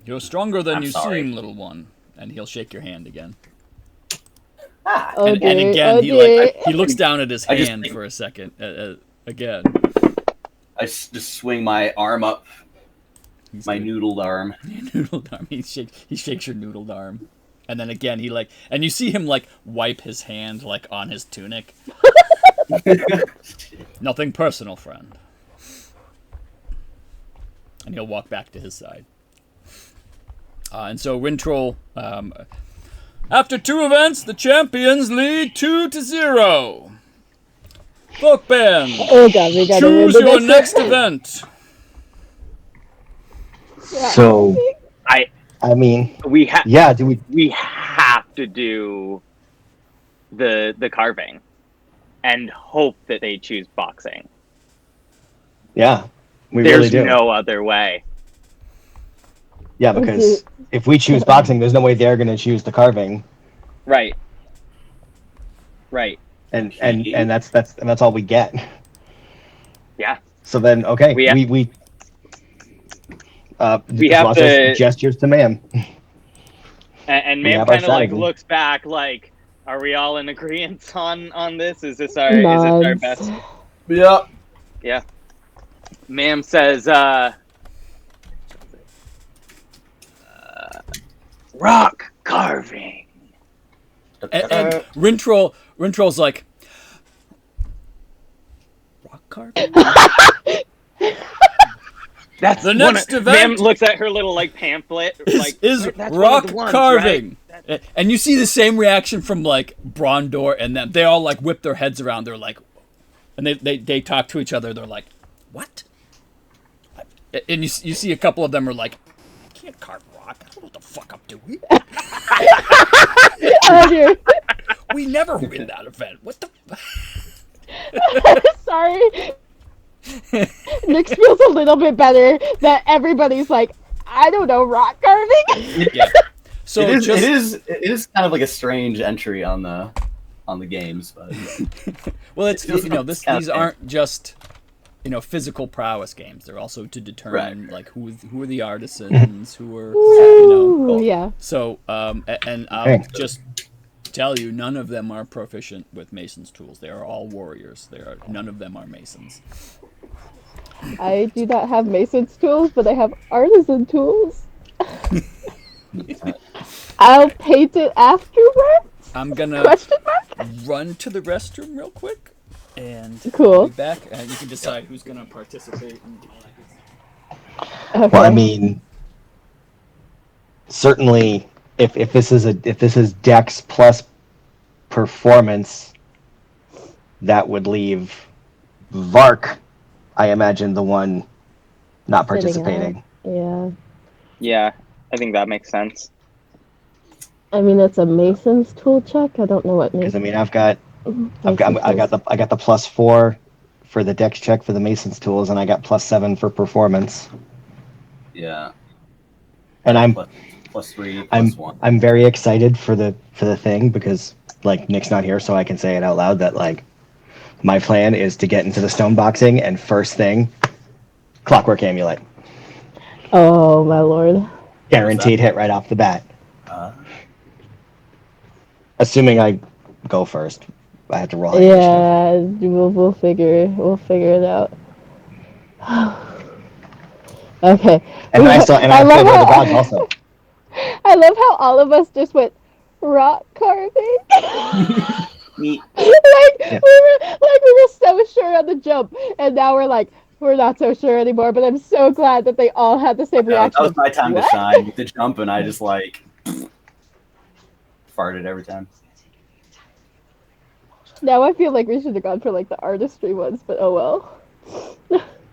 Speaker 1: "You're stronger than you seem, little one," and he'll shake your hand again. And again, he looks down at his hand for a second. Again,
Speaker 5: I just swing my arm up, my noodled arm.
Speaker 1: Noodled arm. He shakes your noodled arm. And then again, and you see him like wipe his hand like on his tunic. Nothing personal, friend. And he'll walk back to his side. And so Rintrol, after 2 events, the champions lead 2-0. Folk band, choose your next event.
Speaker 3: So, I mean,
Speaker 2: we have.
Speaker 3: Yeah,
Speaker 2: we have to do the carving, and hope that they choose boxing.
Speaker 3: Yeah, we
Speaker 2: There's
Speaker 3: really do.
Speaker 2: no other way.
Speaker 3: Yeah, because if we choose boxing, there's no way they're going to choose the carving.
Speaker 2: Right.
Speaker 3: And that's all we get.
Speaker 2: Yeah.
Speaker 3: So then, okay, we have the gestures to Ma'am.
Speaker 2: And Ma'am kind of like looks back, like, are we all in agreement on this? Is this our best?
Speaker 5: Yeah.
Speaker 2: Yeah. Ma'am says, rock carving.
Speaker 1: And Rintrol's like, rock carving?
Speaker 2: That's
Speaker 1: the next event.
Speaker 2: Ma'am looks at her little like pamphlet,
Speaker 1: is rock carving, right? And you see the same reaction from like Brondor and them. They all like whip their heads around. They're like, and they talk to each other. They're like, what? And you see a couple of them are like, I can't carve rock. I don't know what the fuck I'm doing.
Speaker 4: Oh, dear.
Speaker 1: We never win that event. What the?
Speaker 4: Sorry. Nick feels a little bit better that everybody's like, I don't know, rock carving.
Speaker 1: Yeah. So
Speaker 5: it is kind of like a strange entry on the games, but
Speaker 1: well, it's these aren't just physical prowess games. They're also to determine like who are the artisans, who are
Speaker 4: yeah.
Speaker 1: So and I'll just tell you, none of them are proficient with mason's tools. They are all warriors. None of them are masons.
Speaker 4: I do not have mason's tools, but I have artisan tools. I'll paint it afterwards.
Speaker 1: I'm gonna run to the restroom real quick, and I'll be back, and you can decide who's gonna participate.
Speaker 4: Okay.
Speaker 3: Well, I mean, certainly, if this is Dex plus performance, that would leave Vark, I imagine the one not
Speaker 4: Sitting
Speaker 3: participating.
Speaker 4: out.
Speaker 2: Yeah, I think that makes sense.
Speaker 4: I mean, it's a Mason's tool check. I don't know what
Speaker 3: Because I
Speaker 4: Mason's
Speaker 3: mean, I got the +4 for the dex check for the Mason's tools, and I got +7 for performance.
Speaker 5: Yeah.
Speaker 3: And I'm
Speaker 5: +3,
Speaker 3: I'm
Speaker 5: +1.
Speaker 3: I'm very excited for the thing because like Nick's not here, so I can say it out loud that like my plan is to get into the stone boxing and first thing, Clockwork Amulet,
Speaker 4: Oh my lord.
Speaker 3: guaranteed hit right off the bat.
Speaker 5: Uh,
Speaker 3: Assuming I go first, I have to roll. Initiative.
Speaker 4: Yeah, we'll figure it out. Okay.
Speaker 3: And I still
Speaker 4: I
Speaker 3: still
Speaker 4: love
Speaker 3: know the
Speaker 4: how-
Speaker 3: gods also.
Speaker 4: I love how all of us just went rock carving.
Speaker 5: neat.
Speaker 4: we were so sure on the jump, and now we're not so sure anymore. But I'm so glad that they all had the same
Speaker 5: No,
Speaker 4: reaction.
Speaker 5: that was my time
Speaker 4: What?
Speaker 5: to shine with the jump, and I just like farted every time.
Speaker 4: Now I feel like we should have gone for like the artistry ones, but oh well.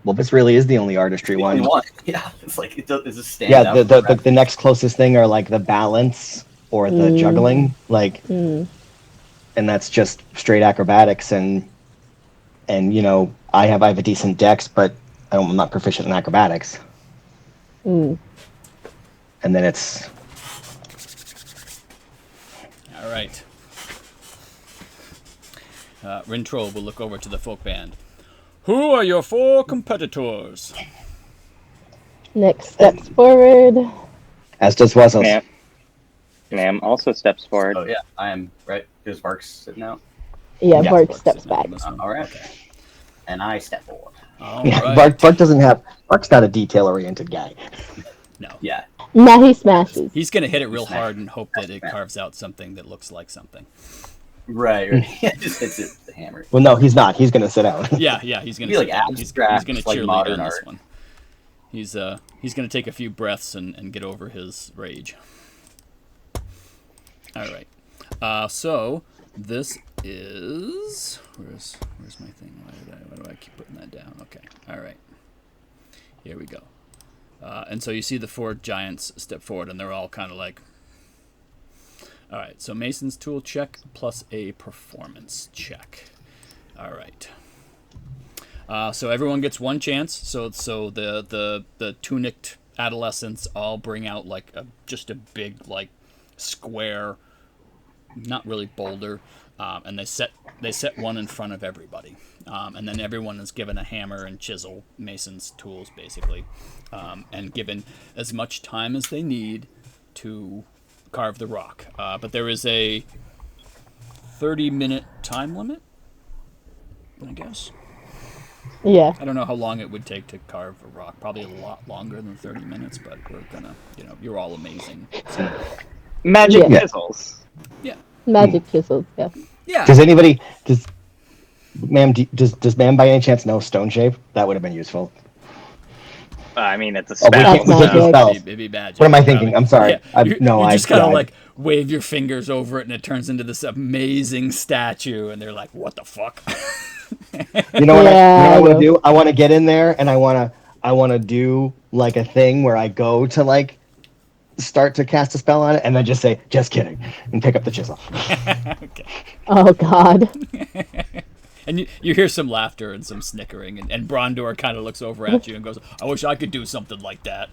Speaker 3: Well, this really is the only artistry
Speaker 5: The
Speaker 3: one.
Speaker 5: only one. Yeah, it's like it just stands
Speaker 3: Yeah,
Speaker 5: out.
Speaker 3: the next closest thing are like the balance or the juggling, like, and that's just straight acrobatics, and you know I have a decent dex, but I'm not proficient in acrobatics. And then it's
Speaker 1: All right. Rintrol will look over to the folk band. Who are your 4 competitors?
Speaker 4: Nick steps forward.
Speaker 3: as does Wessels.
Speaker 2: Ma'am also steps forward.
Speaker 5: Oh yeah, I am right. There's Vark's sitting out.
Speaker 4: Yeah,
Speaker 3: Yeah.
Speaker 4: Bart steps back.
Speaker 5: All right, and I step forward.
Speaker 1: All
Speaker 3: Yeah,
Speaker 1: right.
Speaker 3: Bark's not a detail-oriented guy.
Speaker 1: No.
Speaker 5: Yeah,
Speaker 4: Now he smashes.
Speaker 1: He's going to hit it real hard and hope that it carves out something that looks like something.
Speaker 5: right. Yeah, just hits it with the hammer.
Speaker 3: Well, no, he's not. He's gonna sit out.
Speaker 1: Yeah, he's going
Speaker 5: Be
Speaker 1: to
Speaker 5: like
Speaker 1: he's
Speaker 5: abstract,
Speaker 1: going to
Speaker 5: like
Speaker 1: cheerlead
Speaker 5: modern
Speaker 1: on this
Speaker 5: art.
Speaker 1: one. He's going to take a few breaths and get over his rage. All right. So this is where's my thing? Why do I keep putting that down? Okay. All right. Here we go. And so you see the 4 giants step forward, and they're all kind of like. All right. So Mason's tool check plus a performance check. All right. So everyone gets one chance. So the tunicked adolescents all bring out like just a big like square, not really boulder, and they set one in front of everybody, and then everyone is given a hammer and chisel, Mason's tools basically, and given as much time as they need to carve the rock. But there is a 30-minute time limit, I guess.
Speaker 4: Yeah.
Speaker 1: I don't know how long it would take to carve a rock. Probably a lot longer than 30 minutes, but we're gonna, you're all amazing. So,
Speaker 2: Magic
Speaker 4: Yeah.
Speaker 2: chisels.
Speaker 1: yeah.
Speaker 4: Magic chisels, yeah.
Speaker 1: Yeah.
Speaker 3: Does ma'am by any chance know stone shape? That would have been useful.
Speaker 2: I mean, it's a
Speaker 3: Oh,
Speaker 2: spell.
Speaker 4: That's magic.
Speaker 3: spell.
Speaker 1: Maybe magic.
Speaker 3: What am I thinking? I'm sorry.
Speaker 1: Yeah. You just kind of
Speaker 3: yeah,
Speaker 1: like wave your fingers over it, and it turns into this amazing statue, and they're like, "What the fuck?"
Speaker 3: You know what
Speaker 4: Yeah,
Speaker 3: I want
Speaker 4: I
Speaker 3: to do? I want to get in there and I want to do like a thing where I go to like start to cast a spell on it and then just say, "Just kidding," and pick up the chisel.
Speaker 1: Okay.
Speaker 4: Oh God.
Speaker 1: And you hear some laughter and some snickering, and Brondor kind of looks over at you and goes, "I wish I could do something like that."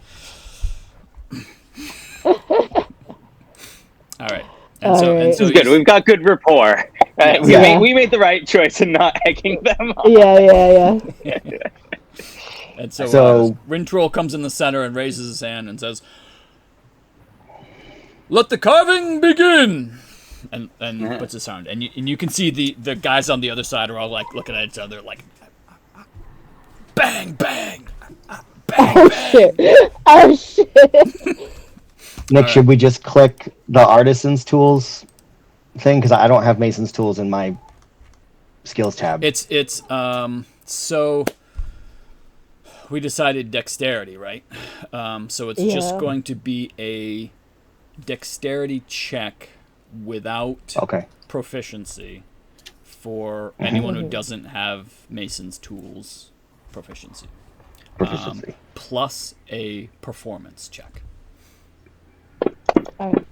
Speaker 1: All right. And so
Speaker 2: This is good. We've got good rapport. We made the right choice in not egging them on.
Speaker 4: Yeah.
Speaker 1: And so Rintrol comes in the center and raises his hand and says, "Let the carving begin!" And puts his hand. And you can see the guys on the other side are all like looking at each other like, bang, bang, bang,
Speaker 4: Oh
Speaker 1: bang.
Speaker 4: shit. Oh shit.
Speaker 3: Nick, should we just click the artisan's tools thing? Because I don't have Mason's tools in my skills tab.
Speaker 1: It's so we decided dexterity, right? So it's just
Speaker 4: Yeah.
Speaker 1: going to be a dexterity check without
Speaker 3: Okay.
Speaker 1: proficiency for anyone who doesn't have Mason's tools proficiency. Plus a performance check.
Speaker 4: All right.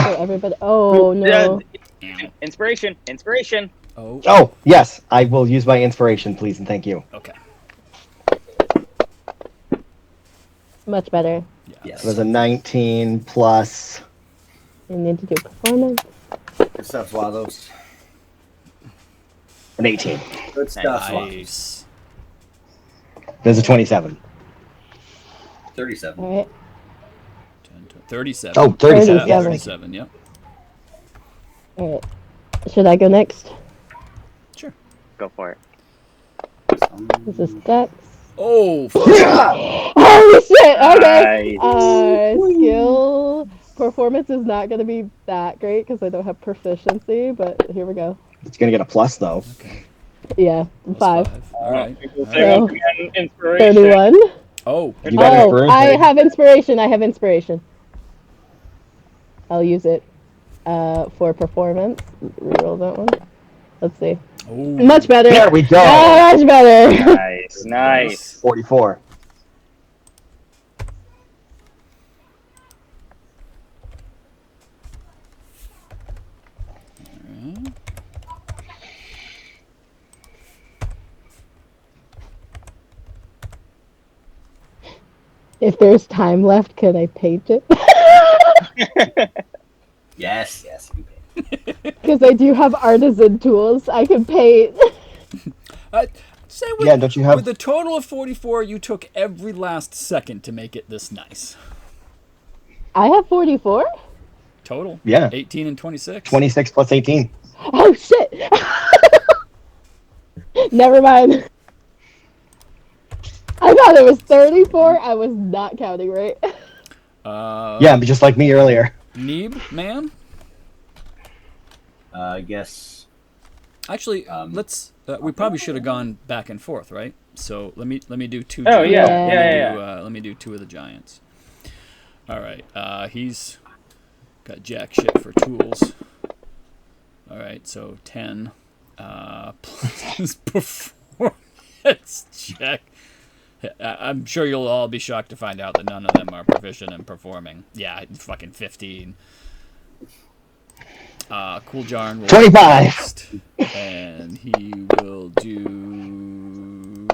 Speaker 4: So everybody. Oh no.
Speaker 2: Inspiration.
Speaker 3: Oh, yes. I will use my inspiration, please, and thank you.
Speaker 1: Okay.
Speaker 4: Much better.
Speaker 3: Yes. It was a 19 plus.
Speaker 4: You need to do performance.
Speaker 5: Good stuff, Swazos.
Speaker 3: An 18.
Speaker 5: Good stuff,
Speaker 1: Nice.
Speaker 3: There's a 27.
Speaker 5: 37.
Speaker 4: All right.
Speaker 1: 37.
Speaker 3: Oh, 37.
Speaker 1: Yeah,
Speaker 3: Yes.
Speaker 1: 37, yep.
Speaker 4: All right. Should I go next?
Speaker 1: Sure.
Speaker 2: Go for it.
Speaker 4: This is Dex.
Speaker 1: Oh,
Speaker 4: Holy shit! Okay.
Speaker 2: Nice.
Speaker 4: Skill performance is not gonna be that great because I don't have proficiency, but here we go.
Speaker 3: It's going to get a plus, though.
Speaker 1: okay.
Speaker 4: Yeah, 5.
Speaker 1: All right.
Speaker 2: Say once again, inspiration.
Speaker 4: 31.
Speaker 1: Oh,
Speaker 3: You got
Speaker 4: Oh,
Speaker 3: inspiration?
Speaker 4: I have inspiration. I'll use it for performance. Reroll that one. Let's see.
Speaker 1: oh.
Speaker 4: Much better.
Speaker 3: There we go.
Speaker 4: Much better.
Speaker 2: Nice.
Speaker 3: 44.
Speaker 4: If there's time left, can I paint it?
Speaker 5: Yes. You can.
Speaker 4: Because I do have artisan tools. I can paint.
Speaker 1: Say with,
Speaker 3: Yeah, don't you have...
Speaker 1: with a total of 44, you took every last second to make it this nice.
Speaker 4: I have 44?
Speaker 1: Total.
Speaker 3: Yeah.
Speaker 1: 18 and 26.
Speaker 3: 26 plus 18.
Speaker 4: Oh, shit. Never mind. I thought it was 34. I was not counting right.
Speaker 3: Yeah, but just like me earlier.
Speaker 1: Neeb, man?
Speaker 5: I guess.
Speaker 1: Actually, let's. We probably should have gone back and forth, right? So let me do two.
Speaker 2: Oh,
Speaker 1: giants.
Speaker 2: yeah.
Speaker 1: Let me do two of the giants. All right. He's got jack shit for tools. All right. So 10 plus his performance check. I'm sure you'll all be shocked to find out that none of them are proficient in performing. Yeah, fucking 15. Cool Jarn will
Speaker 3: 25.
Speaker 1: next, and he will do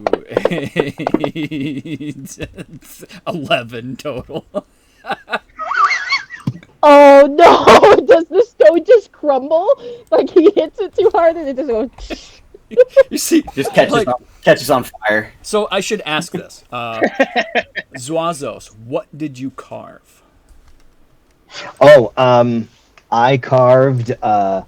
Speaker 1: 11 total.
Speaker 4: Oh no! Does the stone just crumble? Like he hits it too hard and it just goes.
Speaker 1: You see,
Speaker 5: Just catches on fire.
Speaker 1: So I should ask this, Zwazos, what did you carve?
Speaker 3: Oh, I carved the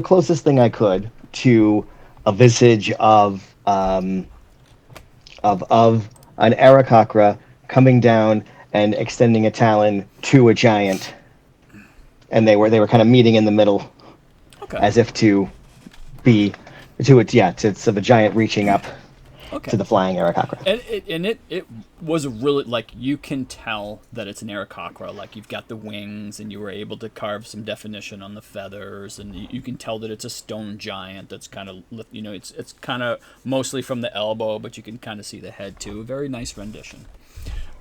Speaker 3: closest thing I could to a visage of an Aarakocra coming down and extending a talon to a giant, and they were kind of meeting in the middle,
Speaker 1: Okay.
Speaker 3: as if to be to it. Yeah, it's of a giant reaching up to the flying Aarakocra.
Speaker 1: And it was really, like, you can tell that it's an Aarakocra. Like, you've got the wings, and you were able to carve some definition on the feathers, and you can tell that it's a stone giant that's kind of, you know, it's kind of mostly from the elbow, but you can kind of see the head, too. A very nice rendition.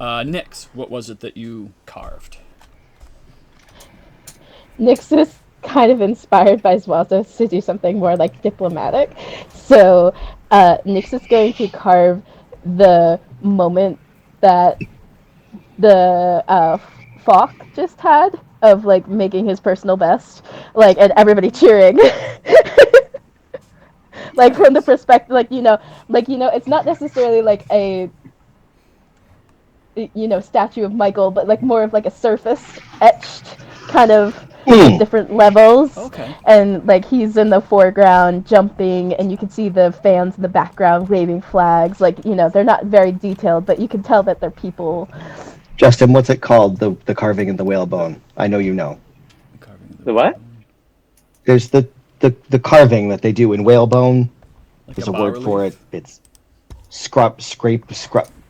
Speaker 1: Nyx, what was it that you carved?
Speaker 4: Nyx is kind of inspired by Zwazos to do something more like diplomatic. So Nyx is going to carve the moment that the Falk just had of like making his personal best, like, and everybody cheering. Like from the perspective, like you know, it's not necessarily like a statue of Michael, but like more of like a surface etched kind of different levels.
Speaker 1: Okay.
Speaker 4: And like he's in the foreground jumping, and you can see the fans in the background waving flags. Like, you know, they're not very detailed, but you can tell that they're people.
Speaker 3: Justin, what's it called? The carving of the whalebone. I know you know.
Speaker 2: The what?
Speaker 3: There's the carving that they do in whalebone.
Speaker 1: Like
Speaker 3: There's
Speaker 1: a
Speaker 3: a word
Speaker 1: bas-relief?
Speaker 3: for it. It's scrape.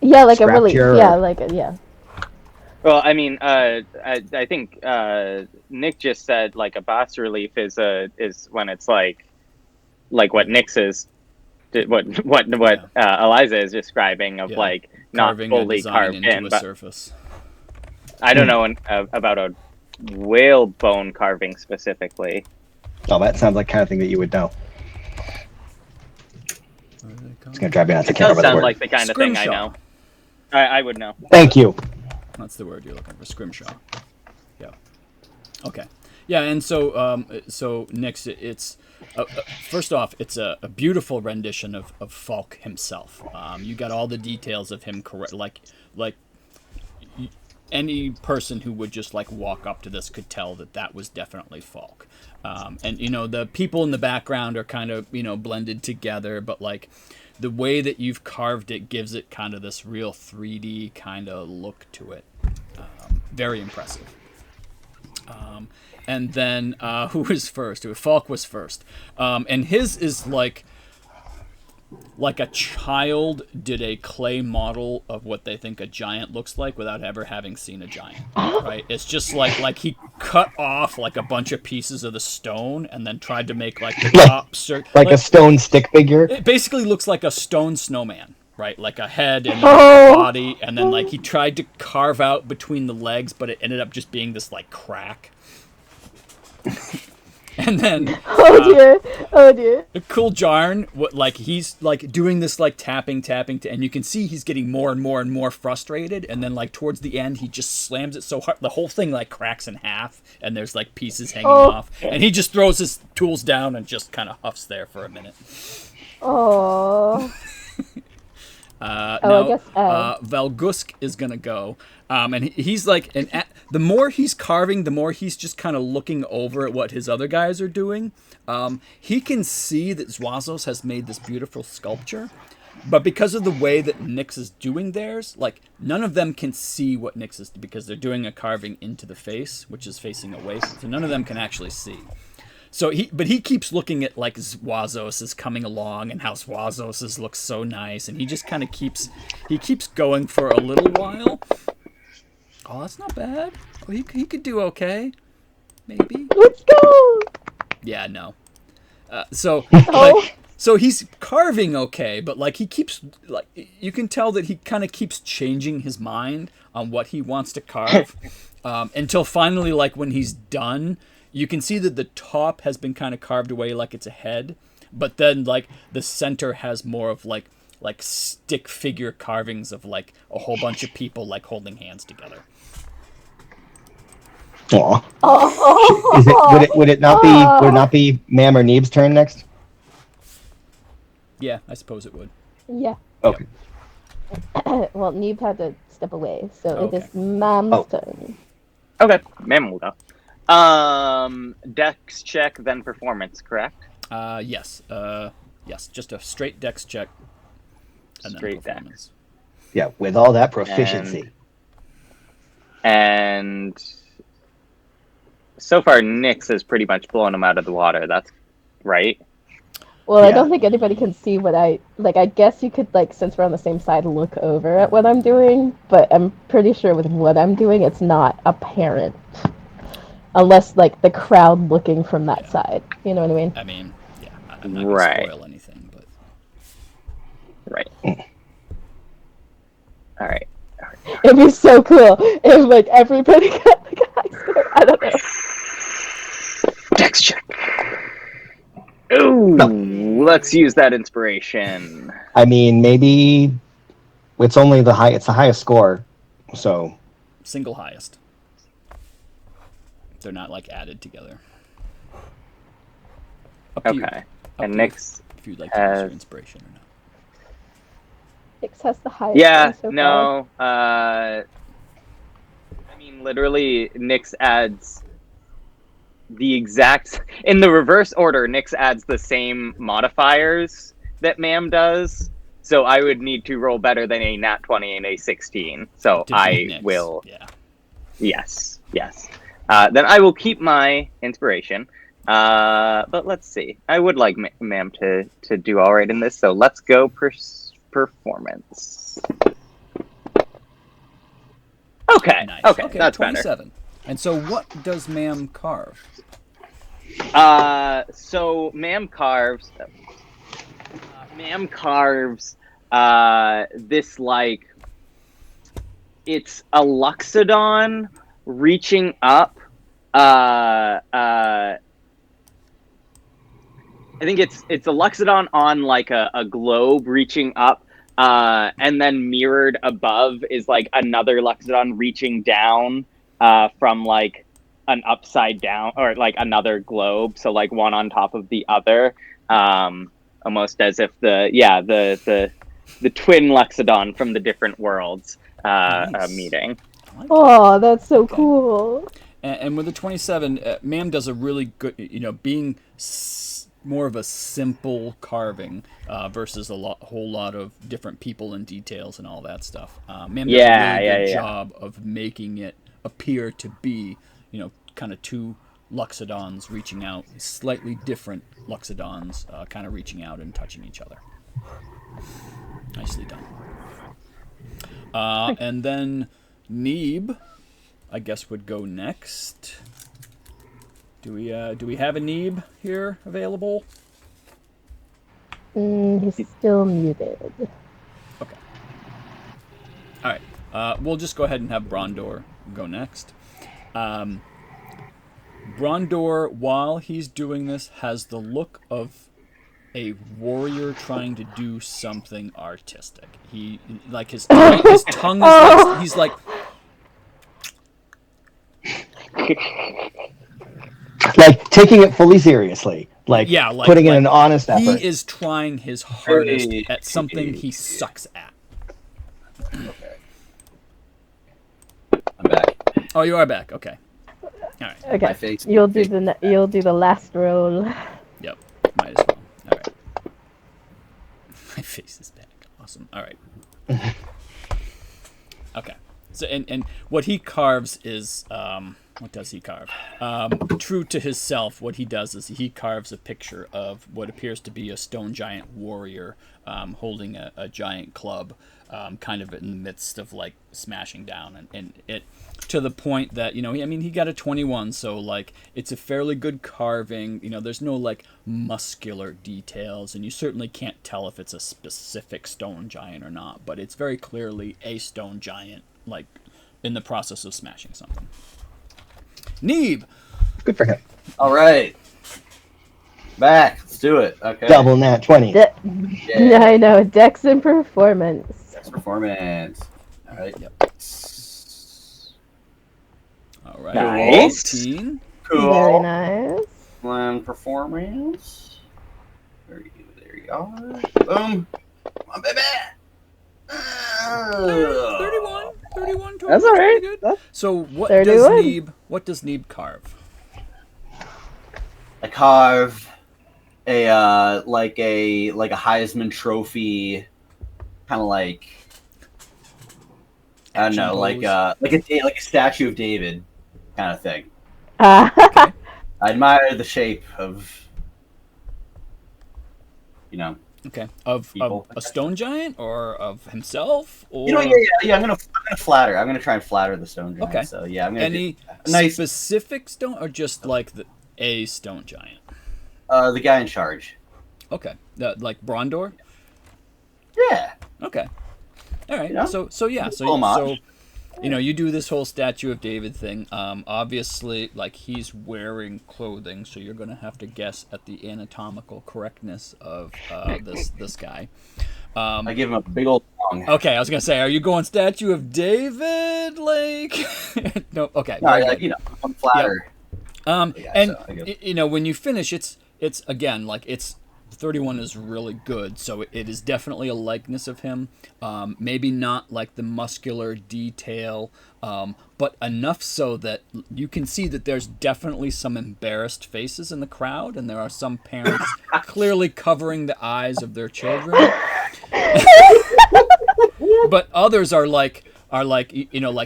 Speaker 4: Yeah, like a
Speaker 3: Scrapture
Speaker 4: relief.
Speaker 3: or-
Speaker 4: Yeah, like a, yeah.
Speaker 2: Well, I mean, I think Nick just said like a bas relief is when it's like what Nick's is, what Eliza is describing of like not
Speaker 1: carving a
Speaker 2: fully
Speaker 1: design
Speaker 2: carved
Speaker 1: into
Speaker 2: in,
Speaker 1: a
Speaker 2: but
Speaker 1: surface.
Speaker 2: I don't know about a whalebone carving specifically.
Speaker 3: Oh, that sounds like the kind of thing that you would know. It's gonna drive me nuts. I
Speaker 2: It
Speaker 3: can't
Speaker 2: does
Speaker 3: remember the
Speaker 2: sound
Speaker 3: word.
Speaker 2: like the kind of thing I know. I would know.
Speaker 3: Thank you.
Speaker 1: That's the word you're looking for. Scrimshaw. Yeah. Okay. Yeah, and so Nyx, it's first off, it's a beautiful rendition of Falk himself. You got all the details of him correct, like any person who would just like walk up to this could tell that was definitely Falk. And the people in the background are kind of blended together, but like the way that you've carved it gives it kind of this real 3D kind of look to it. Very impressive. And then who was first? Falk was first, and his is like a child did a clay model of what they think a giant looks like without ever having seen a giant. Right? It's just like he cut off like a bunch of pieces of the stone and then tried to make like the top
Speaker 3: like a stone stick figure.
Speaker 1: It basically looks like a stone snowman. Right, like a head and a body, and then like he tried to carve out between the legs, but it ended up just being this like crack. And then
Speaker 4: oh dear.
Speaker 1: Cool Jarn, like he's like doing this like tapping, and you can see he's getting more and more and more frustrated, and then like towards the end he just slams it so hard the whole thing like cracks in half, and there's like pieces hanging off, and he just throws his tools down and just kind of huffs there for a minute.
Speaker 4: Oh.
Speaker 1: Now,
Speaker 4: I guess
Speaker 1: Valgusk is gonna go, and he's like, the more he's carving, the more he's just kind of looking over at what his other guys are doing. He can see that Zwazos has made this beautiful sculpture, but because of the way that Nyx is doing theirs, like none of them can see what Nyx is, because they're doing a carving into the face, which is facing away, so none of them can actually see. So he keeps looking at like Zwazos is coming along and how Zwazos looks so nice, and he just kind of keeps going for a little while. Oh, that's not bad. Oh, he could do okay, maybe.
Speaker 4: Let's go.
Speaker 1: Yeah, no. So he's carving okay, but like he keeps like you can tell that he kind of keeps changing his mind on what he wants to carve, until finally like when he's done. You can see that the top has been kind of carved away like it's a head, but then like the center has more of like stick figure carvings of like a whole bunch of people like holding hands together.
Speaker 3: Aww. Would it not be Mam or Neeb's turn next?
Speaker 1: Yeah, I suppose it would.
Speaker 4: Yeah.
Speaker 3: Okay.
Speaker 4: Well, Neeb had to step away, so
Speaker 1: Okay.
Speaker 4: it is Mam's turn.
Speaker 2: Okay, Mam will go. Dex check, then performance, correct?
Speaker 1: Yes. Yes, just a straight dex check. And
Speaker 2: Straight
Speaker 1: then performance.
Speaker 3: Yeah, with all that proficiency.
Speaker 2: And so far, Nyx has pretty much blown him out of the water. That's right.
Speaker 4: Well, I don't think anybody can see what I guess you could like, since we're on the same side, look over at what I'm doing, but I'm pretty sure with what I'm doing, it's not apparent. Unless, like, the crowd looking from that side. You know what I mean?
Speaker 1: I mean, yeah, I'm not going to spoil anything, but...
Speaker 2: Right. All right.
Speaker 4: It'd be so cool if, like, everybody got the guys. I don't know.
Speaker 2: Dex check. Ooh, let's use that inspiration.
Speaker 3: I mean, maybe it's only it's the highest score, so...
Speaker 1: Single highest. They're not like added together.
Speaker 2: Okay. And Nyx
Speaker 1: if you'd like to use your inspiration or not.
Speaker 4: Nyx has the highest.
Speaker 2: Yeah,
Speaker 4: so
Speaker 2: no. I mean, literally, Nyx adds the exact in the reverse order. Nyx adds the same modifiers that Mam does. So I would need to roll better than a nat 20 and a 16. So I will.
Speaker 1: Yeah.
Speaker 2: Yes. Then I will keep my inspiration. But let's see. I would like Mam to do all right in this. So let's go performance. Okay.
Speaker 1: Nice.
Speaker 2: Okay, that's
Speaker 1: 27. Better. And so what does Ma'am carve?
Speaker 2: So Ma'am carves this, like, it's a Luxodon reaching up. I think it's a Luxodon on like a globe reaching up, and then mirrored above is like another Luxodon reaching down from like an upside down, or like another globe, so like one on top of the other, almost as if the twin Luxodon from the different worlds
Speaker 1: Nice.
Speaker 2: meeting.
Speaker 1: Like
Speaker 4: oh, that's so cool.
Speaker 1: And with the 27, Ma'am does a really good, being more of a simple carving versus a whole lot of different people and details and all that stuff. Ma'am does a really good job of making it appear to be, kind of two Luxodons reaching out, slightly different Luxodons kind of reaching out and touching each other. Nicely done. And then Neeb, I guess, would go next. Do we have a Neeb here available?
Speaker 4: He's still muted.
Speaker 1: Okay. All right. We'll just go ahead and have Brondor go next. Brondor, while he's doing this, has the look of a warrior trying to do something artistic. He, like, his tongue is like, he's like,
Speaker 3: like taking it fully seriously, like putting in an honest effort.
Speaker 1: He is trying his hardest at something he sucks at.
Speaker 5: Okay. I'm back.
Speaker 1: Oh, you are back. Okay. All right.
Speaker 4: Okay.
Speaker 5: My face.
Speaker 4: You'll do the last roll.
Speaker 1: Yep. Might as well. All right. My face is back. Awesome. All right. Okay. So and what he carves is what does he carve? True to himself, what he does is he carves a picture of what appears to be a stone giant warrior holding a giant club, kind of in the midst of like smashing down, and it to the point that he got a 21, so like it's a fairly good carving. There's no like muscular details, and you certainly can't tell if it's a specific stone giant or not, but it's very clearly a stone giant, like in the process of smashing something. Neeb!
Speaker 3: Good for him.
Speaker 5: All right. Back. Let's do it. Okay.
Speaker 3: Double nat 20.
Speaker 5: Yeah.
Speaker 4: I know. Dex and performance.
Speaker 5: Dex performance. All right.
Speaker 1: Yep. All right.
Speaker 2: Nice.
Speaker 1: 18.
Speaker 5: Cool.
Speaker 4: Very nice.
Speaker 5: And performance. There you are. Boom. Come on, baby.
Speaker 1: 31 total.
Speaker 2: That's all right.
Speaker 1: Good. So what
Speaker 4: 31.
Speaker 1: does Neeb carve?
Speaker 5: I carve a like a Heisman Trophy, kind of like I don't know, like a statue of David kind of thing.
Speaker 1: Okay.
Speaker 5: I admire the shape of
Speaker 1: Okay. Of a stone giant or of himself, or
Speaker 5: yeah. I'm gonna flatter. I'm gonna try and flatter the stone giant.
Speaker 1: Okay.
Speaker 5: So yeah, I'm gonna
Speaker 1: any
Speaker 5: nice
Speaker 1: specific stone, or just like a stone giant?
Speaker 5: the guy in charge.
Speaker 1: Okay. Like Brondor.
Speaker 5: Yeah.
Speaker 1: Okay. All right. So
Speaker 5: Homage.
Speaker 1: you do this whole statue of David thing. Obviously, like, he's wearing clothing, so you're gonna have to guess at the anatomical correctness of this guy.
Speaker 5: I give him a big old tongue.
Speaker 1: Okay, I was gonna say, are you going statue of David? Like, no. Okay.
Speaker 5: No, I'm flatter.
Speaker 1: When you finish, it's again, like, it's 31 is really good, so it is definitely a likeness of him. Maybe not like the muscular detail, but enough so that you can see that there's definitely some embarrassed faces in the crowd, and there are some parents clearly covering the eyes of their children. But others are like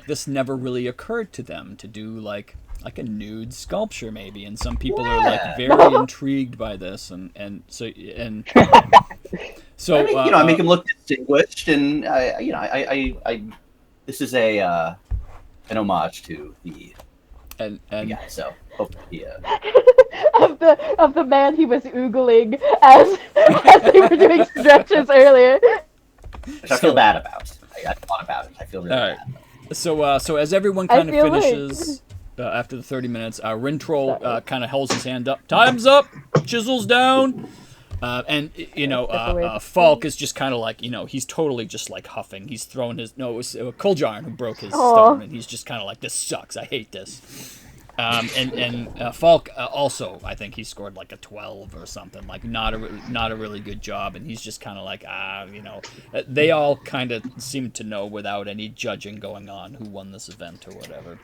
Speaker 1: this never really occurred to them to do like a nude sculpture maybe, and some people are like very intrigued by this, and so I
Speaker 5: make him look distinguished, and I this is a an homage to the
Speaker 1: And
Speaker 5: guy. So hopefully,
Speaker 4: of the man he was oogling as they were doing stretches earlier.
Speaker 5: which I feel bad about. I thought about it. I feel really bad.
Speaker 1: So as everyone kind of
Speaker 4: feel
Speaker 1: finishes after the 30 minutes, Rintrol kind of holds his hand up. Time's up. Chisels down. And Falk is just kind of like, he's totally just like huffing. He's throwing his it was Koljarn who broke his stone, and he's just kind of like, this sucks. I hate this. And Falk also, I think he scored like a 12 or something, like not a really good job, and he's just kind of like, they all kind of seem to know without any judging going on who won this event or whatever.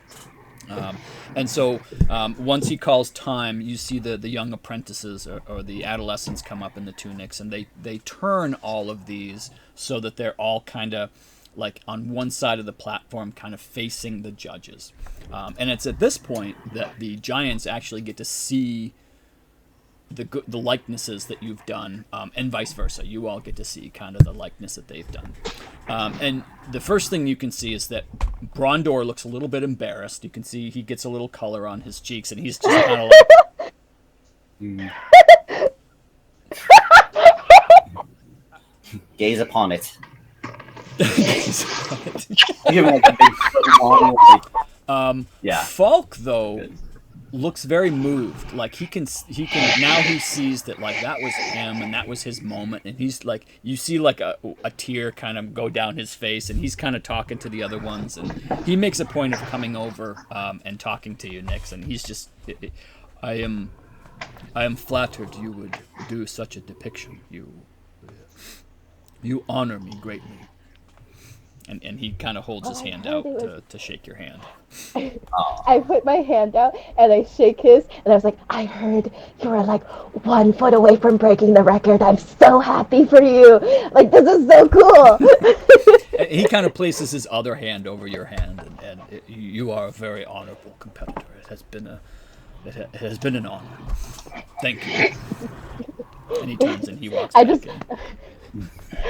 Speaker 1: And so once he calls time, you see the young apprentices or the adolescents come up in the tunics, and they turn all of these so that they're all kind of like on one side of the platform, kind of facing the judges. And it's at this point that the giants actually get to see the likenesses that you've done, and vice versa. You all get to see kind of the likeness that they've done. And the first thing you can see is that Brondor looks a little bit embarrassed. You can see he gets a little color on his cheeks, and he's just kind of like...
Speaker 5: Gaze upon it. Give him like a big long, yeah.
Speaker 1: Falk though looks very moved. Like he can now he sees that like that was him and that was his moment, and he's like, you see like a tear kind of go down his face, and he's kind of talking to the other ones, and he makes a point of coming over and talking to you, Nyx, and he's just I am flattered you would do such a depiction. You honor me greatly. And he kind of holds his hand out to shake your hand.
Speaker 4: I put my hand out and I shake his, and I was like, I heard you were like 1 foot away from breaking the record. I'm so happy for you. Like, this is so cool.
Speaker 1: He kind of places his other hand over your hand, and you are a very honorable competitor. It has been an honor. Thank you. And he turns and he walks back in.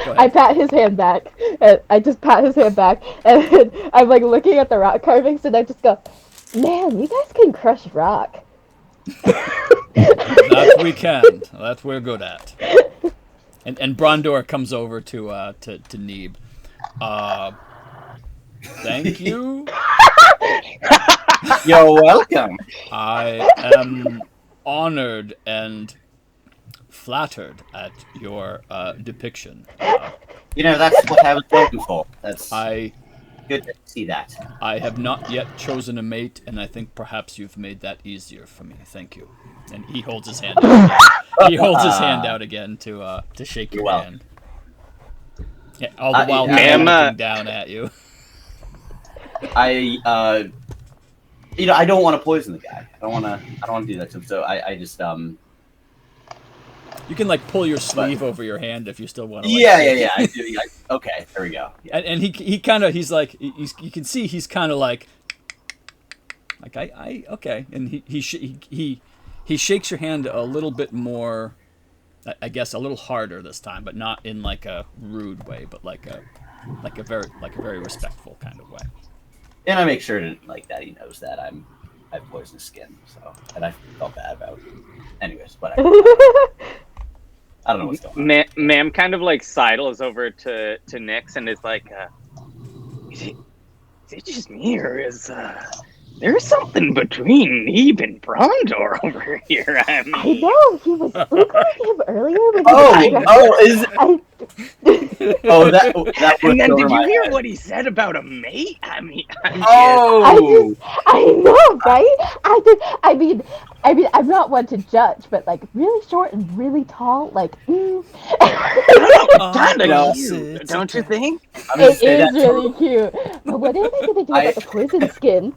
Speaker 4: I pat his hand back, and I just pat his hand back, and I'm like looking at the rock carvings, and I just go, man, you guys can crush rock.
Speaker 1: That we can. That we're good at. And Brondor comes over to Neeb. Thank you.
Speaker 5: You're welcome.
Speaker 1: I am honored and flattered at your depiction.
Speaker 5: That's what I was looking for. That's good to see that.
Speaker 1: I have not yet chosen a mate, and I think perhaps you've made that easier for me. Thank you. And he holds his hand out again. He holds his hand out again to shake your hand. Yeah, all the while looking down at you.
Speaker 5: I don't want to poison the guy. I don't want to do that to him. So I just
Speaker 1: You can like pull your sleeve over your hand if you still want to.
Speaker 5: Yeah. I do. Okay, there we go. Yeah.
Speaker 1: And he kind of you can see he's kind of like I okay, and he shakes your hand a little bit more, I guess a little harder this time, but not in like a rude way, but like a very respectful kind of way.
Speaker 5: And I make sure to that he knows that I have poisonous skin, so and I felt bad about it. Anyways, whatever. I don't know what's going on.
Speaker 2: Ma'am kind of like sidles over to Nyx and is like, is it just me, or is there's something between Neeb and Brondor over here? I
Speaker 4: know, he was oogling him earlier.
Speaker 5: That
Speaker 2: and then did you hear what he said about a mate? I know,
Speaker 4: right? I'm not one to judge, but like really short and really tall, like
Speaker 2: kind of cute, don't you think?
Speaker 4: It is really cute. But what are they gonna do about the poison skin?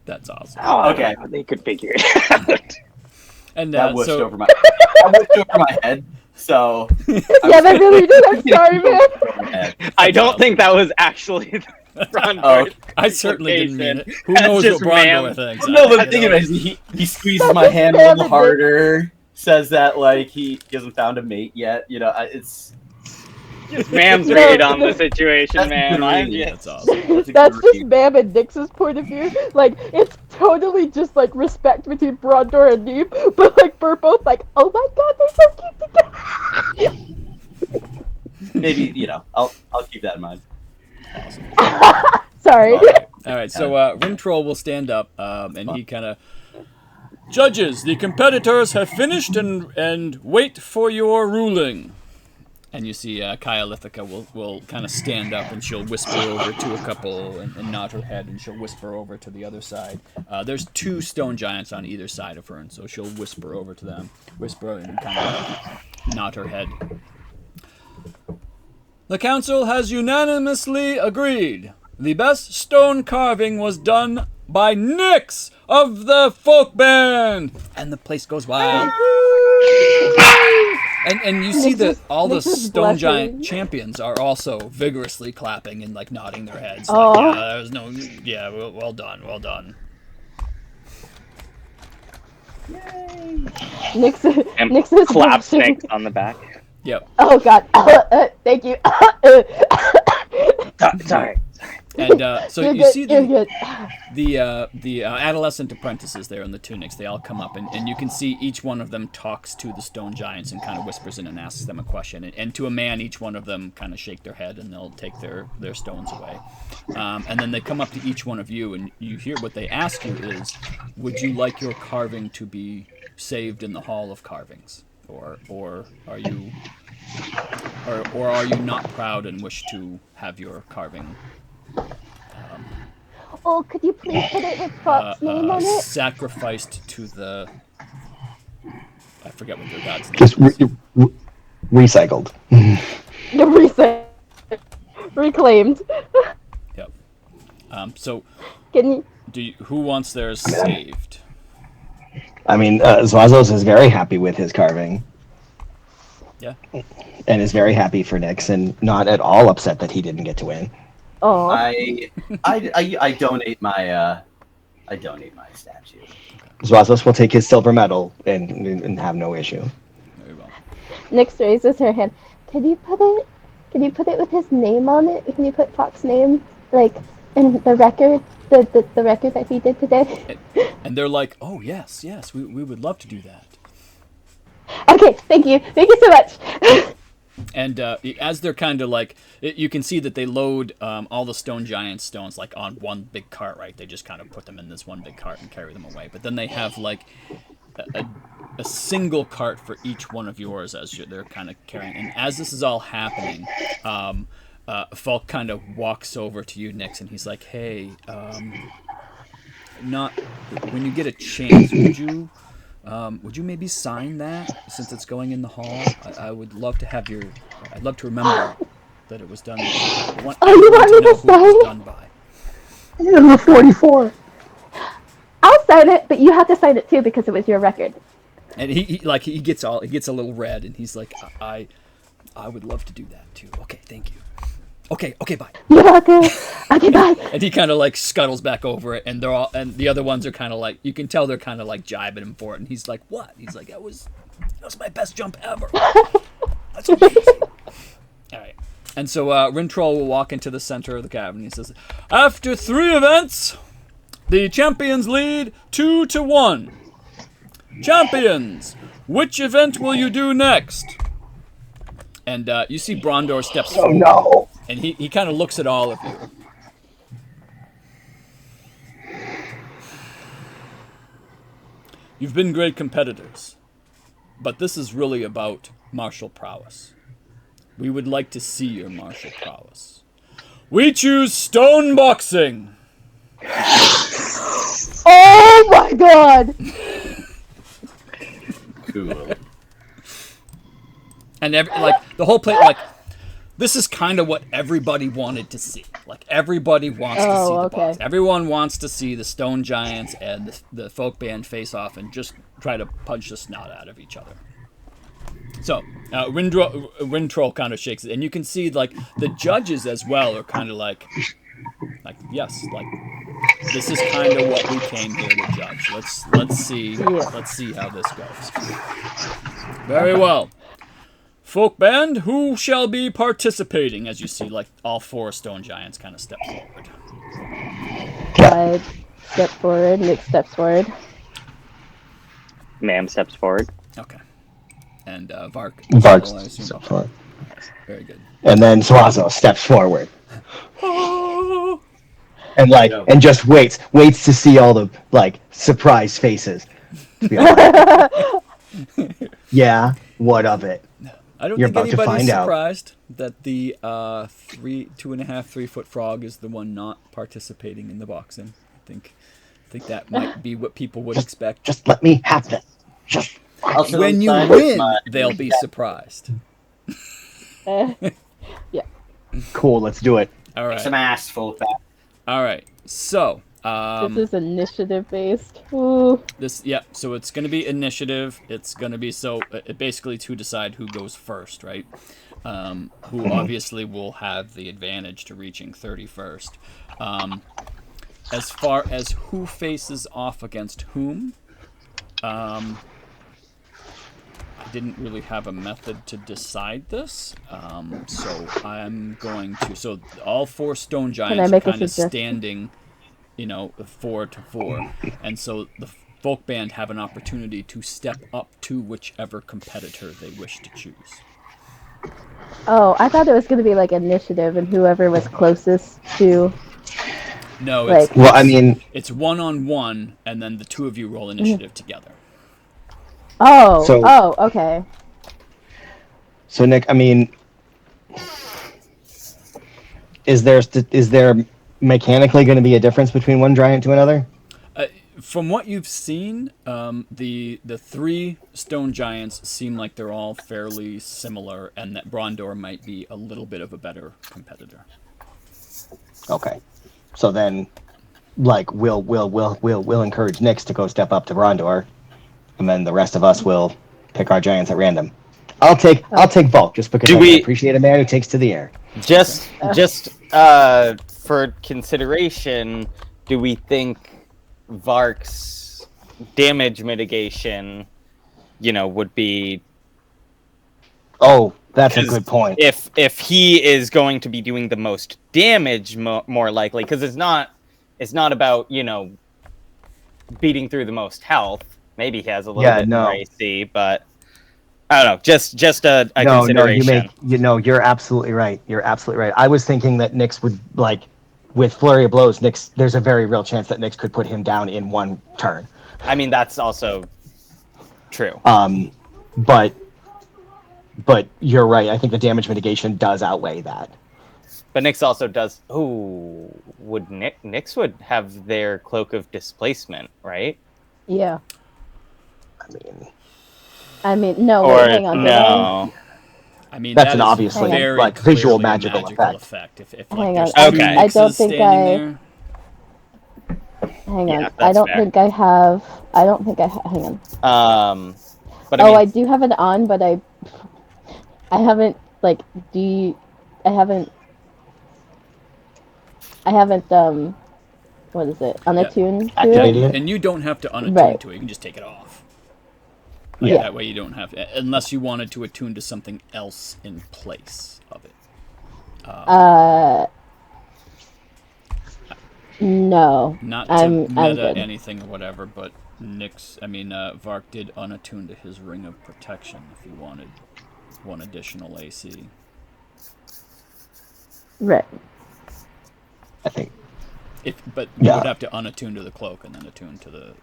Speaker 1: That's awesome.
Speaker 2: Oh, okay, they could figure it out.
Speaker 1: And
Speaker 5: that whooshed over my head. So
Speaker 4: yeah, that really did. I'm sorry, man.
Speaker 2: I don't think that was actually Brondor.
Speaker 1: I certainly didn't mean it. Who knows what Brondor thinks?
Speaker 5: No, but think of it. He squeezes my hand a little harder. Says that like he hasn't found a mate yet. It's
Speaker 2: Just Mam's read on the situation, man. I'm
Speaker 1: That's
Speaker 2: just...
Speaker 1: awesome.
Speaker 4: That's just Mam and Nix's point of view. Like, it's totally just like respect between Brondor and Neeb, but like we're both like, oh my god, they're so cute together.
Speaker 5: Maybe, I'll keep that in mind.
Speaker 4: Sorry.
Speaker 1: All right, so Rintrol will stand up, and he kind of... Judges, the competitors have finished and wait for your ruling. And you see Kayalithica will kind of stand up, and she'll whisper over to a couple and nod her head, and she'll whisper over to the other side. There's 2 stone giants on either side of her, and so she'll whisper over to them, and kind of nod her head. The council has unanimously agreed. The best stone carving was done by Nyx of the folk band, and the place goes wild. And you see that all the stone giant champions are also vigorously clapping and like nodding their heads. Like, well done.
Speaker 4: Yay!
Speaker 2: And
Speaker 4: Nyx is
Speaker 2: claps
Speaker 4: blushing.
Speaker 2: Nyx on the back.
Speaker 1: Yep.
Speaker 4: Oh god. Thank you.
Speaker 2: Sorry.
Speaker 1: And so
Speaker 4: You're
Speaker 1: you
Speaker 4: good,
Speaker 1: see the adolescent apprentices there in the tunics. They all come up, and you can see each one of them talks to the stone giants and kind of whispers in and asks them a question. And to a man, each one of them kind of shake their head, and they'll take their stones away. And then they come up to each one of you, and you hear what they ask you is, would you like your carving to be saved in the Hall of Carvings? Or are you not proud and wish to have your carving
Speaker 4: Oh, could you please put it with Fox's name on it?
Speaker 1: sacrificed to the... I forget what their god's name
Speaker 3: Just
Speaker 1: is.
Speaker 3: recycled.
Speaker 4: Reclaimed.
Speaker 1: Yep. So,
Speaker 4: Can you...
Speaker 1: who wants theirs saved?
Speaker 3: I mean, Zwazos is very happy with his carving.
Speaker 1: Yeah.
Speaker 3: And is very happy for Nyx, and not at all upset that he didn't get to win.
Speaker 4: Oh.
Speaker 5: I donate my statue.
Speaker 3: Zwazos will take his silver medal and have no issue.
Speaker 1: Very well.
Speaker 4: Nyx raises her hand. Can you put it with his name on it? Can you put Fox's name, like, in the record? The record that he did today?
Speaker 1: And they're like, oh, yes, we would love to do that.
Speaker 4: Okay, thank you so much.
Speaker 1: And as they're kind of like, you can see that they load all the stone giant stones like on one big cart, right? They just kind of put them in this one big cart and carry them away. But then they have like a single cart for each one of yours as they're kind of carrying. And as this is all happening, Falk kind of walks over to you, Nyx, and he's like, hey, when you get a chance, would you maybe sign that since it's going in the hall? I would love to have I'd love to remember that it was done. You want me to sign it? Done by.
Speaker 3: Number 44.
Speaker 4: I'll sign it, but you have to sign it too because it was your record.
Speaker 1: And he gets a little red, and he's like, I would love to do that too. Okay, thank you. Okay, bye.
Speaker 4: You're welcome. Okay, bye.
Speaker 1: And he kind of like scuttles back over it, and and the other ones are kind of like, you can tell they're kind of like jibing him for it, and he's like, what? He's like, that was my best jump ever. That's amazing. All right. And so Rintrol will walk into the center of the cavern. He says, after 3 events, the champions lead 2-1. Champions, which event will you do next? And you see Brondor steps forward.
Speaker 3: Oh no.
Speaker 1: And he kind of looks at all of you. You've been great competitors, but this is really about martial prowess. We would like to see your martial prowess. We choose stone boxing.
Speaker 4: Oh my god!
Speaker 5: Cool.
Speaker 1: And the whole play, like, this is kind of what everybody wanted to see. Like, everybody wants to see the box. Everyone wants to see the stone giants and the folk band face off and just try to punch the snot out of each other. So, Rintrol kind of shakes it, and you can see, like, the judges as well are kind of like, yes, like, this is kind of what we came here to judge. Let's see how this goes. Very well. folk band, who shall be participating? As you see, like, all 4 stone giants kind of step forward.
Speaker 4: I step forward. Nick steps forward.
Speaker 2: Ma'am steps forward.
Speaker 1: Okay. And Vark.
Speaker 3: Vark
Speaker 1: I assume.
Speaker 3: steps forward.
Speaker 1: Very good.
Speaker 3: And then Suazo steps forward. And and just waits to see all the surprised faces. To be like, yeah, what of it?
Speaker 1: I don't
Speaker 3: You're
Speaker 1: think
Speaker 3: about to
Speaker 1: anybody's
Speaker 3: find out.
Speaker 1: surprised that the 2.5, 3 foot frog is the one not participating in the boxing. I think that might be what people would expect.
Speaker 3: Just let me have this. Just
Speaker 1: when you win, they'll be surprised.
Speaker 4: Yeah.
Speaker 3: Cool, let's do it.
Speaker 1: All right.
Speaker 5: Some ass full of that.
Speaker 1: All right. So,
Speaker 4: this is initiative based. Ooh.
Speaker 1: So it's going to be initiative. It's going to be basically to decide who goes first, right? Who obviously will have the advantage to reaching 31st. As far as who faces off against whom, I didn't really have a method to decide this, so I'm going to. So all 4 stone giants are kind of standing, 4 to 4, and so the folk band have an opportunity to step up to whichever competitor they wish to choose.
Speaker 4: Oh, I thought it was going to be like initiative, and whoever was closest to.
Speaker 1: No,
Speaker 4: it's
Speaker 1: it's 1-on-1, and then the 2 of you roll initiative together.
Speaker 4: Oh, okay.
Speaker 3: So Nick, is there mechanically going to be a difference between one giant to another?
Speaker 1: From what you've seen, the 3 stone giants seem like they're all fairly similar, and that Brondor might be a little bit of a better competitor.
Speaker 3: Okay, so then, we'll encourage Nyx to go step up to Brondor, and then the rest of us will pick our giants at random. I'll take Volk just because I appreciate a man who takes to the air.
Speaker 2: Just for consideration, do we think Vark's damage mitigation, would be...
Speaker 3: Oh, that's a good point.
Speaker 2: If he is going to be doing the most damage, more likely, because it's not about, beating through the most health. Maybe he has a little bit more AC, but I don't know. Just a consideration.
Speaker 3: You're absolutely right. I was thinking that Nyx would with flurry of blows. There's a very real chance that Nyx could put him down in one turn.
Speaker 2: I mean, that's also true.
Speaker 3: But you're right. I think the damage mitigation does outweigh that.
Speaker 2: But Nyx also does. Ooh, Nyx would have their cloak of displacement, right?
Speaker 4: Yeah.
Speaker 3: No.
Speaker 4: Hang on.
Speaker 2: No.
Speaker 1: I mean,
Speaker 3: that's an obviously visual magical effect.
Speaker 1: If
Speaker 4: hang on.
Speaker 1: Okay.
Speaker 4: I don't think Hang on. I don't think I have. Hang on.
Speaker 2: But
Speaker 4: I do have it on, but I haven't I haven't what is it? Unattuned to it.
Speaker 1: And you don't have to unattune to it. You can just take it off. That way you don't have to, unless you wanted to attune to something else in place of it.
Speaker 4: No.
Speaker 1: Not to meta anything or whatever, but Vark did unattune to his ring of protection if he wanted 1 additional AC.
Speaker 4: Right.
Speaker 3: I think.
Speaker 1: But you would have to unattune to the cloak and then attune to the...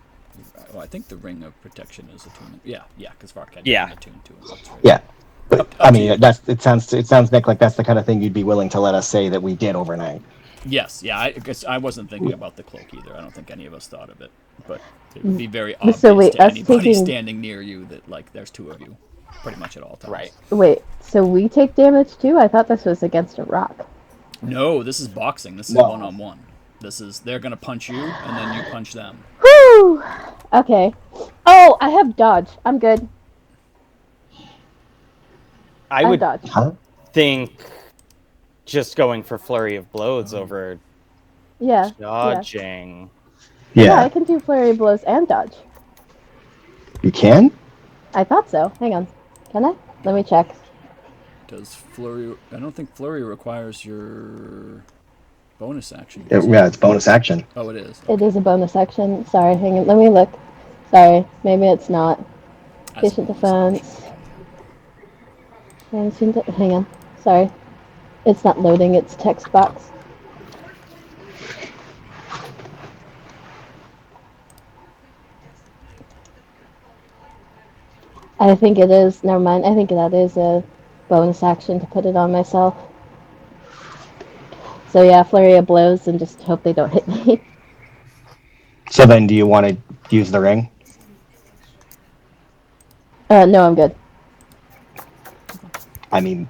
Speaker 1: Oh, I think the ring of protection is attuned. Yeah, because Vark had attuned to it. That's right.
Speaker 3: Yeah. But, it sounds Nick like that's the kind of thing you'd be willing to let us say that we did overnight.
Speaker 1: Yes, I guess I wasn't thinking about the cloak either. I don't think any of us thought of it, but it would be very obvious to anybody standing near you that there's 2 of you, pretty much at all times.
Speaker 2: Right.
Speaker 4: Wait, so we take damage too? I thought this was against a rock.
Speaker 1: No, this is boxing. This is 1-on-1. They're gonna punch you, and then you punch them.
Speaker 4: Whew! Okay. Oh, I have dodge. I'm good.
Speaker 2: I would
Speaker 4: dodge.
Speaker 2: think just going for flurry of blows over dodging.
Speaker 4: Yeah, I can do flurry of blows and dodge.
Speaker 3: You can?
Speaker 4: I thought so. Hang on. Can I? Let me check.
Speaker 1: Does Flurry... I don't think Flurry requires your bonus action.
Speaker 3: Yeah, it's bonus action.
Speaker 1: Oh, it is.
Speaker 4: It is a bonus action. Sorry, hang on. Let me look. Sorry, maybe it's not.
Speaker 1: That's
Speaker 4: Patient
Speaker 1: a bonus
Speaker 4: defense. Hang on. Sorry. It's not loading its text box. I think it is. Never mind. I think that is a bonus action to put it on myself. So yeah, flurry of blows and just hope they don't hit me.
Speaker 3: So then, do you want to use the ring?
Speaker 4: No, I'm good.
Speaker 3: I mean,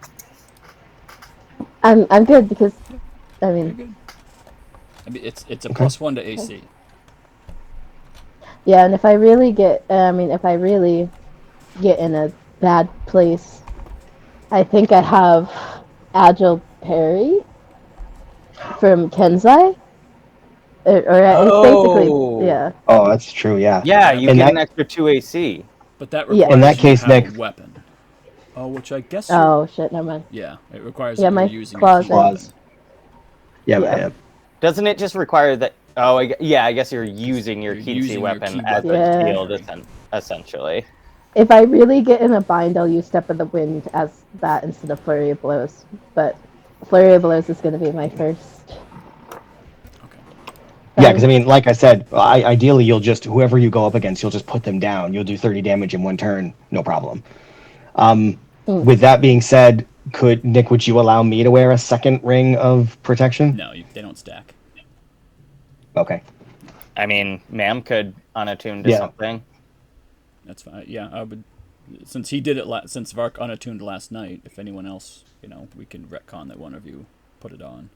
Speaker 4: I'm good because, I
Speaker 1: Very
Speaker 4: mean,
Speaker 1: good. I mean, it's a +1 to AC.
Speaker 4: yeah, and if I really get in a bad place, I think I have agile parry from Kenzai. Or it's basically, yeah.
Speaker 3: oh, that's true. Yeah.
Speaker 5: Yeah, you
Speaker 3: And
Speaker 5: get
Speaker 3: that-
Speaker 5: an extra 2 AC.
Speaker 1: But that
Speaker 4: Yeah.
Speaker 1: requires
Speaker 3: In that
Speaker 1: you
Speaker 3: case,
Speaker 1: to have
Speaker 3: Nick-
Speaker 1: a weapon. Oh, which I guess you're...
Speaker 4: Oh shit, never mind.
Speaker 1: Yeah, it requires
Speaker 4: Yeah,
Speaker 1: that
Speaker 4: my
Speaker 1: you're using
Speaker 4: claws
Speaker 1: your
Speaker 4: are-
Speaker 1: weapon.
Speaker 3: Yeah,
Speaker 4: Yeah.
Speaker 3: yeah.
Speaker 5: Doesn't it just require that? Oh, I guess you're using your
Speaker 1: You're
Speaker 5: key
Speaker 1: using your
Speaker 5: weapon
Speaker 1: key
Speaker 5: as
Speaker 1: weapon.
Speaker 5: a
Speaker 4: Yeah.
Speaker 5: shield, essentially.
Speaker 4: If I really get in a bind, I'll use Step of the Wind as that instead of Flurry of Blows. But Flurry of Blows is going to be my first.
Speaker 1: Okay.
Speaker 3: Yeah, because I mean, like I said, ideally whoever you go up against, you'll just put them down. You'll do 30 damage in one turn, no problem. With that being said, would you allow me to wear a second ring of protection?
Speaker 1: No, they don't stack.
Speaker 3: Okay.
Speaker 5: I mean, Ma'am could unattune to
Speaker 3: Yeah.
Speaker 5: something.
Speaker 1: That's fine. Yeah, I would... Since he did it since Vark unattuned last night, if anyone else, we can retcon that one of you put it on.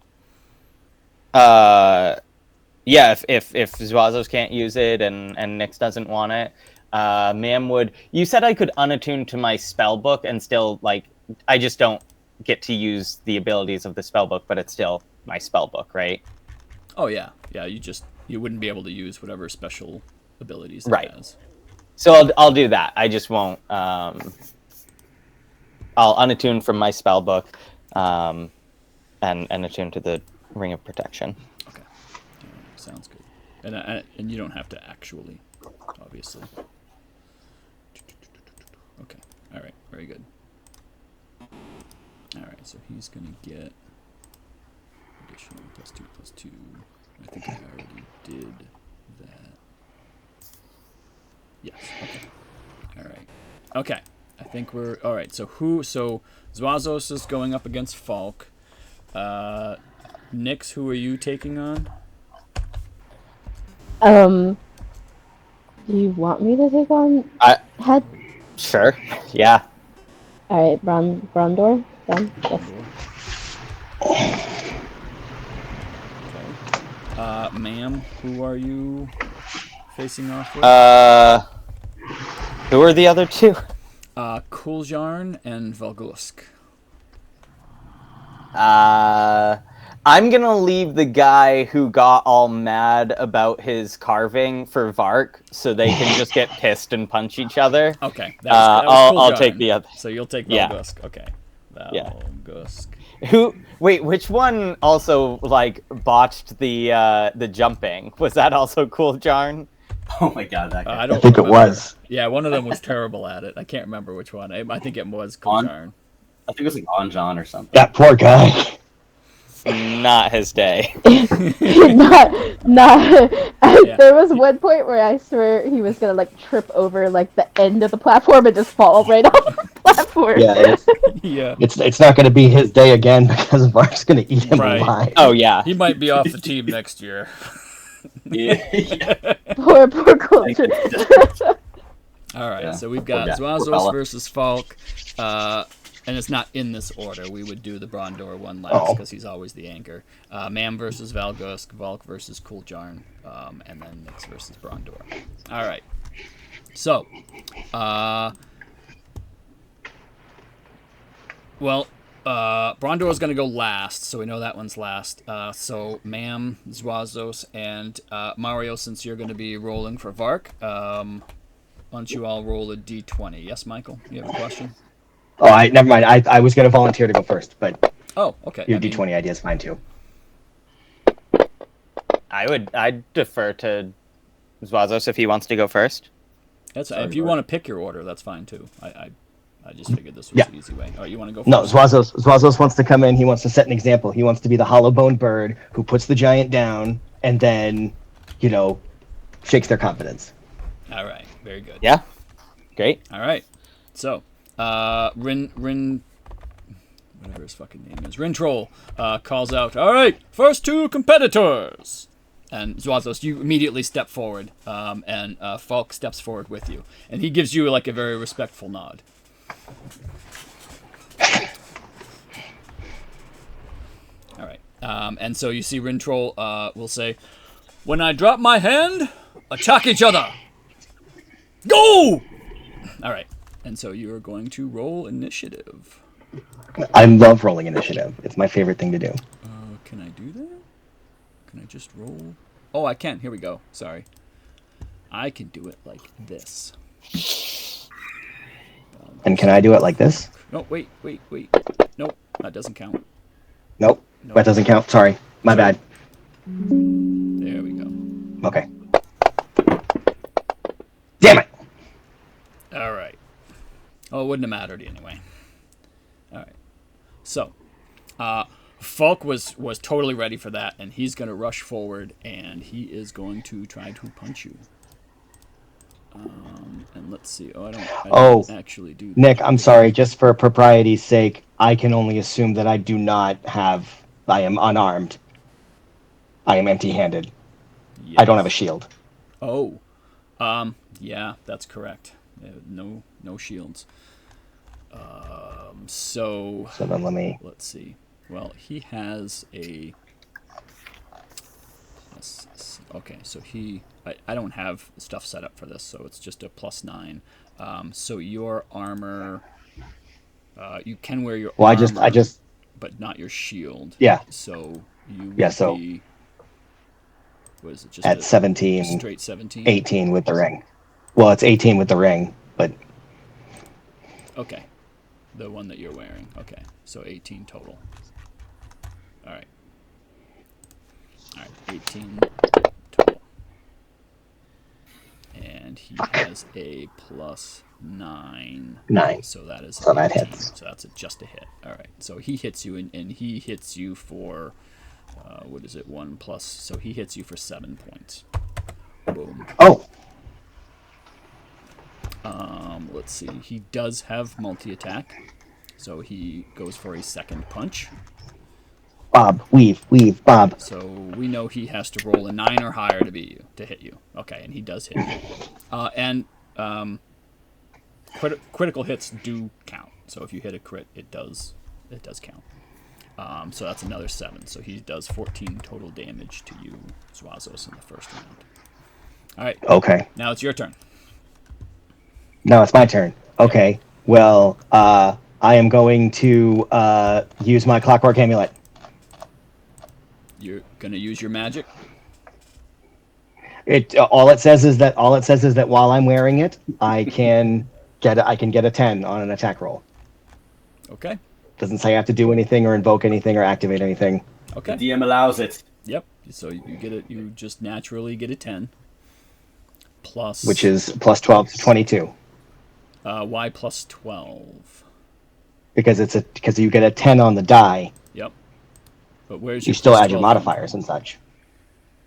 Speaker 5: Yeah, if Zwazos can't use it and Nyx doesn't want it, Ma'am would. You said I could unattune to my spell book and still I just don't get to use the abilities of the spell book, but it's still my spell book, right?
Speaker 1: Oh yeah, yeah. You wouldn't be able to use whatever special abilities it
Speaker 5: Right.
Speaker 1: has.
Speaker 5: So I'll do that. I just won't. I'll unattune from my spell book, and attune to the Ring of Protection.
Speaker 1: Okay, sounds good. And you don't have to actually, obviously. Okay. All right. Very good. All right. So he's gonna get additional +2/+2. I think I already did that. Yes. Okay. All right. Okay. I think we're all right. So Zwazos is going up against Falk. Nyx, who are you taking on?
Speaker 4: Do you want me to take on head?
Speaker 5: Sure. Yeah.
Speaker 4: All right, Brondor. Done. Yes.
Speaker 1: Okay. Ma'am, who are you facing off with?
Speaker 5: Who are the other two?
Speaker 1: Kuljarn and Valgusk.
Speaker 5: I'm gonna leave the guy who got all mad about his carving for Vark, so they can just get pissed and punch each other.
Speaker 1: Okay. That was
Speaker 5: I'll
Speaker 1: Kuljarn.
Speaker 5: take the other.
Speaker 1: So you'll take
Speaker 5: Yeah.
Speaker 1: Valgusk. Okay.
Speaker 5: Yeah.
Speaker 1: Valgusk.
Speaker 5: Wait, which one also botched the jumping? Was that also Kuljarn?
Speaker 6: Oh my god, that guy.
Speaker 1: I don't
Speaker 3: I think it
Speaker 1: remember.
Speaker 3: was.
Speaker 1: Yeah, one of them was terrible at it. I can't remember which one. I think it was
Speaker 6: On-
Speaker 1: Kuljarn.
Speaker 6: I think it was like Anjan or something.
Speaker 3: That poor guy.
Speaker 5: Not his day.
Speaker 4: not.
Speaker 1: Yeah.
Speaker 4: There was one point where I swear he was gonna trip over the end of the platform and just fall right off the platform.
Speaker 3: Yeah,
Speaker 1: Yeah.
Speaker 3: it's not going to be his day again because Vark's going to eat him
Speaker 1: Right.
Speaker 3: alive.
Speaker 5: Oh yeah.
Speaker 1: He might be off the team next year.
Speaker 6: Yeah.
Speaker 4: Poor culture.
Speaker 1: All right,
Speaker 6: Yeah.
Speaker 1: so we've got
Speaker 6: Yeah.
Speaker 1: Zwazos
Speaker 6: Fella.
Speaker 1: versus Falk, and it's not in this order. We would do the Brondor one last
Speaker 3: Oh.
Speaker 1: because he's always the anchor. Mam versus Valgusk, Valk versus Kuljarn, and then Nyx versus Brondor. All right, so, Brondor is going to go last, so we know that one's last. So Mam, Zwazos, and Mario, since you're going to be rolling for Vark, why don't you all roll a d20? Yes, Michael? You have a question?
Speaker 3: Oh, never mind. I was going to volunteer to go first, but
Speaker 1: Oh, okay.
Speaker 3: your D20 idea is fine too.
Speaker 5: I'd defer to Zwazos if he wants to go first.
Speaker 1: That's
Speaker 3: Sorry,
Speaker 1: if you
Speaker 3: Bart.
Speaker 1: want to pick your order, that's fine too. I just figured this was the easy way. All right, you want to go first?
Speaker 3: No, Zwazos wants to come in. He wants to set an example. He wants to be the hollow-boned bird who puts the giant down and then, shakes their confidence.
Speaker 1: All right, very good.
Speaker 5: Yeah, great.
Speaker 1: All right, so Rin, whatever his fucking name is, Rintrol calls out, "All right, first two competitors." And Zwazos, you immediately step forward, and Falk steps forward with you, and he gives you like a very respectful nod. All right, and so you see Rintrol will say, "When I drop my hand, attack each other. Go!" All right, and so you are going to roll initiative.
Speaker 3: I love rolling initiative. It's my favorite thing to do.
Speaker 1: Can I do that? Can I just roll? Oh, I can. Here we go. Sorry. I can do it like this.
Speaker 3: And can I do it like this?
Speaker 1: No, wait. Nope, that doesn't count.
Speaker 3: Nope. That doesn't count. Sorry. My bad.
Speaker 1: There we go.
Speaker 3: Okay. Damn it!
Speaker 1: All right. Oh, it wouldn't have mattered anyway. All right. So, Falk was totally ready for that, and he's going to rush forward, and he is going to try to punch you. And let's see. I don't actually do that.
Speaker 3: Nick, I'm sorry. Just for propriety's sake, I can only assume that I am unarmed. I am empty-handed.
Speaker 1: Yes.
Speaker 3: I don't have a shield.
Speaker 1: Oh. Yeah, that's correct. No shields. So
Speaker 3: then
Speaker 1: let's see. Well, he has a. Okay, so I don't have stuff set up for this, so it's just a +9. So your armor, you can wear your armor,
Speaker 3: I just,
Speaker 1: but not your shield.
Speaker 3: Yeah.
Speaker 1: So you would
Speaker 3: Yeah. So
Speaker 1: be. What is it? Just
Speaker 3: at 17,
Speaker 1: straight 17.
Speaker 3: 18 with the ring. Well, it's 18 with the ring, but.
Speaker 1: Okay, the one that you're wearing. Okay, so 18 total. All right, 18 total. And he has a +9.
Speaker 3: 9.
Speaker 1: So that is.
Speaker 3: So
Speaker 1: 18.
Speaker 3: that hits.
Speaker 1: So that's just a hit. All right. So he hits you, and he hits you for, what is it? 1+. So he hits you for 7 points. Boom.
Speaker 3: Oh.
Speaker 1: Let's see. He does have multi-attack, so he goes for a second punch.
Speaker 3: Bob, weave, Bob.
Speaker 1: So we know he has to roll a 9 or higher to hit you. Okay, and he does hit you. Critical hits do count. So if you hit a crit, it does count. So that's another 7. So he does 14 total damage to you, Zwazos, in the first round. All right.
Speaker 3: Okay.
Speaker 1: Now it's your turn.
Speaker 3: No, it's my turn. Okay. Well, I am going to use my clockwork amulet.
Speaker 1: You're gonna use your magic.
Speaker 3: All it says is that while I'm wearing it, I can get a 10 on an attack roll.
Speaker 1: Okay.
Speaker 3: Doesn't say I have to do anything or invoke anything or activate anything.
Speaker 1: Okay.
Speaker 6: The DM allows it.
Speaker 1: Yep. So you get it. You just naturally get a 10. Plus.
Speaker 3: Which is +12 to 22.
Speaker 1: Why +12?
Speaker 3: Because you get a 10 on the die.
Speaker 1: Yep. But where's
Speaker 3: You
Speaker 1: your
Speaker 3: still add
Speaker 1: +12
Speaker 3: your modifiers and such.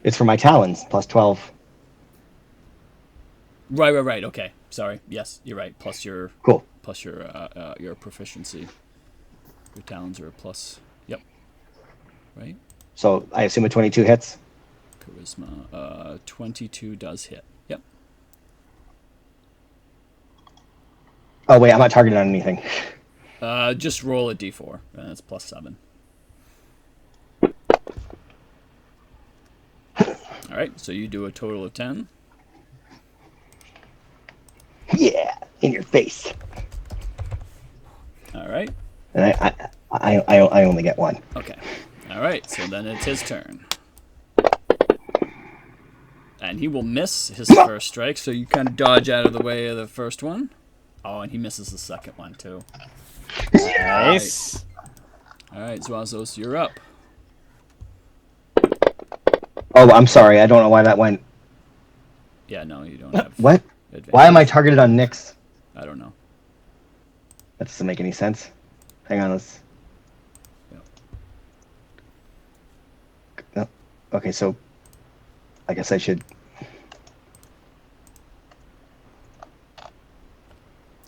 Speaker 3: It's for my talons, +12.
Speaker 1: Right. Okay. Sorry. Yes, you're right. Plus your
Speaker 3: Cool.
Speaker 1: Plus your proficiency. Your talons are a plus. Yep. Right.
Speaker 3: So I assume a 22 hits.
Speaker 1: Charisma. 22 does hit. Yep.
Speaker 3: Oh wait, I'm not targeted on anything.
Speaker 1: Just roll a d4, and it's +7. All right. So you do a total of 10.
Speaker 3: Yeah, in your face.
Speaker 1: All right.
Speaker 3: And I only get 1.
Speaker 1: Okay. All right. So then it's his turn. And he will miss his first strike, so you kind of dodge out of the way of the first one. Oh, and he misses the second one, too.
Speaker 5: Nice.
Speaker 1: All right, Zwazos, you're up.
Speaker 3: Oh, I'm sorry. I don't know why that went.
Speaker 1: Yeah, no, you don't have
Speaker 3: What?
Speaker 1: advantage.
Speaker 3: Why am I targeted on Nyx?
Speaker 1: I don't know.
Speaker 3: That doesn't make any sense. Hang on, let's. No. Okay, so I guess I should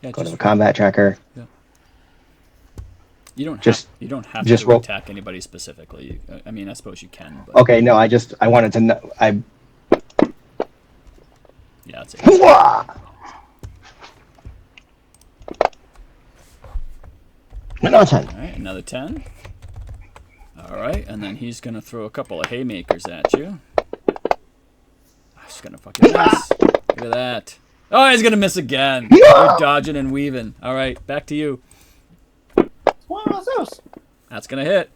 Speaker 1: Yeah,
Speaker 3: go to the combat tracker.
Speaker 1: You don't
Speaker 3: Just-
Speaker 1: have
Speaker 3: just
Speaker 1: to
Speaker 3: roll.
Speaker 1: attack anybody specifically. I mean, I suppose you can, but
Speaker 3: Okay, no, I wanted to know.
Speaker 1: yeah, that's it.
Speaker 3: Another 10.
Speaker 1: All right, another 10. All right, and then he's gonna throw a couple of haymakers at you. He's gonna fucking miss. Look at that. Oh, he's gonna miss again. You're dodging and weaving. All right, back to you. That's gonna hit.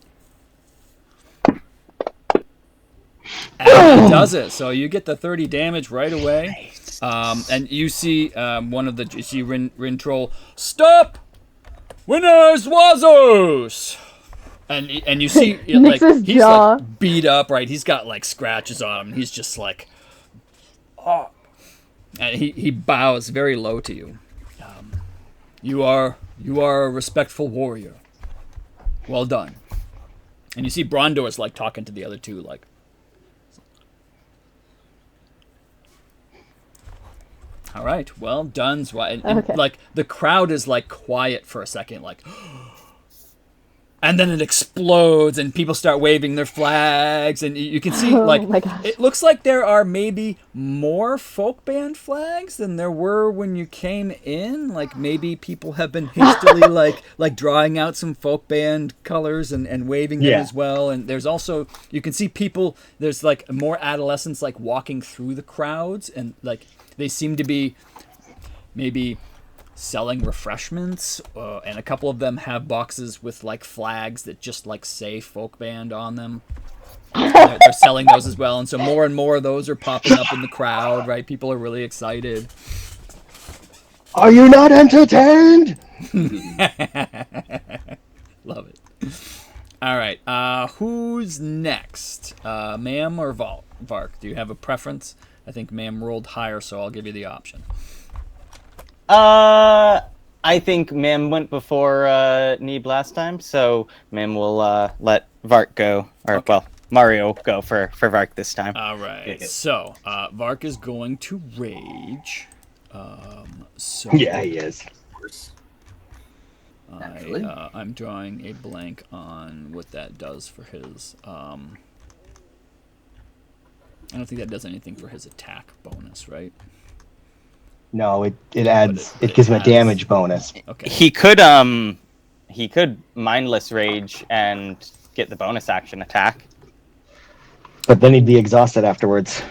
Speaker 1: And he does it. So you get the 30 damage right away. And you see you see Rintrol, stop! Winners Wazos! And you see like
Speaker 4: Nix's
Speaker 1: he's
Speaker 4: jaw.
Speaker 1: like beat up, right? He's got like scratches on him. He's just like, oh. And he bows very low to you. You are a respectful warrior. Well done. And you see Brondor is like talking to the other two, like. All right, well done. And,
Speaker 4: Okay.
Speaker 1: like the crowd is like quiet for a second, like, and then it explodes, and people start waving their flags, and you can see
Speaker 4: Oh
Speaker 1: like
Speaker 4: my gosh.
Speaker 1: it looks like there are maybe more folk band flags than there were when you came in. Like maybe people have been hastily like drawing out some folk band colors and waving them as well. And there's also you can see people. There's like more adolescents like walking through the crowds, and like. They seem to be maybe selling refreshments, and a couple of them have boxes with like flags that just like say folk band on them. They're selling those as well, and so more and more of those are popping up in the crowd, right? People are really excited.
Speaker 3: Are you not entertained?
Speaker 1: Love it. All right, who's next? Ma'am or Vark? Do you have a preference? I think Ma'am rolled higher, so I'll give you the option.
Speaker 5: I think Ma'am went before Neeb last time, so Ma'am will let Vark go, or
Speaker 1: Okay.
Speaker 5: well, Mario go for Vark this time.
Speaker 1: All right, so Vark is going to rage. So
Speaker 3: Yeah, he is.
Speaker 1: I'm drawing a blank on what that does for his. I don't think that does anything for his attack bonus, right?
Speaker 3: No, it adds.
Speaker 1: But
Speaker 3: It gives him a
Speaker 1: adds-
Speaker 3: damage bonus.
Speaker 1: Okay.
Speaker 5: He could mindless rage and get the bonus action attack.
Speaker 3: But then he'd be exhausted afterwards.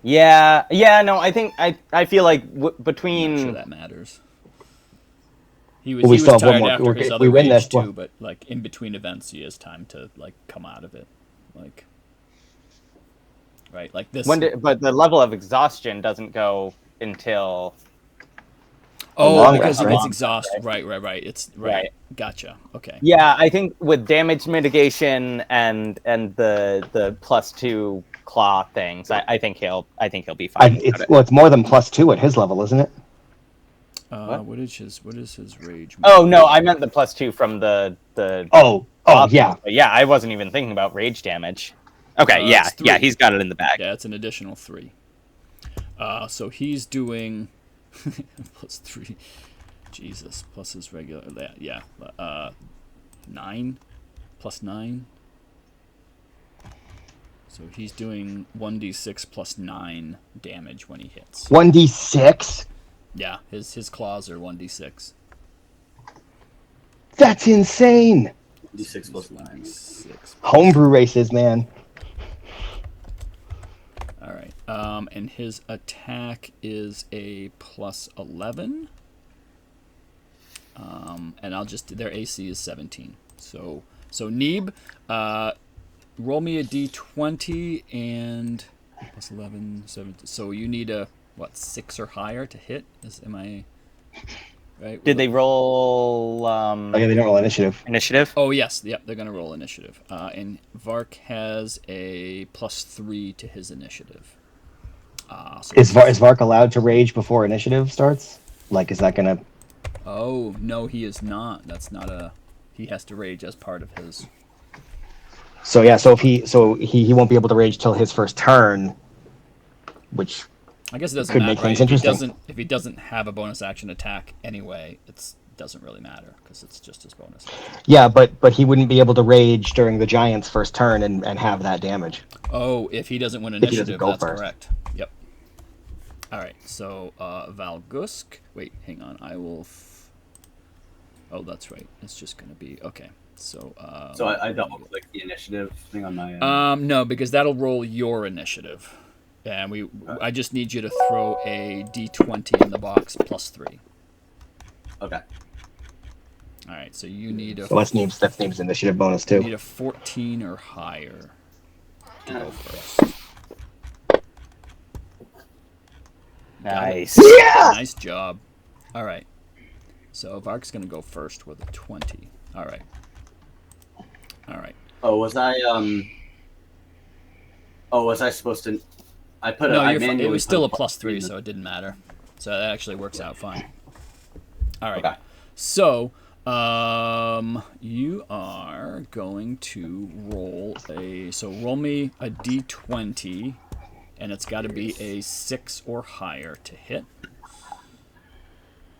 Speaker 5: Yeah. No, I think I feel like
Speaker 1: I'm
Speaker 5: between
Speaker 1: not sure that matters. He was,
Speaker 3: Well, we
Speaker 1: he
Speaker 3: still
Speaker 1: was
Speaker 3: have one
Speaker 1: tired
Speaker 3: more.
Speaker 1: after his
Speaker 3: If
Speaker 1: other
Speaker 3: we win
Speaker 1: rage
Speaker 3: this,
Speaker 1: too,
Speaker 3: well-
Speaker 1: but like in between events, he has time to like come out of it, like. Right, like this.
Speaker 5: but the level of exhaustion doesn't go until.
Speaker 1: Oh,
Speaker 3: long
Speaker 1: because he
Speaker 3: rest,
Speaker 1: gets
Speaker 3: right?
Speaker 1: exhausted. Right. It's right.
Speaker 5: Right.
Speaker 1: Gotcha. Okay.
Speaker 5: Yeah, I think with damage mitigation and the +2 claw things, I think he'll be fine.
Speaker 3: It's more than +2 at his level, isn't it?
Speaker 1: What is his rage?
Speaker 5: Oh no, I meant the +2 from the.
Speaker 3: Oh,
Speaker 5: claw
Speaker 3: yeah.
Speaker 5: thing. But yeah, I wasn't even thinking about rage damage. Okay, yeah,
Speaker 1: it's 3.
Speaker 5: he's got it in the bag.
Speaker 1: Yeah, it's an additional 3. So he's doing +3. Jesus, plus his regular. Yeah. 9 +9. So he's doing 1d6 +9 damage when he hits.
Speaker 3: 1d6?
Speaker 1: Yeah, his claws are 1d6.
Speaker 3: That's insane.
Speaker 6: D6 plus 9.
Speaker 1: 6.
Speaker 3: Homebrew races, man.
Speaker 1: All right. And his attack is a +11. And their AC is 17. So Neeb, roll me a d20 and +11, 17. So you need a 6 or higher to hit? right?
Speaker 5: Did they roll
Speaker 3: Okay, they don't roll initiative.
Speaker 5: initiative?
Speaker 1: Oh yes, yep, they're gonna roll initiative. And Vark has a +3 to his initiative. So
Speaker 3: Is Vark allowed to rage before initiative starts? Like, is that gonna?
Speaker 1: Oh no, he is not. That's not a. He has to rage as part of his.
Speaker 3: So yeah, so he won't be able to rage till his first turn, which
Speaker 1: I guess it doesn't
Speaker 3: could
Speaker 1: matter.
Speaker 3: make things
Speaker 1: Right?
Speaker 3: interesting.
Speaker 1: If he doesn't have a bonus action attack anyway, it doesn't really matter because it's just his bonus action.
Speaker 3: Yeah, but he wouldn't be able to rage during the giant's first turn and have that damage.
Speaker 1: Oh, if he doesn't win
Speaker 3: he doesn't
Speaker 1: initiative,
Speaker 3: go
Speaker 1: that's
Speaker 3: first.
Speaker 1: correct. Yep. All right, so Valgusk. Wait, hang on. I will. Oh, that's right. It's just gonna be okay. So.
Speaker 6: So I double click the initiative thing on my.
Speaker 1: No, because that'll roll your initiative, and I just need you to throw a d20 in the box +3.
Speaker 6: Okay.
Speaker 1: All right, so you need a.
Speaker 3: So that's Neem's initiative bonus
Speaker 1: You
Speaker 3: too.
Speaker 1: need a 14 or higher to go first.
Speaker 5: Nice.
Speaker 3: Yeah.
Speaker 1: Nice job. All right. So Vark's gonna go first with a 20. All right. All right.
Speaker 6: Oh, was I Oh, was I supposed to? I put
Speaker 1: No,
Speaker 6: I
Speaker 1: it
Speaker 6: manually
Speaker 1: was
Speaker 6: put
Speaker 1: still a
Speaker 6: +3
Speaker 1: +3,
Speaker 6: in
Speaker 1: so it didn't matter. So that actually works out fine. All right.
Speaker 6: Okay.
Speaker 1: So, you are going to roll roll me a d20, and it's got to be a 6 or higher to hit.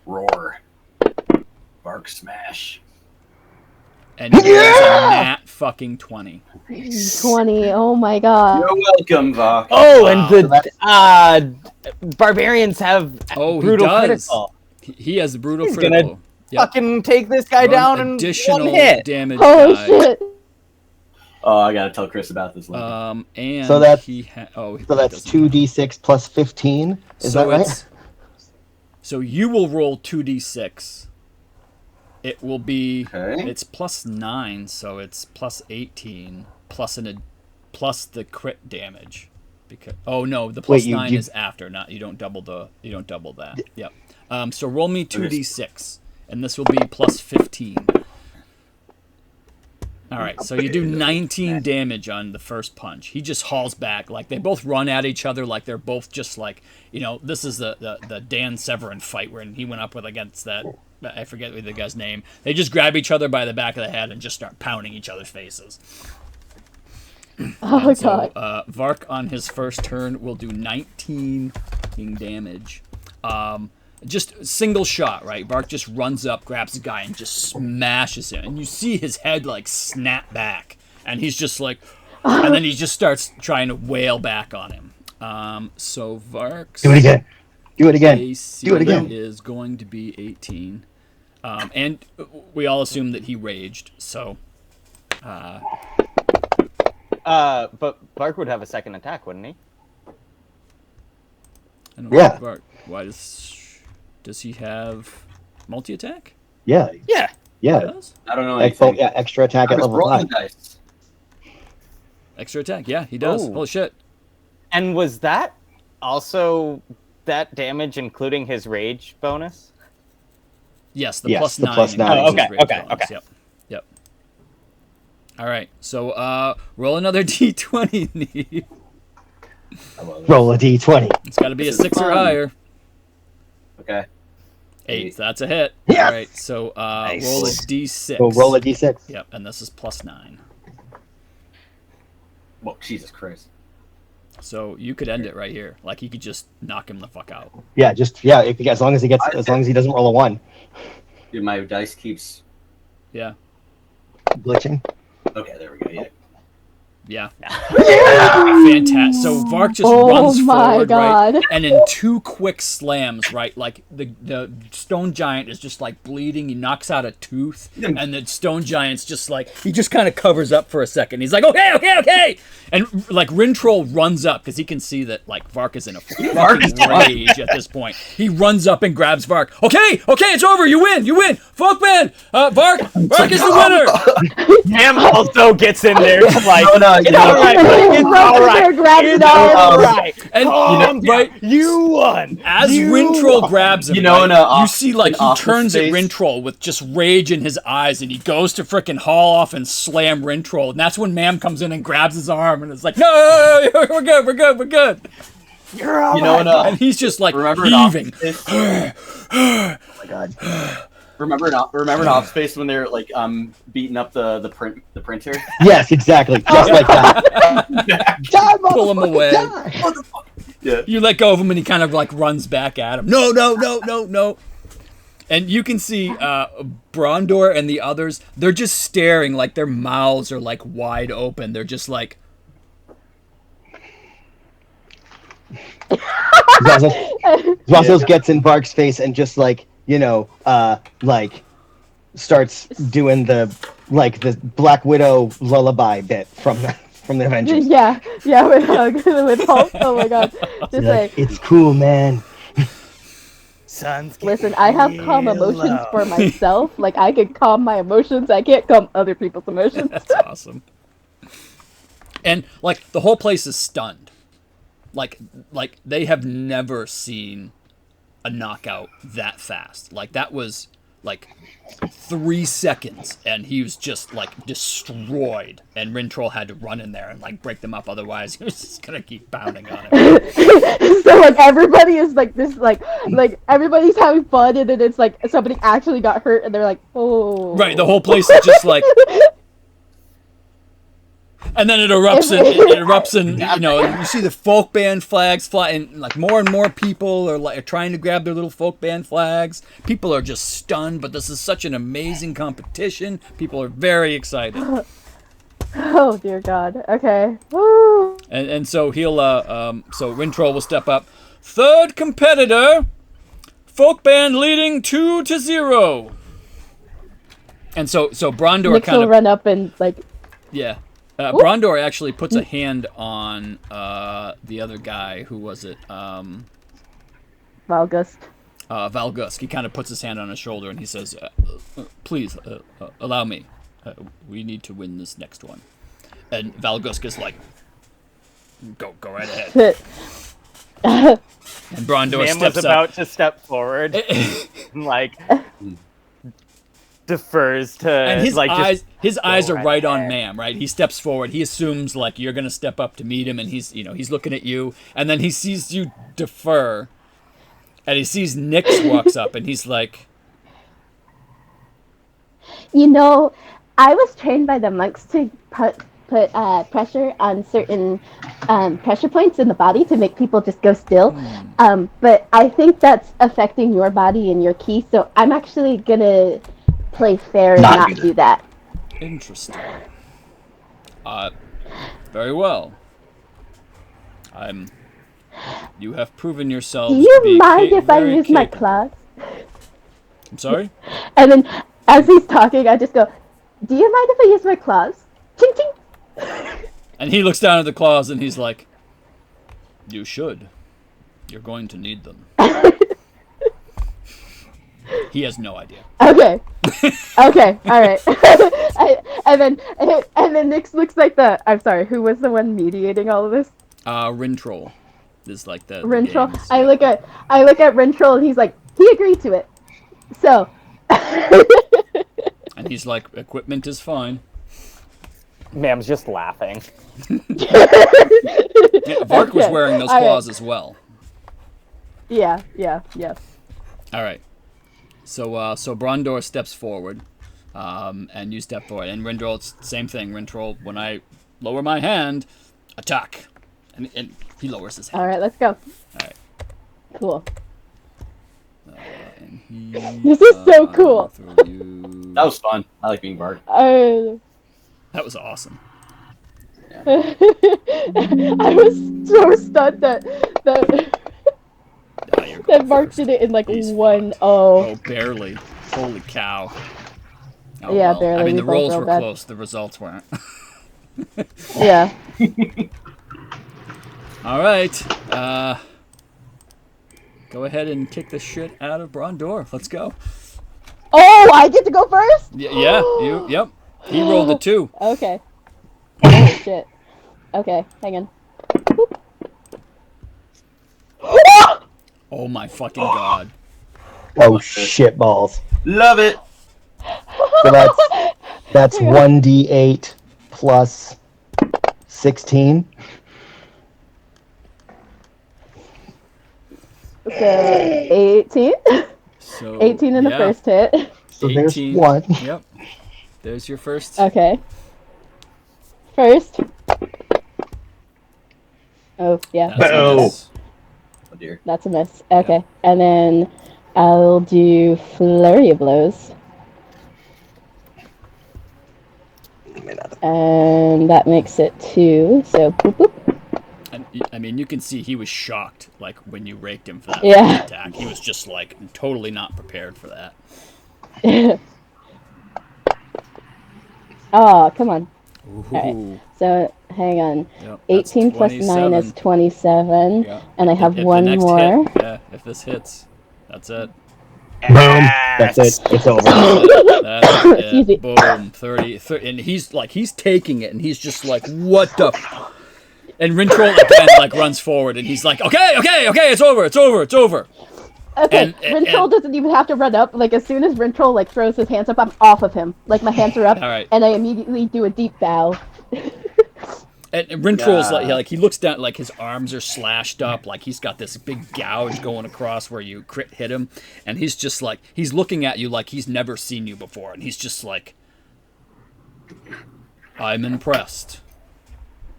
Speaker 6: Roar. Bark smash.
Speaker 1: And it is a nat fucking 20.
Speaker 4: 20. Oh my god.
Speaker 6: You're welcome, Vok.
Speaker 5: Oh,
Speaker 1: Wow.
Speaker 5: and the barbarians have
Speaker 1: Oh,
Speaker 5: brutal
Speaker 1: he does.
Speaker 5: critical.
Speaker 1: He has the brutal
Speaker 5: He's gonna
Speaker 1: critical. Yep.
Speaker 5: Fucking take this guy
Speaker 1: Run
Speaker 5: down in
Speaker 1: additional
Speaker 5: one hit.
Speaker 1: damage.
Speaker 4: Oh
Speaker 1: die.
Speaker 4: shit.
Speaker 6: Oh, I gotta tell Chris about this later.
Speaker 1: And
Speaker 3: So that's-
Speaker 1: he
Speaker 3: So
Speaker 1: he
Speaker 3: that's
Speaker 1: doesn't
Speaker 3: 2d6 plus 15. Is that right?
Speaker 1: So you will roll 2d6. It will be.
Speaker 6: Okay.
Speaker 1: It's +9, so it's +18 plus the crit damage. Because no, the
Speaker 3: Wait,
Speaker 1: +9
Speaker 3: you-
Speaker 1: is after. Not you don't double that. Yep. So roll me 2d6, and this will be +15. All right, so you do 19 damage on the first punch. He just hauls back. Like, they both run at each other like they're both just like, this is the Dan Severin fight where he went up with against that, I forget the guy's name. They just grab each other by the back of the head and just start pounding each other's faces.
Speaker 4: Oh
Speaker 1: So
Speaker 4: god.
Speaker 1: Vark on his first turn will do 19 damage. Just single shot, right? Vark just runs up, grabs the guy, and just smashes him. And you see his head like snap back, and he's just like, and then he just starts trying to wail back on him. So Vark's
Speaker 3: Do it again. Do it again.
Speaker 1: AC
Speaker 3: Do it again.
Speaker 1: is going to be 18, and we all assume that he raged. So
Speaker 5: But Bark would have a second attack, wouldn't he?
Speaker 1: I don't
Speaker 3: Yeah.
Speaker 1: Vark, why does he have multi-attack?
Speaker 3: Yeah.
Speaker 5: Yeah.
Speaker 3: Yeah.
Speaker 1: He does?
Speaker 6: I don't know
Speaker 3: Like,
Speaker 6: anything.
Speaker 3: yeah, extra attack
Speaker 6: I
Speaker 3: at
Speaker 6: was
Speaker 3: level
Speaker 6: rolling
Speaker 3: 5.
Speaker 6: dice.
Speaker 1: Extra attack, yeah, he does.
Speaker 5: Ooh.
Speaker 1: Holy shit.
Speaker 5: And was that also that damage including his rage bonus?
Speaker 1: Yes, the
Speaker 3: Yes, the
Speaker 1: +9.
Speaker 3: +9.
Speaker 1: includes
Speaker 5: Oh, okay,
Speaker 1: his rage
Speaker 5: okay,
Speaker 1: bonus.
Speaker 5: okay.
Speaker 1: Yep. All right, so roll another d20, Neve.
Speaker 6: I love it.
Speaker 3: Roll a d20.
Speaker 1: It's got to be a
Speaker 6: This is
Speaker 1: 6 or
Speaker 6: fun.
Speaker 1: higher.
Speaker 6: Okay.
Speaker 1: 8, that's a hit.
Speaker 3: Yes!
Speaker 1: All right, so
Speaker 5: Nice.
Speaker 1: roll a d6.
Speaker 3: So roll a d6.
Speaker 1: Yep, and this is +9.
Speaker 6: Well, Jesus Christ.
Speaker 1: So you could end it right here. Like, you could just knock him the fuck out.
Speaker 3: Yeah, as long as he doesn't roll a 1.
Speaker 6: Dude, my dice keeps.
Speaker 1: Yeah.
Speaker 3: Glitching.
Speaker 6: Okay, there we go. Yeah.
Speaker 1: Yeah. Fantastic. So Vark just runs
Speaker 4: my
Speaker 1: forward,
Speaker 4: god.
Speaker 1: right? And in 2 quick slams, right? Like the stone giant is just like bleeding. He knocks out a tooth, and the stone giant's just like, he just kind of covers up for a second. He's like, okay. And like Rintrol runs up because he can see that like Vark is in a fucking rage at this point. He runs up and grabs Vark. Okay, it's over. You win. Folkman, Vark is the winner.
Speaker 5: Ham also gets in there to like It's all right. It's all right.
Speaker 4: Grabs
Speaker 5: It's
Speaker 4: it all.
Speaker 5: all right.
Speaker 1: And
Speaker 5: Right, you won.
Speaker 1: as Rintrol grabs him,
Speaker 6: You know,
Speaker 1: right, you see like
Speaker 6: in
Speaker 1: he
Speaker 6: Office
Speaker 1: turns at
Speaker 6: Space-
Speaker 1: Rintrol with just rage in his eyes, and he goes to frickin' haul off and slam Rintrol, and that's when Mam comes in and grabs his arm and is like, "No, we're good, we're good, we're good."
Speaker 5: You're all
Speaker 6: You know,
Speaker 5: right.
Speaker 1: And he's just like
Speaker 6: remember in
Speaker 1: heaving.
Speaker 6: Office Space?
Speaker 3: Oh my god.
Speaker 6: Remember in Office Space when they're like beating up the printer?
Speaker 3: Yes, exactly. Just like that. Die,
Speaker 1: Pull him
Speaker 3: motherfucker,
Speaker 1: away.
Speaker 3: die!
Speaker 6: Yeah.
Speaker 1: You let go of him, and he kind of like runs back at him. No, no, no, no, no. And you can see Brondor and the others. They're just staring, like their mouths are like wide open. They're just like.
Speaker 3: Zvazos gets in Bark's face and just like, like starts doing the Black Widow lullaby bit from the Avengers.
Speaker 4: Yeah, with Hulk. Oh my god. Just like,
Speaker 3: It's cool, man.
Speaker 5: Sons,
Speaker 4: listen, I have calm emotions for myself. Like, I can calm my emotions. I can't calm other people's emotions.
Speaker 1: That's awesome. And like the whole place is stunned. Like they have never seen a knockout that fast. Like that was like 3 seconds, and he was just like destroyed. And Rintrol had to run in there and like break them up. Otherwise, he was just gonna keep pounding on him.
Speaker 4: So like everybody is like this, like everybody's having fun, and then it's like somebody actually got hurt, and they're like, oh.
Speaker 1: Right. The whole place is just like. And then it erupts, and you see the folk band flags fly, and like more and more people are like trying to grab their little folk band flags. People are just stunned, but this is such an amazing competition. People are very excited.
Speaker 4: Oh dear God. Okay. Woo.
Speaker 1: And so he'll so Rintrol will step up. Third competitor, folk band leading 2-0. And so Brondor
Speaker 4: Nix
Speaker 1: kind
Speaker 4: will
Speaker 1: of
Speaker 4: run up and like.
Speaker 1: yeah. Brondor actually puts a hand on the other guy. Who was it?
Speaker 4: Valgust.
Speaker 1: Valgusk. He kind of puts his hand on his shoulder and he says, please, allow me. We need to win this next one. And Valgusk is like, go right ahead. And Brondor
Speaker 5: Man
Speaker 1: steps
Speaker 5: was
Speaker 1: up.
Speaker 5: about to step forward, and, like defers to,
Speaker 1: And his
Speaker 5: like
Speaker 1: his eyes are
Speaker 5: right
Speaker 1: right on
Speaker 5: ahead.
Speaker 1: Mam, right? He steps forward. He assumes like you're gonna step up to meet him, and he's looking at you, and then he sees you defer, and he sees Nyx walks up, and he's like,
Speaker 4: I was trained by the monks to put pressure on certain pressure points in the body to make people just go still. But I think that's affecting your body and your ki, so I'm actually gonna play fair and not do that.
Speaker 1: interesting. Very well. You have proven yourselves.
Speaker 4: Do
Speaker 1: to
Speaker 4: you
Speaker 1: be
Speaker 4: mind if I
Speaker 1: very
Speaker 4: use my
Speaker 1: capable.
Speaker 4: claws?
Speaker 1: I'm sorry.
Speaker 4: And then as he's talking, I just go, do you mind if I use my claws? Ching ching!
Speaker 1: And he looks down at the claws, and he's like, "You should. You're going to need them." He has no idea.
Speaker 4: Okay. Okay. All right. and then Nyx looks like I'm sorry. Who was the one mediating all of this?
Speaker 1: Rintrol is like the
Speaker 4: Rintrol.
Speaker 1: games.
Speaker 4: I look at Rintrol, and he's like, he agreed to it. So.
Speaker 1: And he's like, "Equipment is fine."
Speaker 5: Mam's just laughing.
Speaker 1: Yeah, Vark was wearing those claws as well.
Speaker 4: Yeah.
Speaker 1: All right. So Brondor steps forward, and you step forward, and Rintrol, it's the same thing. Rintrol, when I lower my hand, attack, and he lowers his hand.
Speaker 4: All right, let's go.
Speaker 1: All right.
Speaker 4: Cool.
Speaker 1: And he,
Speaker 4: This is so cool.
Speaker 1: throw you-
Speaker 6: That was fun. I like being Bart.
Speaker 1: That was awesome.
Speaker 4: I was so stunned that
Speaker 1: You're
Speaker 4: that Mark did it in like
Speaker 1: He's
Speaker 4: 1-0.
Speaker 1: Oh, barely. Holy cow. Oh,
Speaker 4: Yeah,
Speaker 1: well.
Speaker 4: barely.
Speaker 1: I mean,
Speaker 4: We
Speaker 1: the
Speaker 4: both
Speaker 1: rolls
Speaker 4: real
Speaker 1: were
Speaker 4: bad.
Speaker 1: close. The results weren't.
Speaker 4: Yeah.
Speaker 1: All right. Go ahead and kick the shit out of Brondor. Let's go.
Speaker 4: Oh, I get to go first?
Speaker 1: Yeah. Yep. He rolled a 2.
Speaker 4: Okay. Oh shit. Okay, hang on.
Speaker 1: Oh my fucking god.
Speaker 3: Oh shit balls.
Speaker 6: Love it.
Speaker 3: So that's 1d8 plus 16.
Speaker 4: So 18.
Speaker 1: So
Speaker 4: 18 in the first hit.
Speaker 3: So there's
Speaker 1: 18.
Speaker 3: one.
Speaker 1: Yep. There's your first.
Speaker 4: Okay. First. Oh, yeah.
Speaker 1: That's a
Speaker 3: Boom.
Speaker 1: miss.
Speaker 6: Oh dear.
Speaker 4: That's a miss. Okay. And then I'll do Flurry of Blows. And that makes it 2. So boop boop.
Speaker 1: And, I mean, you can see he was shocked, like, when you raked him for that
Speaker 4: Yeah.
Speaker 1: first attack. He was just, like, totally not prepared for that.
Speaker 4: Oh, come on.
Speaker 1: Ooh.
Speaker 4: Alright. So hang on.
Speaker 1: Yep,
Speaker 4: 18
Speaker 1: that's
Speaker 4: plus 9 is
Speaker 1: 27.
Speaker 4: 27.
Speaker 1: Yeah.
Speaker 4: And I have
Speaker 1: If the
Speaker 4: one
Speaker 1: next
Speaker 4: more.
Speaker 1: hit, yeah, if this hits, that's it.
Speaker 3: Boom. That's it. It's over.
Speaker 1: That's it.
Speaker 4: Easy.
Speaker 1: Boom. 30, and he's taking it, and he's just like, what the... And Rintrol again, like, runs forward, and he's like, okay, it's over.
Speaker 4: Okay,
Speaker 1: And-
Speaker 4: Rintrol doesn't even have to run up. Like, as soon as Rintrol, like, throws his hands up, I'm off of him. Like, my hands are up,
Speaker 1: All right.
Speaker 4: and I immediately do a deep bow.
Speaker 1: And Rintrol's like he looks down, like his arms are slashed up, like he's got this big gouge going across where you crit hit him, and he's just like, he's looking at you like he's never seen you before, and he's just like, I'm impressed.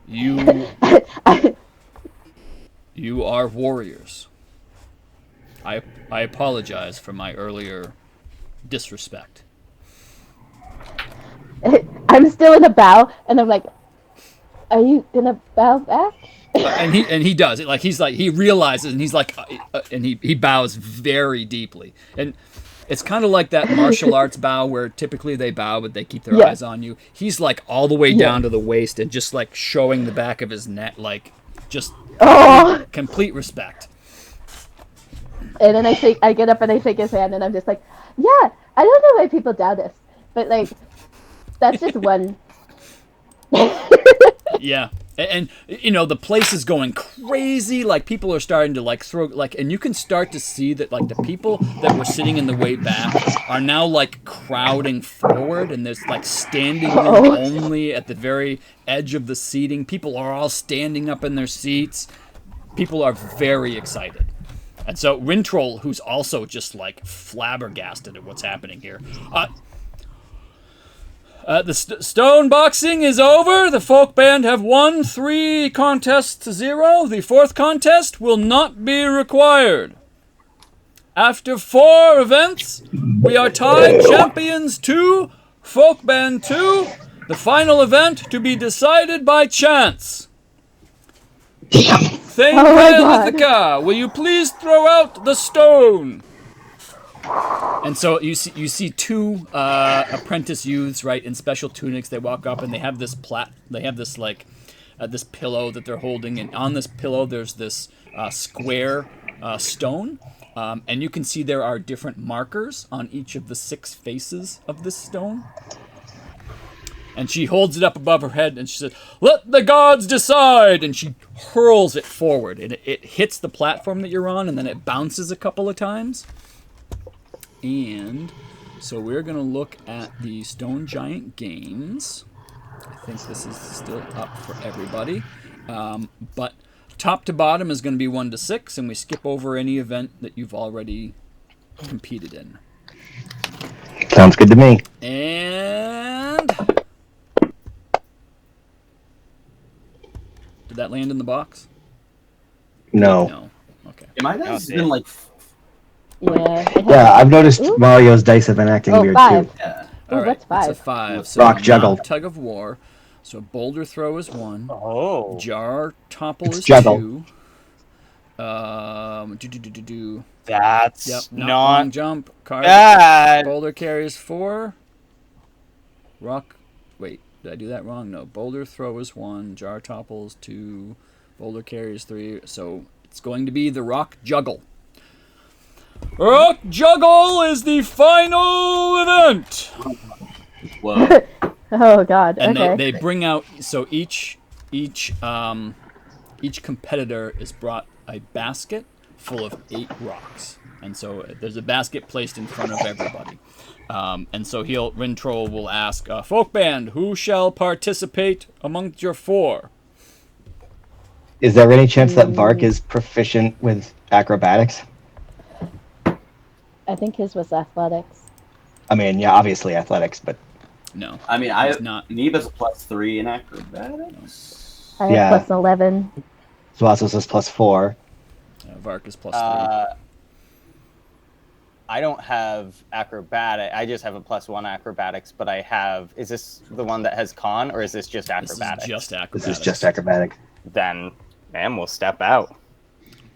Speaker 1: You are warriors. I apologize for my earlier disrespect.
Speaker 4: I'm still in a bow, and I'm like, are you gonna bow back?
Speaker 1: And he does it, like he realizes, and he's like, and he bows very deeply, and it's kind of like that martial arts bow where typically they bow but they keep their
Speaker 4: Yeah.
Speaker 1: eyes on you. He's like all the way down to the waist and just like showing the back of his neck, like just
Speaker 4: Oh!
Speaker 1: complete respect.
Speaker 4: And then I get up and I shake his hand, and I'm just like, yeah, I don't know why people doubt us, but like, that's just one.
Speaker 1: Yeah. And you know, the place is going crazy, like people are starting to like throw, like, and you can start to see that like the people that were sitting in the way back are now like crowding forward, and there's like standing room only at the very edge of the seating. People are all standing up in their seats. People are very excited. And so Rintrol, who's also just like flabbergasted at what's happening here, the stone boxing is over. The folk band have won 3 contests to 0. The 4th contest will not be required. After 4 events, we are tied champions 2, folk band 2. The final event to be decided by chance. Thane Kayalithica, will you please throw out the stone? And so you see 2 apprentice youths, right, in special tunics. They walk up and they have this this pillow that they're holding, and on this pillow there's this square stone, and you can see there are different markers on each of the 6 faces of this stone. And she holds it up above her head and she says, "Let the gods decide!" And she hurls it forward, and it hits the platform that you're on, and then it bounces a couple of times. And so we're going to look at the Stone Giant games. I think this is still up for everybody. But top to bottom is going to be 1 to 6, and we skip over any event that you've already competed in.
Speaker 3: Sounds good to me.
Speaker 1: And... did that land in the box?
Speaker 3: No.
Speaker 1: No. Okay.
Speaker 6: It might have been like.
Speaker 4: Yeah,
Speaker 3: I've noticed Mario's dice have been acting weird
Speaker 4: 5.
Speaker 3: too.
Speaker 6: Yeah.
Speaker 4: Oh,
Speaker 1: All right,
Speaker 4: that's 5.
Speaker 1: It's a 5. So
Speaker 3: Rock
Speaker 1: not
Speaker 3: juggle.
Speaker 1: Tug of War. So boulder throw is 1.
Speaker 5: Oh.
Speaker 1: Jar topple
Speaker 3: It's
Speaker 1: is
Speaker 3: juggle.
Speaker 1: 2.
Speaker 5: That's
Speaker 1: Yep. Not
Speaker 5: not
Speaker 1: long jump. Card.
Speaker 5: bad.
Speaker 1: Boulder carries 4. Rock. Wait, did I do that wrong? No. Boulder throw is 1. Jar topple is 2. Boulder carries 3. So it's going to be the rock juggle. Rock juggle is the final event.
Speaker 6: Whoa.
Speaker 4: Oh god.
Speaker 1: And
Speaker 4: Okay.
Speaker 1: they bring out, so each each competitor is brought a basket full of 8 rocks, and so there's a basket placed in front of everybody. And so Rintrol will ask, "Folk band, who shall participate amongst your 4?"
Speaker 3: Is there any chance that Vark is proficient with acrobatics?
Speaker 4: I think his was athletics.
Speaker 3: I mean, yeah, obviously athletics, but
Speaker 1: No.
Speaker 6: I mean,
Speaker 1: He's not.
Speaker 6: Neva's a +3 in acrobatics.
Speaker 4: I
Speaker 3: Yeah.
Speaker 4: have +11.
Speaker 3: Zuazos is +4.
Speaker 1: Vark is +3.
Speaker 5: I don't have acrobatic. I just have a +1 acrobatics, but I have. Is this the one that has con, or is this just acrobatics?
Speaker 1: This is just acrobatics.
Speaker 3: This is just acrobatic.
Speaker 5: Then, man, we'll step out.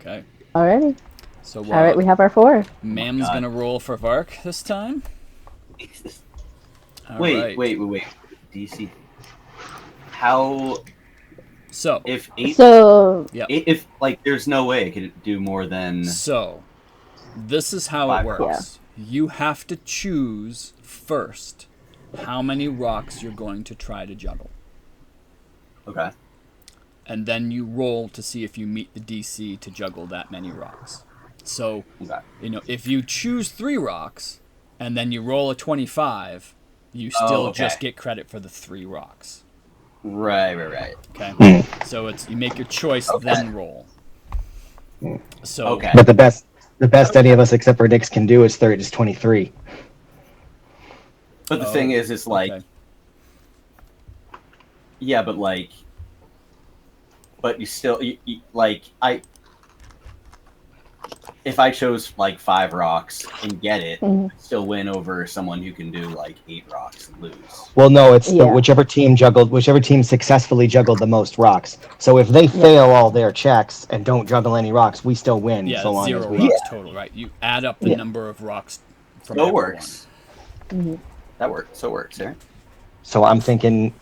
Speaker 1: Okay.
Speaker 4: Alrighty.
Speaker 1: So
Speaker 4: All right, we have our 4.
Speaker 1: Mam's
Speaker 6: God.
Speaker 1: gonna roll for Vark this time. All
Speaker 6: Wait.
Speaker 1: right.
Speaker 6: DC. How
Speaker 1: So
Speaker 6: if 8?
Speaker 4: So,
Speaker 6: If like, there's no way I could do more than.
Speaker 1: So, this is how
Speaker 6: 5
Speaker 1: it works. You have to choose first how many rocks you're going to try to juggle.
Speaker 6: Okay.
Speaker 1: And then you roll to see if you meet the DC to juggle that many rocks. So,
Speaker 6: Okay.
Speaker 1: if you choose 3 rocks and then you roll a 25, you still
Speaker 6: okay.
Speaker 1: just get credit for the 3 rocks.
Speaker 6: Right.
Speaker 1: Okay? So you make your choice, then roll. So,
Speaker 6: Okay.
Speaker 3: But the best any of us except for Nix can do is 23.
Speaker 6: But the thing is, it's like,
Speaker 1: okay.
Speaker 6: yeah, but like, but you still, if I chose like 5 rocks and get it,
Speaker 4: Mhm.
Speaker 6: I'd still win over someone who can do like 8 rocks and lose.
Speaker 3: Well, no, it's
Speaker 4: Yeah.
Speaker 3: whichever team successfully juggled the most rocks. So if they fail all their checks and don't juggle any rocks, we still win.
Speaker 1: Yeah,
Speaker 3: so long
Speaker 1: 0
Speaker 3: as we.
Speaker 1: rocks total, right? You add up the
Speaker 4: Yeah.
Speaker 1: number of rocks from
Speaker 6: So it
Speaker 1: everyone.
Speaker 6: works.
Speaker 4: Mhm.
Speaker 6: That works. So it works, right?
Speaker 3: So I'm thinking,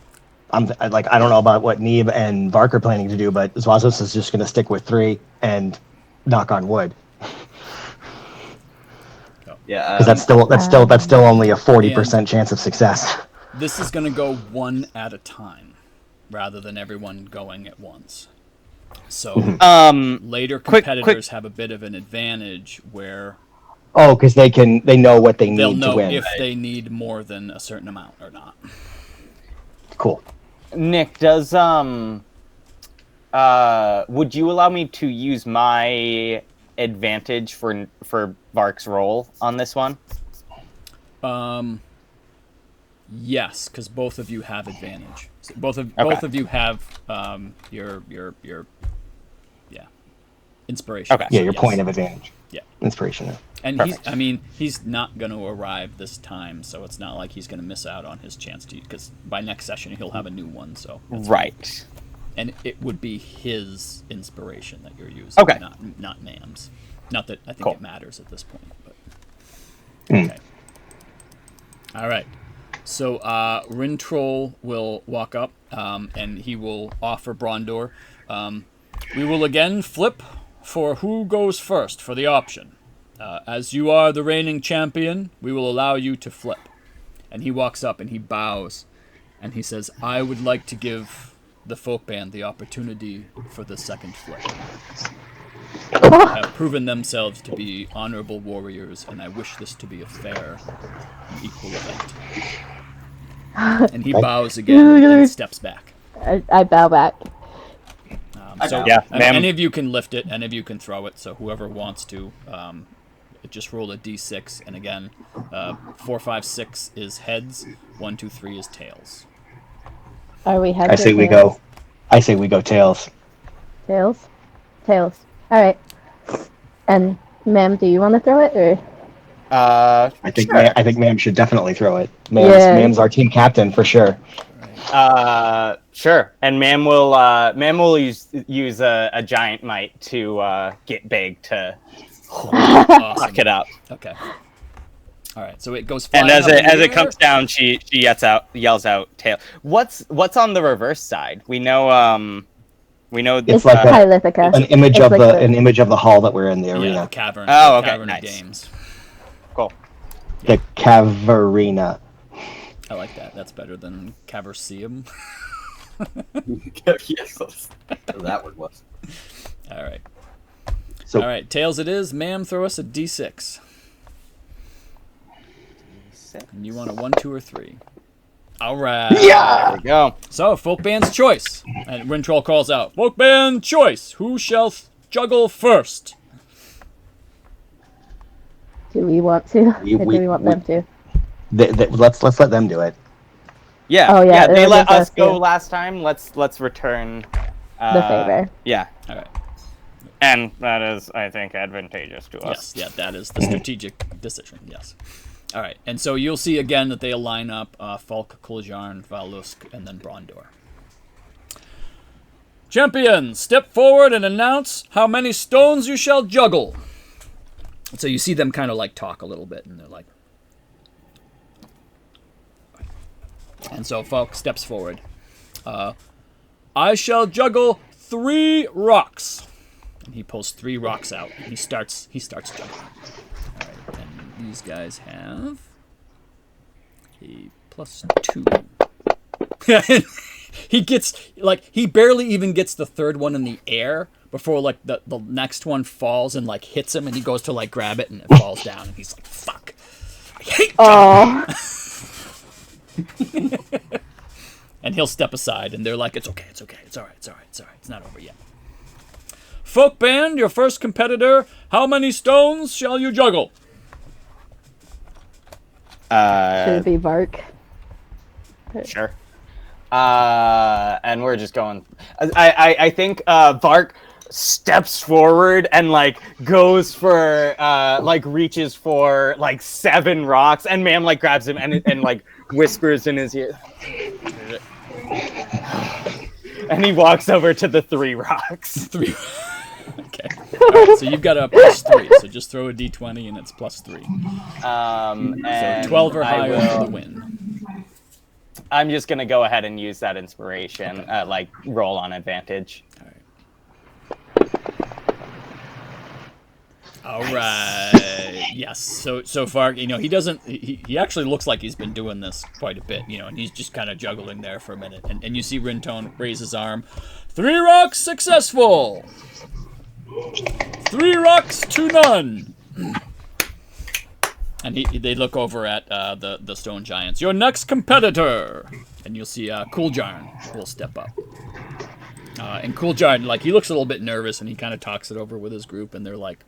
Speaker 3: I don't know about what Neeb and Vark are planning to do, but Zwazos is just going to stick with 3 and knock on wood.
Speaker 6: Yeah.
Speaker 3: Because that's still only a 40% chance of success.
Speaker 1: This is going to go one at a time, rather than everyone going at once. So later competitors have a bit of an advantage where
Speaker 3: Oh, because they know what they
Speaker 1: they'll
Speaker 3: need to
Speaker 1: know
Speaker 3: win.
Speaker 1: if they need more than a certain amount or not.
Speaker 3: Cool.
Speaker 5: Nick, does would you allow me to use my advantage for Vark's roll on this one?
Speaker 1: Yes, because both of you have advantage. So both of you have your inspiration.
Speaker 5: Okay.
Speaker 3: Yeah,
Speaker 1: So
Speaker 3: your
Speaker 1: yes.
Speaker 3: point of advantage.
Speaker 1: Yeah.
Speaker 3: Inspiration.
Speaker 1: And
Speaker 5: Perfect.
Speaker 1: he's not going to arrive this time, so it's not like he's going to miss out on his chance to, because by next session he'll have a new one. So that's
Speaker 5: Right.
Speaker 1: fine. And it would be his inspiration that you're using,
Speaker 5: Okay.
Speaker 1: not Nam's. Not that I think
Speaker 5: Cool.
Speaker 1: it matters at this point, but
Speaker 3: Mm.
Speaker 1: okay. All right. So Rintrol will walk up, and he will offer Brondor. We will again flip for who goes first for the option. As you are the reigning champion, we will allow you to flip. And he walks up and he bows, and he says, "I would like to give the folk band the opportunity for the second flip. Have proven themselves to be honorable warriors, and I wish this to be a fair and equal event." And he bows again and steps back.
Speaker 4: I bow back.
Speaker 1: So
Speaker 5: Yeah, ma'am.
Speaker 1: any of you can lift it, any of you can throw it. So whoever wants to, just roll a d6. And again, 4, 5, 6 is heads. 1, 2, 3 is tails.
Speaker 4: Are we heads?
Speaker 3: I
Speaker 4: or
Speaker 3: say we
Speaker 4: tails?
Speaker 3: go tails.
Speaker 4: Tails. All right. And ma'am, do you want to throw it or?
Speaker 3: I think
Speaker 5: Sure.
Speaker 3: I think Ma'am should definitely throw it.
Speaker 4: Yeah.
Speaker 3: Ma'am's our team captain for sure.
Speaker 5: Sure. And Mam will use a giant might to get big to
Speaker 1: Awesome.
Speaker 5: fuck it up.
Speaker 1: Okay. All right. So it goes flying
Speaker 5: And as
Speaker 1: up in the
Speaker 5: it
Speaker 1: air.
Speaker 5: comes down, she yells out tail. What's on the reverse side? We know
Speaker 3: It's
Speaker 4: It's
Speaker 3: like
Speaker 4: Kayalithica.
Speaker 3: an image
Speaker 4: It's
Speaker 3: of
Speaker 4: like
Speaker 3: an image of the hall that we're in, the
Speaker 1: Yeah,
Speaker 3: arena.
Speaker 1: the cavern.
Speaker 5: Oh,
Speaker 1: the
Speaker 5: okay,
Speaker 1: Cavern of
Speaker 5: nice.
Speaker 1: Games.
Speaker 5: Cool.
Speaker 3: The Caverena.
Speaker 1: I like that. That's better than Caverseum.
Speaker 6: Yes, that word was.
Speaker 1: All right.
Speaker 3: So
Speaker 1: All right, tails it is. Ma'am, throw us a d6. And you want a 1, 2, or 3. All right.
Speaker 3: yeah.
Speaker 5: There we go.
Speaker 1: So, folk band's choice. And Rintrol calls out, folk band choice. Who shall juggle first?
Speaker 4: Do we want to? Or do we want them to?
Speaker 3: Let's let them do it.
Speaker 5: Yeah.
Speaker 4: Oh, yeah,
Speaker 5: They
Speaker 4: it
Speaker 5: let
Speaker 4: was
Speaker 5: us
Speaker 4: us,
Speaker 5: go
Speaker 4: yeah.
Speaker 5: last time. Let's return
Speaker 4: The favor.
Speaker 5: Yeah.
Speaker 1: All right.
Speaker 5: And that is, I think, advantageous to us.
Speaker 1: Yes, yeah, that is the strategic decision, yes. All right, and so you'll see again that they line up Falk, Kuljarn, Valusk, and then Brondor. Champions, step forward and announce how many stones you shall juggle. And so you see them kind of like talk a little bit, and they're like... And so Falk steps forward. I shall juggle 3 rocks. And he pulls 3 rocks out. And he starts juggling. All right, and these guys have a +2. He gets he barely even gets the third one in the air before the next one falls and hits him, and he goes to grab it and it falls down, and he's like, "Fuck, I hate juggling." And he'll step aside, and they're like, "It's okay, it's okay, it's all right, it's all right, it's all right, it's not over yet." Folk band, your first competitor, how many stones shall you juggle?
Speaker 4: Should it be Vark?
Speaker 5: Sure. And we're just going. I think Vark steps forward and goes for reaches for 7 rocks, and Ma'am grabs him and whispers in his ear. And he walks over to the 3 rocks. 3. Okay. All right, so you've got a +3. So just throw a d20 and it's +3. And
Speaker 1: so 12 or higher for the win.
Speaker 5: I'm just gonna go ahead and use that inspiration.
Speaker 1: Okay.
Speaker 5: Roll on advantage.
Speaker 1: All right. Yes. So far, he doesn't. He actually looks like he's been doing this quite a bit, and he's just kind of juggling there for a minute. And you see Rintrol raise his arm. 3 rocks successful. 3 rocks to none. And they look over at the stone giants. Your next competitor, and you'll see Kuljarn will step up. And Kuljarn, he looks a little bit nervous, and he kind of talks it over with his group, and they're like.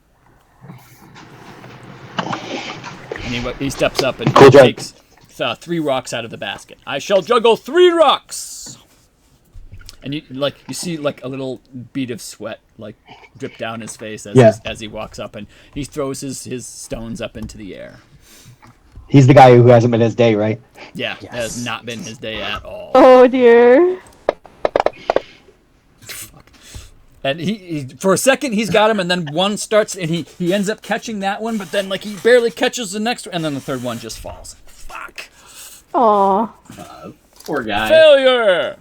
Speaker 1: And he steps up and he takes 3 rocks out of the basket. I shall juggle 3 rocks. And you see a little bead of sweat drip down his face as he walks up, and he throws his stones up into the air.
Speaker 3: He's the guy who hasn't been his day, right?
Speaker 1: Yeah, yes. It has not been his day at all.
Speaker 4: Oh dear.
Speaker 1: And he for a second he's got him, and then one starts, and he ends up catching that one, but then he barely catches the next one, and then the third one just falls. Fuck.
Speaker 4: Aw.
Speaker 6: Poor guy.
Speaker 1: Failure.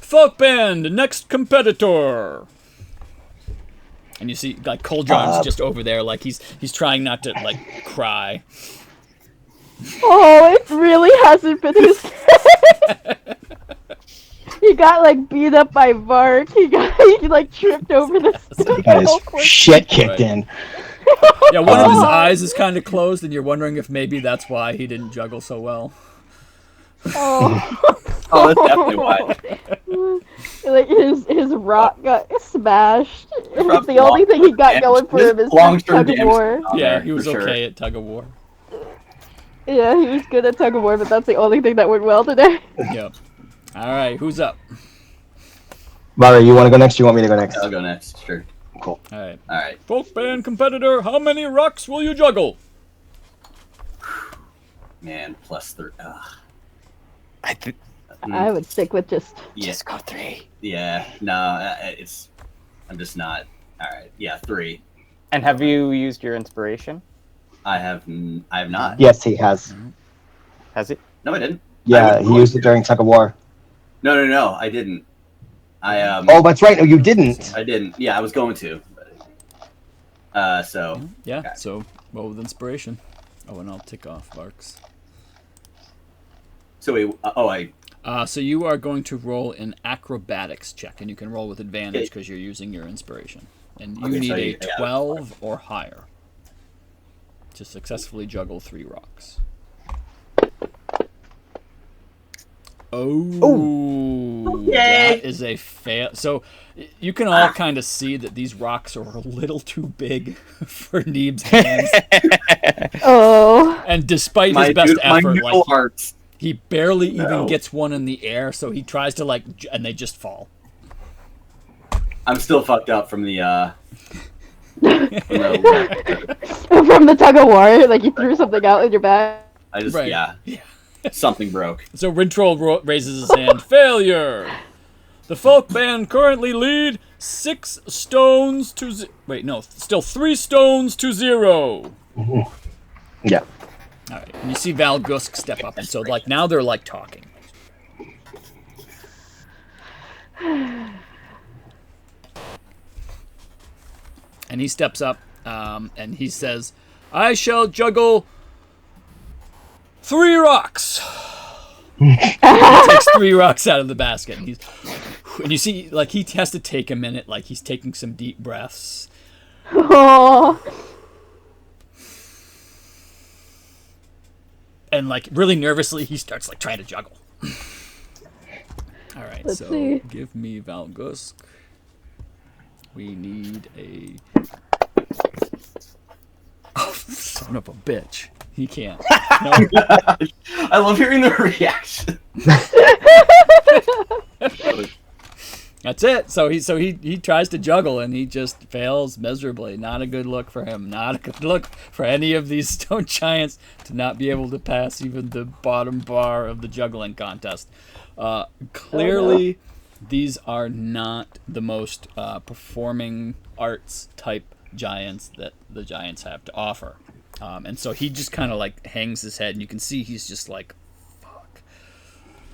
Speaker 1: Folk band, next competitor. And you see Kuljarn's just over there, he's trying not to cry.
Speaker 4: Oh, it really hasn't been his day. He got beat up by Vark. He tripped over the
Speaker 3: He got his shit kicked in.
Speaker 1: Yeah, one of his eyes is kind of closed, and you're wondering if maybe that's why he didn't juggle so well.
Speaker 4: Oh.
Speaker 6: Oh, that's definitely why.
Speaker 4: His rock got smashed.
Speaker 6: Probably
Speaker 4: The only thing he got
Speaker 6: damage.
Speaker 4: going for him is
Speaker 6: Long-term
Speaker 4: Tug of
Speaker 6: damage
Speaker 4: War.
Speaker 6: on
Speaker 1: Yeah,
Speaker 6: there,
Speaker 1: he was
Speaker 6: for
Speaker 1: okay
Speaker 6: sure.
Speaker 1: at Tug of War.
Speaker 4: Yeah, he was good at Tug of War, but that's the only thing that went well today.
Speaker 1: Yep. All right, who's up?
Speaker 3: Mara, you want to go next? Or you want me to go next?
Speaker 6: I'll go next. Sure.
Speaker 3: Cool.
Speaker 1: All right.
Speaker 6: All right.
Speaker 1: Folk band competitor, how many rocks will you juggle?
Speaker 6: Man, +3.
Speaker 4: I would stick with just
Speaker 5: go 3.
Speaker 6: Yeah. No, I'm just not. All right. Yeah, 3.
Speaker 5: And have you used your inspiration?
Speaker 6: I have not.
Speaker 3: Yes, he has.
Speaker 5: Has it?
Speaker 6: No, I didn't.
Speaker 3: Yeah, he used it during Tug of War.
Speaker 6: No, I didn't.
Speaker 3: Oh, that's right. No, you didn't.
Speaker 6: I didn't. Yeah, I was going to. So.
Speaker 1: Yeah,
Speaker 6: Okay.
Speaker 1: so roll with inspiration. Oh, and I'll tick off Varks.
Speaker 6: So wait.
Speaker 1: So you are going to roll an acrobatics check, and you can roll with advantage because you're using your inspiration. And you need a 12 or higher to successfully juggle 3 rocks. Oh, that is a fail. So you can all kind of see that these rocks are a little too big for Neeb's hands.
Speaker 4: Oh.
Speaker 1: And despite his best effort, he barely even gets one in the air, so he tries to, and they just fall.
Speaker 6: I'm still fucked up from the,
Speaker 4: From the tug of war, like you threw something out in your bag.
Speaker 6: I just, yeah. Something broke.
Speaker 1: So Rintrol raises his hand. Failure! The folk band currently lead 6 stones to... Wait, no. Still 3 stones to 0.
Speaker 3: Yeah.
Speaker 1: All right. And you see Val Gusk step up. And so, now they're, talking. And he steps up, and he says, I shall juggle 3 rocks. He takes 3 rocks out of the basket. And you see, he has to take a minute, he's taking some deep breaths.
Speaker 4: Oh.
Speaker 1: And, really nervously, he starts, trying to juggle. All right,
Speaker 4: Let's see.
Speaker 1: Give me Val Gusk. We need a... Oh, son of a bitch. He can't. No.
Speaker 6: I love hearing the reaction.
Speaker 1: That's it. So he tries to juggle and he just fails miserably. Not a good look for him. Not a good look for any of these stone giants to not be able to pass even the bottom bar of the juggling contest. Clearly, these are not the most performing arts type giants that the giants have to offer. And so he just kind of hangs his head, and you can see he's just fuck.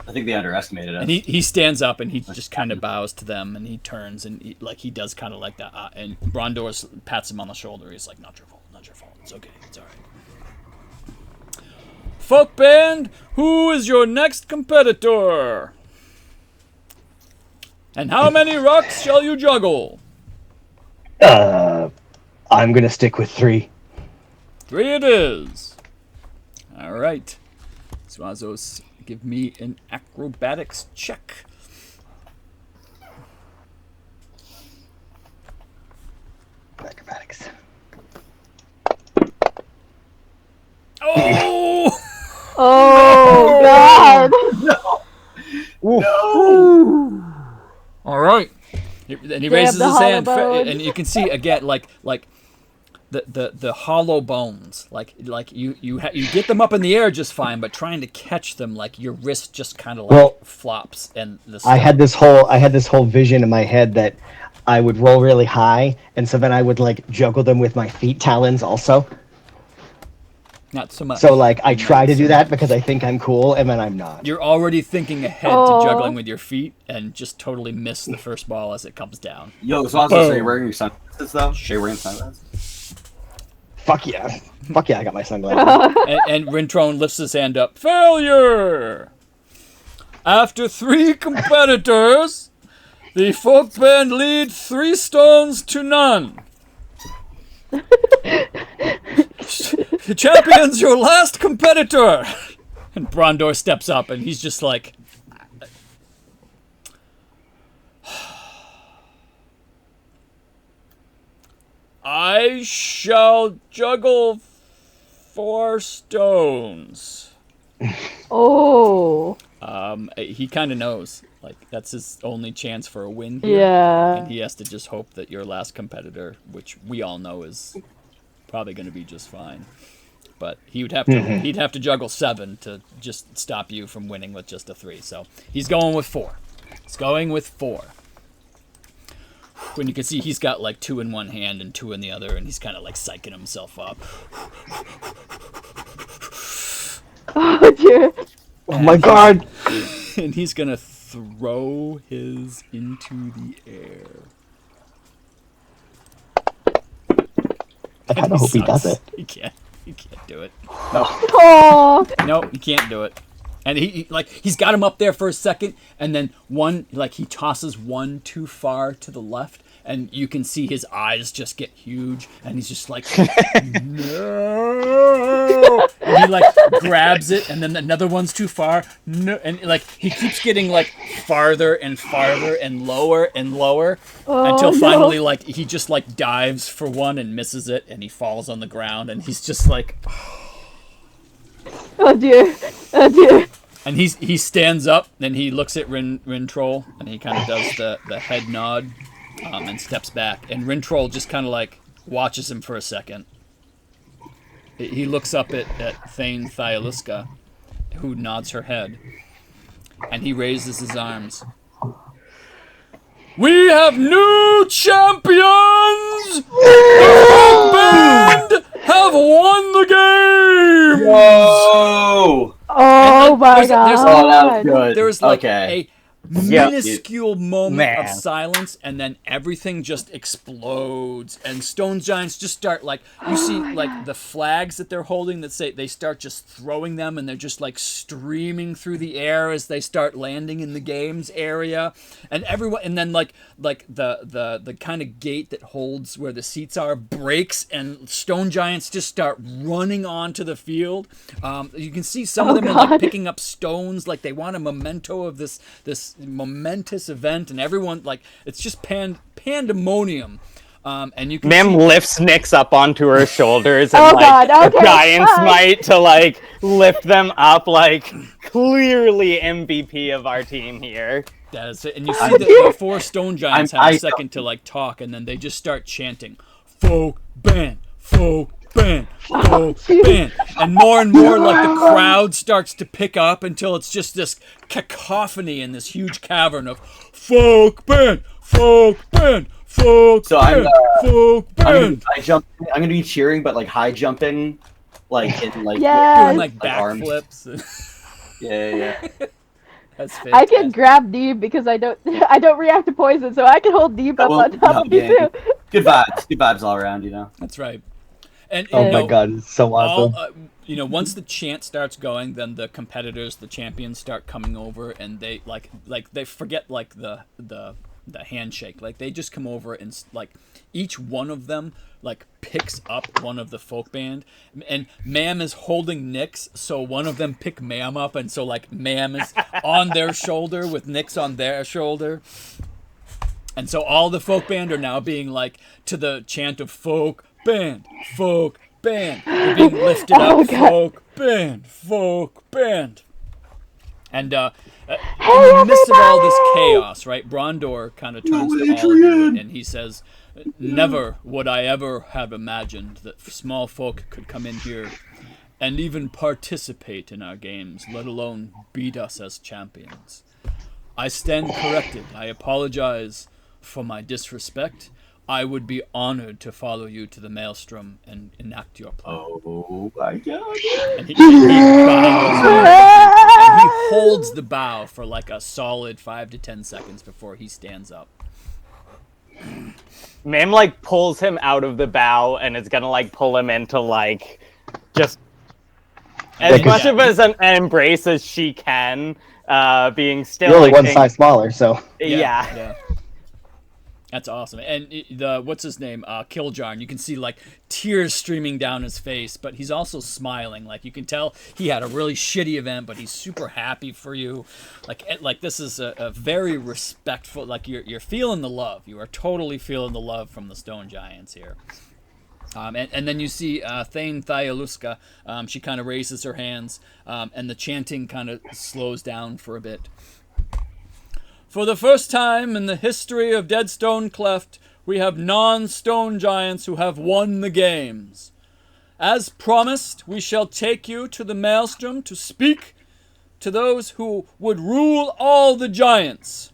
Speaker 6: I think they underestimated us.
Speaker 1: And he stands up and he just kind of bows to them, and he turns and he does kind of that. And Brondor pats him on the shoulder. He's like, "Not your fault. Not your fault. It's okay. It's all right." Folk band, who is your next competitor? And how many rocks shall you juggle?
Speaker 3: I'm gonna stick with 3.
Speaker 1: 3 it is. All right. Suazos, give me an acrobatics check.
Speaker 3: Acrobatics.
Speaker 1: Oh!
Speaker 4: Oh, God.
Speaker 6: No!
Speaker 1: All right. And he raises his hand, and you can see again, the hollow bones, you get them up in the air just fine, but trying to catch them, your wrist just kind of flops, and
Speaker 3: I had this whole vision in my head that I would roll really high, and so then I would juggle them with my feet talons also.
Speaker 1: Not so much.
Speaker 3: So I try to do that because I think I'm cool, and then I'm not.
Speaker 1: You're already thinking ahead to juggling with your feet, and just totally miss the first ball as it comes down.
Speaker 6: Yo, so are you wearing your sunglasses though? Are you wearing sunglasses?
Speaker 3: Fuck yeah, I got my sunglasses.
Speaker 1: and Rintrol lifts his hand up. Failure! After 3 competitors, the folk band lead 3 stones to none. Champions, your last competitor! And Brondor steps up and he's just like... I shall juggle 4 stones.
Speaker 4: Oh.
Speaker 1: He kind of knows. That's his only chance for a win here.
Speaker 4: Yeah.
Speaker 1: And he has to just hope that your last competitor, which we all know is probably going to be just fine. But he would have to he'd have to juggle 7 to just stop you from winning with just a 3. So he's going with 4. He's going with 4. When you can see he's got 2 in one hand and 2 in the other, and he's kind of psyching himself up.
Speaker 4: Oh dear.
Speaker 3: Oh my God.
Speaker 1: And he's gonna throw his into the air.
Speaker 3: I kind of hope he does it.
Speaker 1: He can't do it.
Speaker 4: Oh.
Speaker 1: Nope, he can't do it. And he's got him up there for a second, and then he tosses one too far to the left, and you can see his eyes just get huge, and he's just like, no, and he like grabs it, and then another one's too far, no, and like he keeps getting like farther and farther and lower until finally like he just like dives for one and misses it, and he falls on the ground, and he's just like.
Speaker 4: Oh dear.
Speaker 1: And he stands up, and he looks at Rintrol, and he kind of does the head nod, and steps back. And Rintrol just kind of like watches him for a second. He looks up at Thane Kayalithica, who nods her head, and he raises his arms. We have new champions! The band have won the game!
Speaker 6: Whoa!
Speaker 4: Oh my god.
Speaker 6: That was good.
Speaker 1: There's like
Speaker 6: okay.
Speaker 1: a minuscule moment of silence, and then everything just explodes, and stone giants just start like, you see like the flags that they're holding that say, they start just throwing them, and they're just like streaming through the air as they start landing in the games area, and everyone, and then like the kind of gate that holds where the seats are breaks, and stone giants just start running onto the field. You can see some of them are like picking up stones, like they want a memento of this momentous event, and everyone like, it's just pandemonium. And you can
Speaker 5: Ma'am
Speaker 1: see...
Speaker 5: lifts Nyx up onto her shoulders and
Speaker 4: okay,
Speaker 5: giant's might to like lift them up, like clearly MVP of our team here.
Speaker 1: That's it. And you see that the four stone giants have a second to like talk, and then they just start chanting, folk band, folk band, folk band. And more like the crowd starts to pick up until it's just this cacophony in this huge cavern of folk band, folk band, folk band, folk band.
Speaker 6: I'm gonna be cheering, but like high jumping, like in like
Speaker 1: doing like backflips.
Speaker 6: Yeah.
Speaker 1: That's fantastic.
Speaker 4: I can grab Deeb because I don't react to poison, so I can hold Deeb up on top of you too.
Speaker 6: Good vibes all around, you know.
Speaker 1: That's right. And
Speaker 3: my god, it's so awesome.
Speaker 1: Once the chant starts going, then the competitors, the champions, start coming over, and they like they forget like the handshake. Like they just come over and like each one of them like picks up one of the folk band, and Ma'am is holding Nyx, so one of them pick Ma'am up, and so like Ma'am is on their shoulder with Nyx on their shoulder. And so all the folk band are now being like to the chant of folk band, folk band. They're being lifted up, folk band, folk band. And in the midst of all this chaos, right, Brondor kind of turns to all of you, and he says, never would I ever have imagined that small folk could come in here and even participate in our games, let alone beat us as champions. I stand corrected. I apologize for my disrespect. I would be honored to follow you to the Maelstrom and enact your plan.
Speaker 6: Oh my god.
Speaker 1: And he bows. And he holds the bow for like a solid 5 to 10 seconds before he stands up.
Speaker 5: Ma'am like pulls him out of the bow and is gonna like pull him into like just as much of as an embrace as she can, being still
Speaker 3: You're only
Speaker 5: like,
Speaker 3: one size smaller, so
Speaker 5: yeah.
Speaker 1: That's awesome. And the what's his name? Killjarn. You can see like tears streaming down his face, but he's also smiling. Like you can tell he had a really shitty event, but he's super happy for you. Like this is a very respectful. Like you're feeling the love. You are totally feeling the love from the stone giants here. And then you see Thane Kayalithica. She kind of raises her hands, and the chanting kind of slows down for a bit. For the first time in the history of Deadstone Cleft, we have non-stone giants who have won the games. As promised, we shall take you to the Maelstrom to speak to those who would rule all the giants.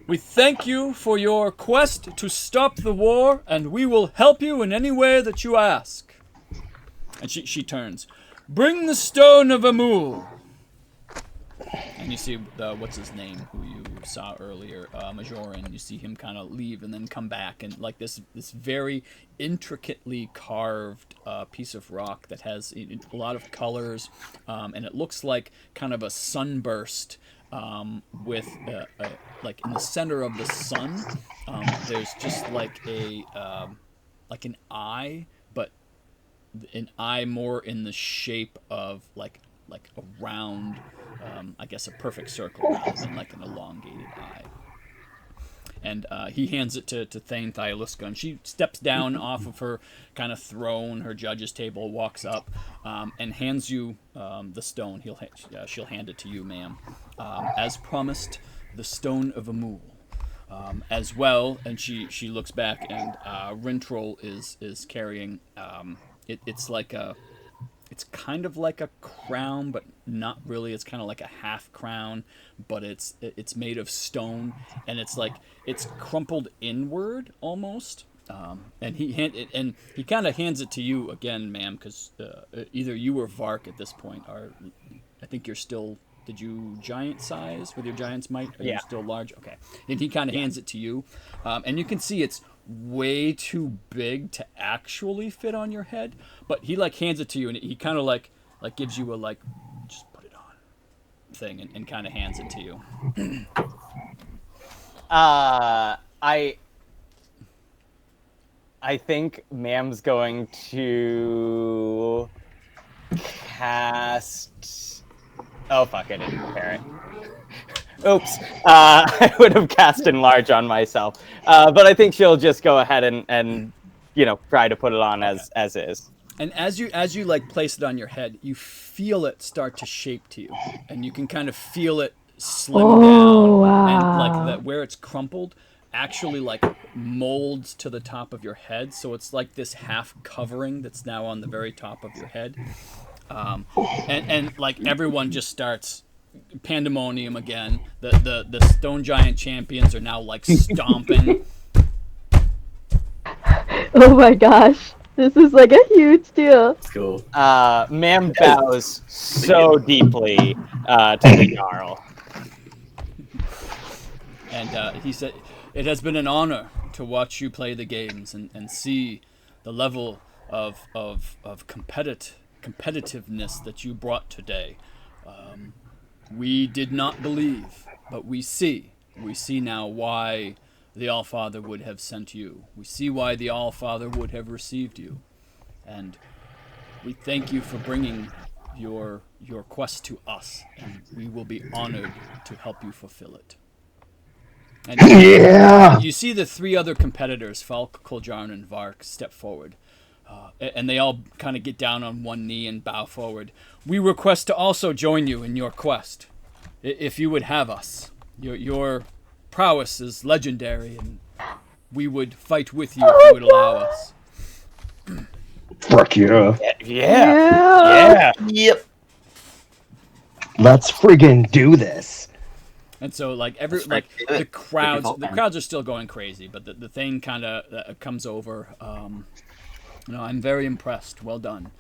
Speaker 1: We thank you for your quest to stop the war, and we will help you in any way that you ask. And she turns. Bring the stone of Amul. And you see what's his name, who you saw earlier, Majoran. You see him kind of leave and then come back, and like this very intricately carved piece of rock that has a lot of colors, and it looks like kind of a sunburst with like in the center of the sun. There's just like an eye, but an eye more in the shape of like a round, I guess a perfect circle rather than like an elongated eye. And he hands it to Thane Kayalithica, and she steps down off of her kind of throne, her judge's table, walks up, and hands you the stone. She'll hand it to you, ma'am. As promised, the Stone of Amul. As well, and she looks back, and Rintrol is carrying. It's kind of like a crown, but not really. It's kind of like a half crown, but it's made of stone, and it's crumpled inward almost. And he kind of hands it to you again, ma'am, because either you or Vark at this point are. I think you're still. Did you giant size with your giant's might? Are you still large? Okay. And he kind of hands it to you, and you can see it's way too big to actually fit on your head, but he like hands it to you, and he kind of like gives you a like just put it on thing, and kind of hands it to you.
Speaker 5: I think Mam's going to cast. Oh fuck! I didn't prepare it. Oops. I would have cast Enlarge on myself. But I think she'll just go ahead and try to put it on as is.
Speaker 1: And as you like place it on your head, you feel it start to shape to you. And you can kind of feel it slim down.
Speaker 4: Wow.
Speaker 1: And like that where it's crumpled actually like molds to the top of your head. So it's like this half covering that's now on the very top of your head. And like everyone just starts pandemonium again. The Stone Giant champions are now like stomping.
Speaker 4: Oh my gosh. This is like a huge deal.
Speaker 6: It's cool.
Speaker 5: Mam bows so deeply to the Jarl.
Speaker 1: And he said, "It has been an honor to watch you play the games and see the level of competitiveness that you brought today. We did not believe, but we see. We see now why the Allfather would have sent you. We see why the Allfather would have received you. And we thank you for bringing your quest to us, and we will be honored to help you fulfill it." And you see the three other competitors, Falk, Koljarn, and Vark, step forward. And they all kind of get down on one knee and bow forward. "We request to also join you in your quest, if you would have us. Your prowess is legendary, and we would fight with you if you would allow us."
Speaker 3: Fuck yeah.
Speaker 5: Yeah.
Speaker 6: Yep.
Speaker 3: Let's friggin' do this.
Speaker 1: And so, like the crowds are still going crazy, but the thing kind of comes over. I'm very impressed. Well done.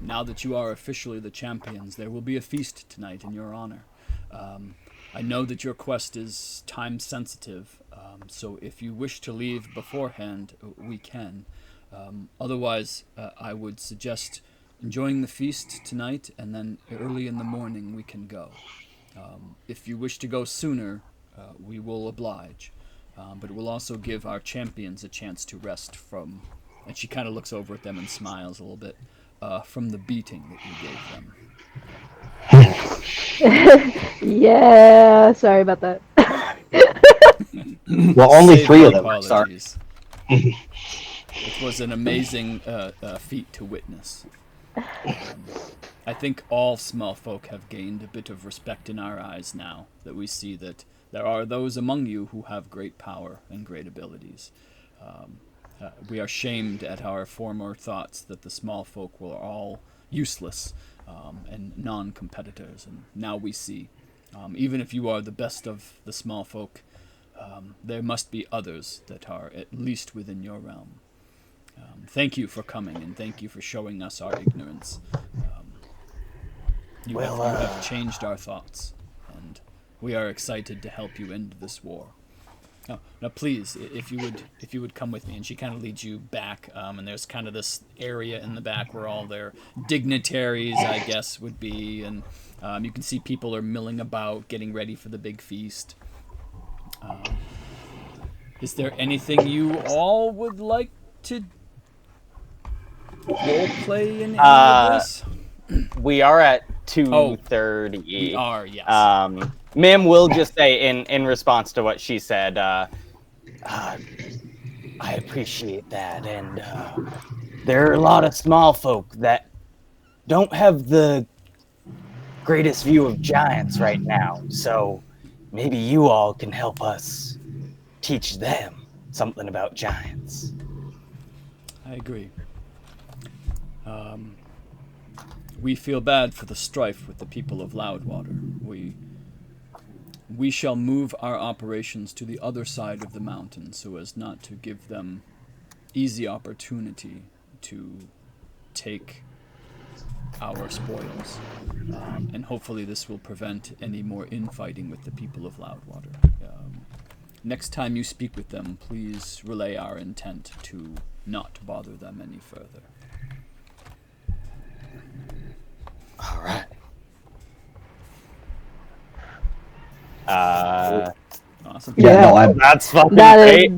Speaker 1: Now that you are officially the champions, there will be a feast tonight in your honor. I know that your quest is time sensitive, so if you wish to leave beforehand, we can. Otherwise, I would suggest enjoying the feast tonight, and then early in the morning we can go. If you wish to go sooner, we will oblige, but it will also give our champions a chance to rest from. And she kind of looks over at them and smiles a little bit, from the beating that you gave them.
Speaker 4: Yeah, sorry about that.
Speaker 3: Well, only three of them.
Speaker 1: Apologies. It was an amazing feat to witness. I think all small folk have gained a bit of respect in our eyes now that we see that there are those among you who have great power and great abilities. We are shamed at our former thoughts that the small folk were all useless and non-competitors, and now we see, even if you are the best of the small folk, there must be others that are at least within your realm. Thank you for coming, and thank you for showing us our ignorance. You have changed our thoughts, and we are excited to help you end this war. Now, please, if you would come with me, and she kind of leads you back, and there's kind of this area in the back where all their dignitaries, I guess, would be, and you can see people are milling about, getting ready for the big feast. Is there anything you all would like to role play in any of this?
Speaker 5: We are at 2:30.
Speaker 1: We are, yes.
Speaker 5: Ma'am will just say in response to what she said, I appreciate that, and there are a lot of small folk that don't have the greatest view of giants right now, so maybe you all can help us teach them something about giants.
Speaker 1: I agree. We feel bad for the strife with the people of Loudwater. We shall move our operations to the other side of the mountain so as not to give them easy opportunity to take our spoils. And hopefully this will prevent any more infighting with the people of Loudwater. Next time you speak with them, please relay our intent to not bother them any further.
Speaker 5: All right.
Speaker 1: Awesome.
Speaker 3: Yeah, no,
Speaker 5: That's fucking
Speaker 4: That
Speaker 5: great.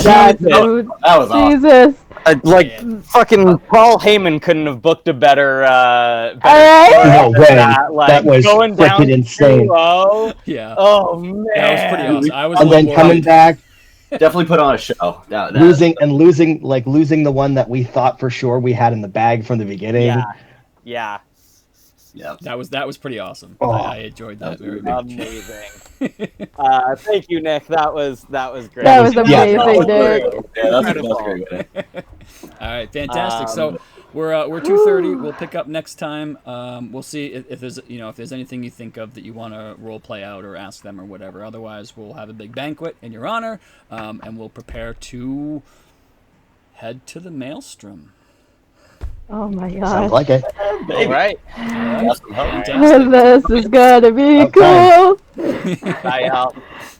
Speaker 4: That
Speaker 6: was awesome.
Speaker 4: Jesus.
Speaker 5: Fucking Paul Heyman couldn't have booked a better.
Speaker 4: Alright.
Speaker 3: No way.
Speaker 5: That
Speaker 3: was
Speaker 5: going down
Speaker 3: freaking insane.
Speaker 5: 2-0.
Speaker 1: Yeah.
Speaker 5: Oh man,
Speaker 1: That was pretty awesome. I was
Speaker 3: And then
Speaker 1: worried.
Speaker 3: coming back,
Speaker 6: Definitely put on a show.
Speaker 3: losing the one that we thought for sure we had in the bag from the beginning.
Speaker 5: Yeah.
Speaker 6: Yeah.
Speaker 1: That was pretty awesome.
Speaker 3: Oh,
Speaker 1: I enjoyed that very much.
Speaker 5: Amazing. Thank you, Nick. That was great.
Speaker 4: That was
Speaker 3: Yeah,
Speaker 4: amazing, Nick.
Speaker 6: Yeah, that's great.
Speaker 1: All right, fantastic. So we're 2:30. We'll pick up next time. We'll see if there's anything you think of that you want to role play out or ask them or whatever. Otherwise, we'll have a big banquet in your honor, and we'll prepare to head to the Maelstrom.
Speaker 4: Oh my
Speaker 3: Sounds
Speaker 4: god.
Speaker 3: like it.
Speaker 5: All right.
Speaker 1: Fantastic.
Speaker 4: This is gonna be cool.
Speaker 5: Bye, y'all.
Speaker 1: All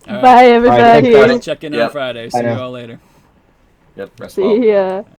Speaker 1: right.
Speaker 4: Bye, everybody.
Speaker 3: thanks,
Speaker 1: Check in on
Speaker 6: Yep.
Speaker 1: Friday.
Speaker 3: Bye
Speaker 1: See you
Speaker 3: now.
Speaker 1: all later.
Speaker 6: Yep. Rest well.
Speaker 4: See ya.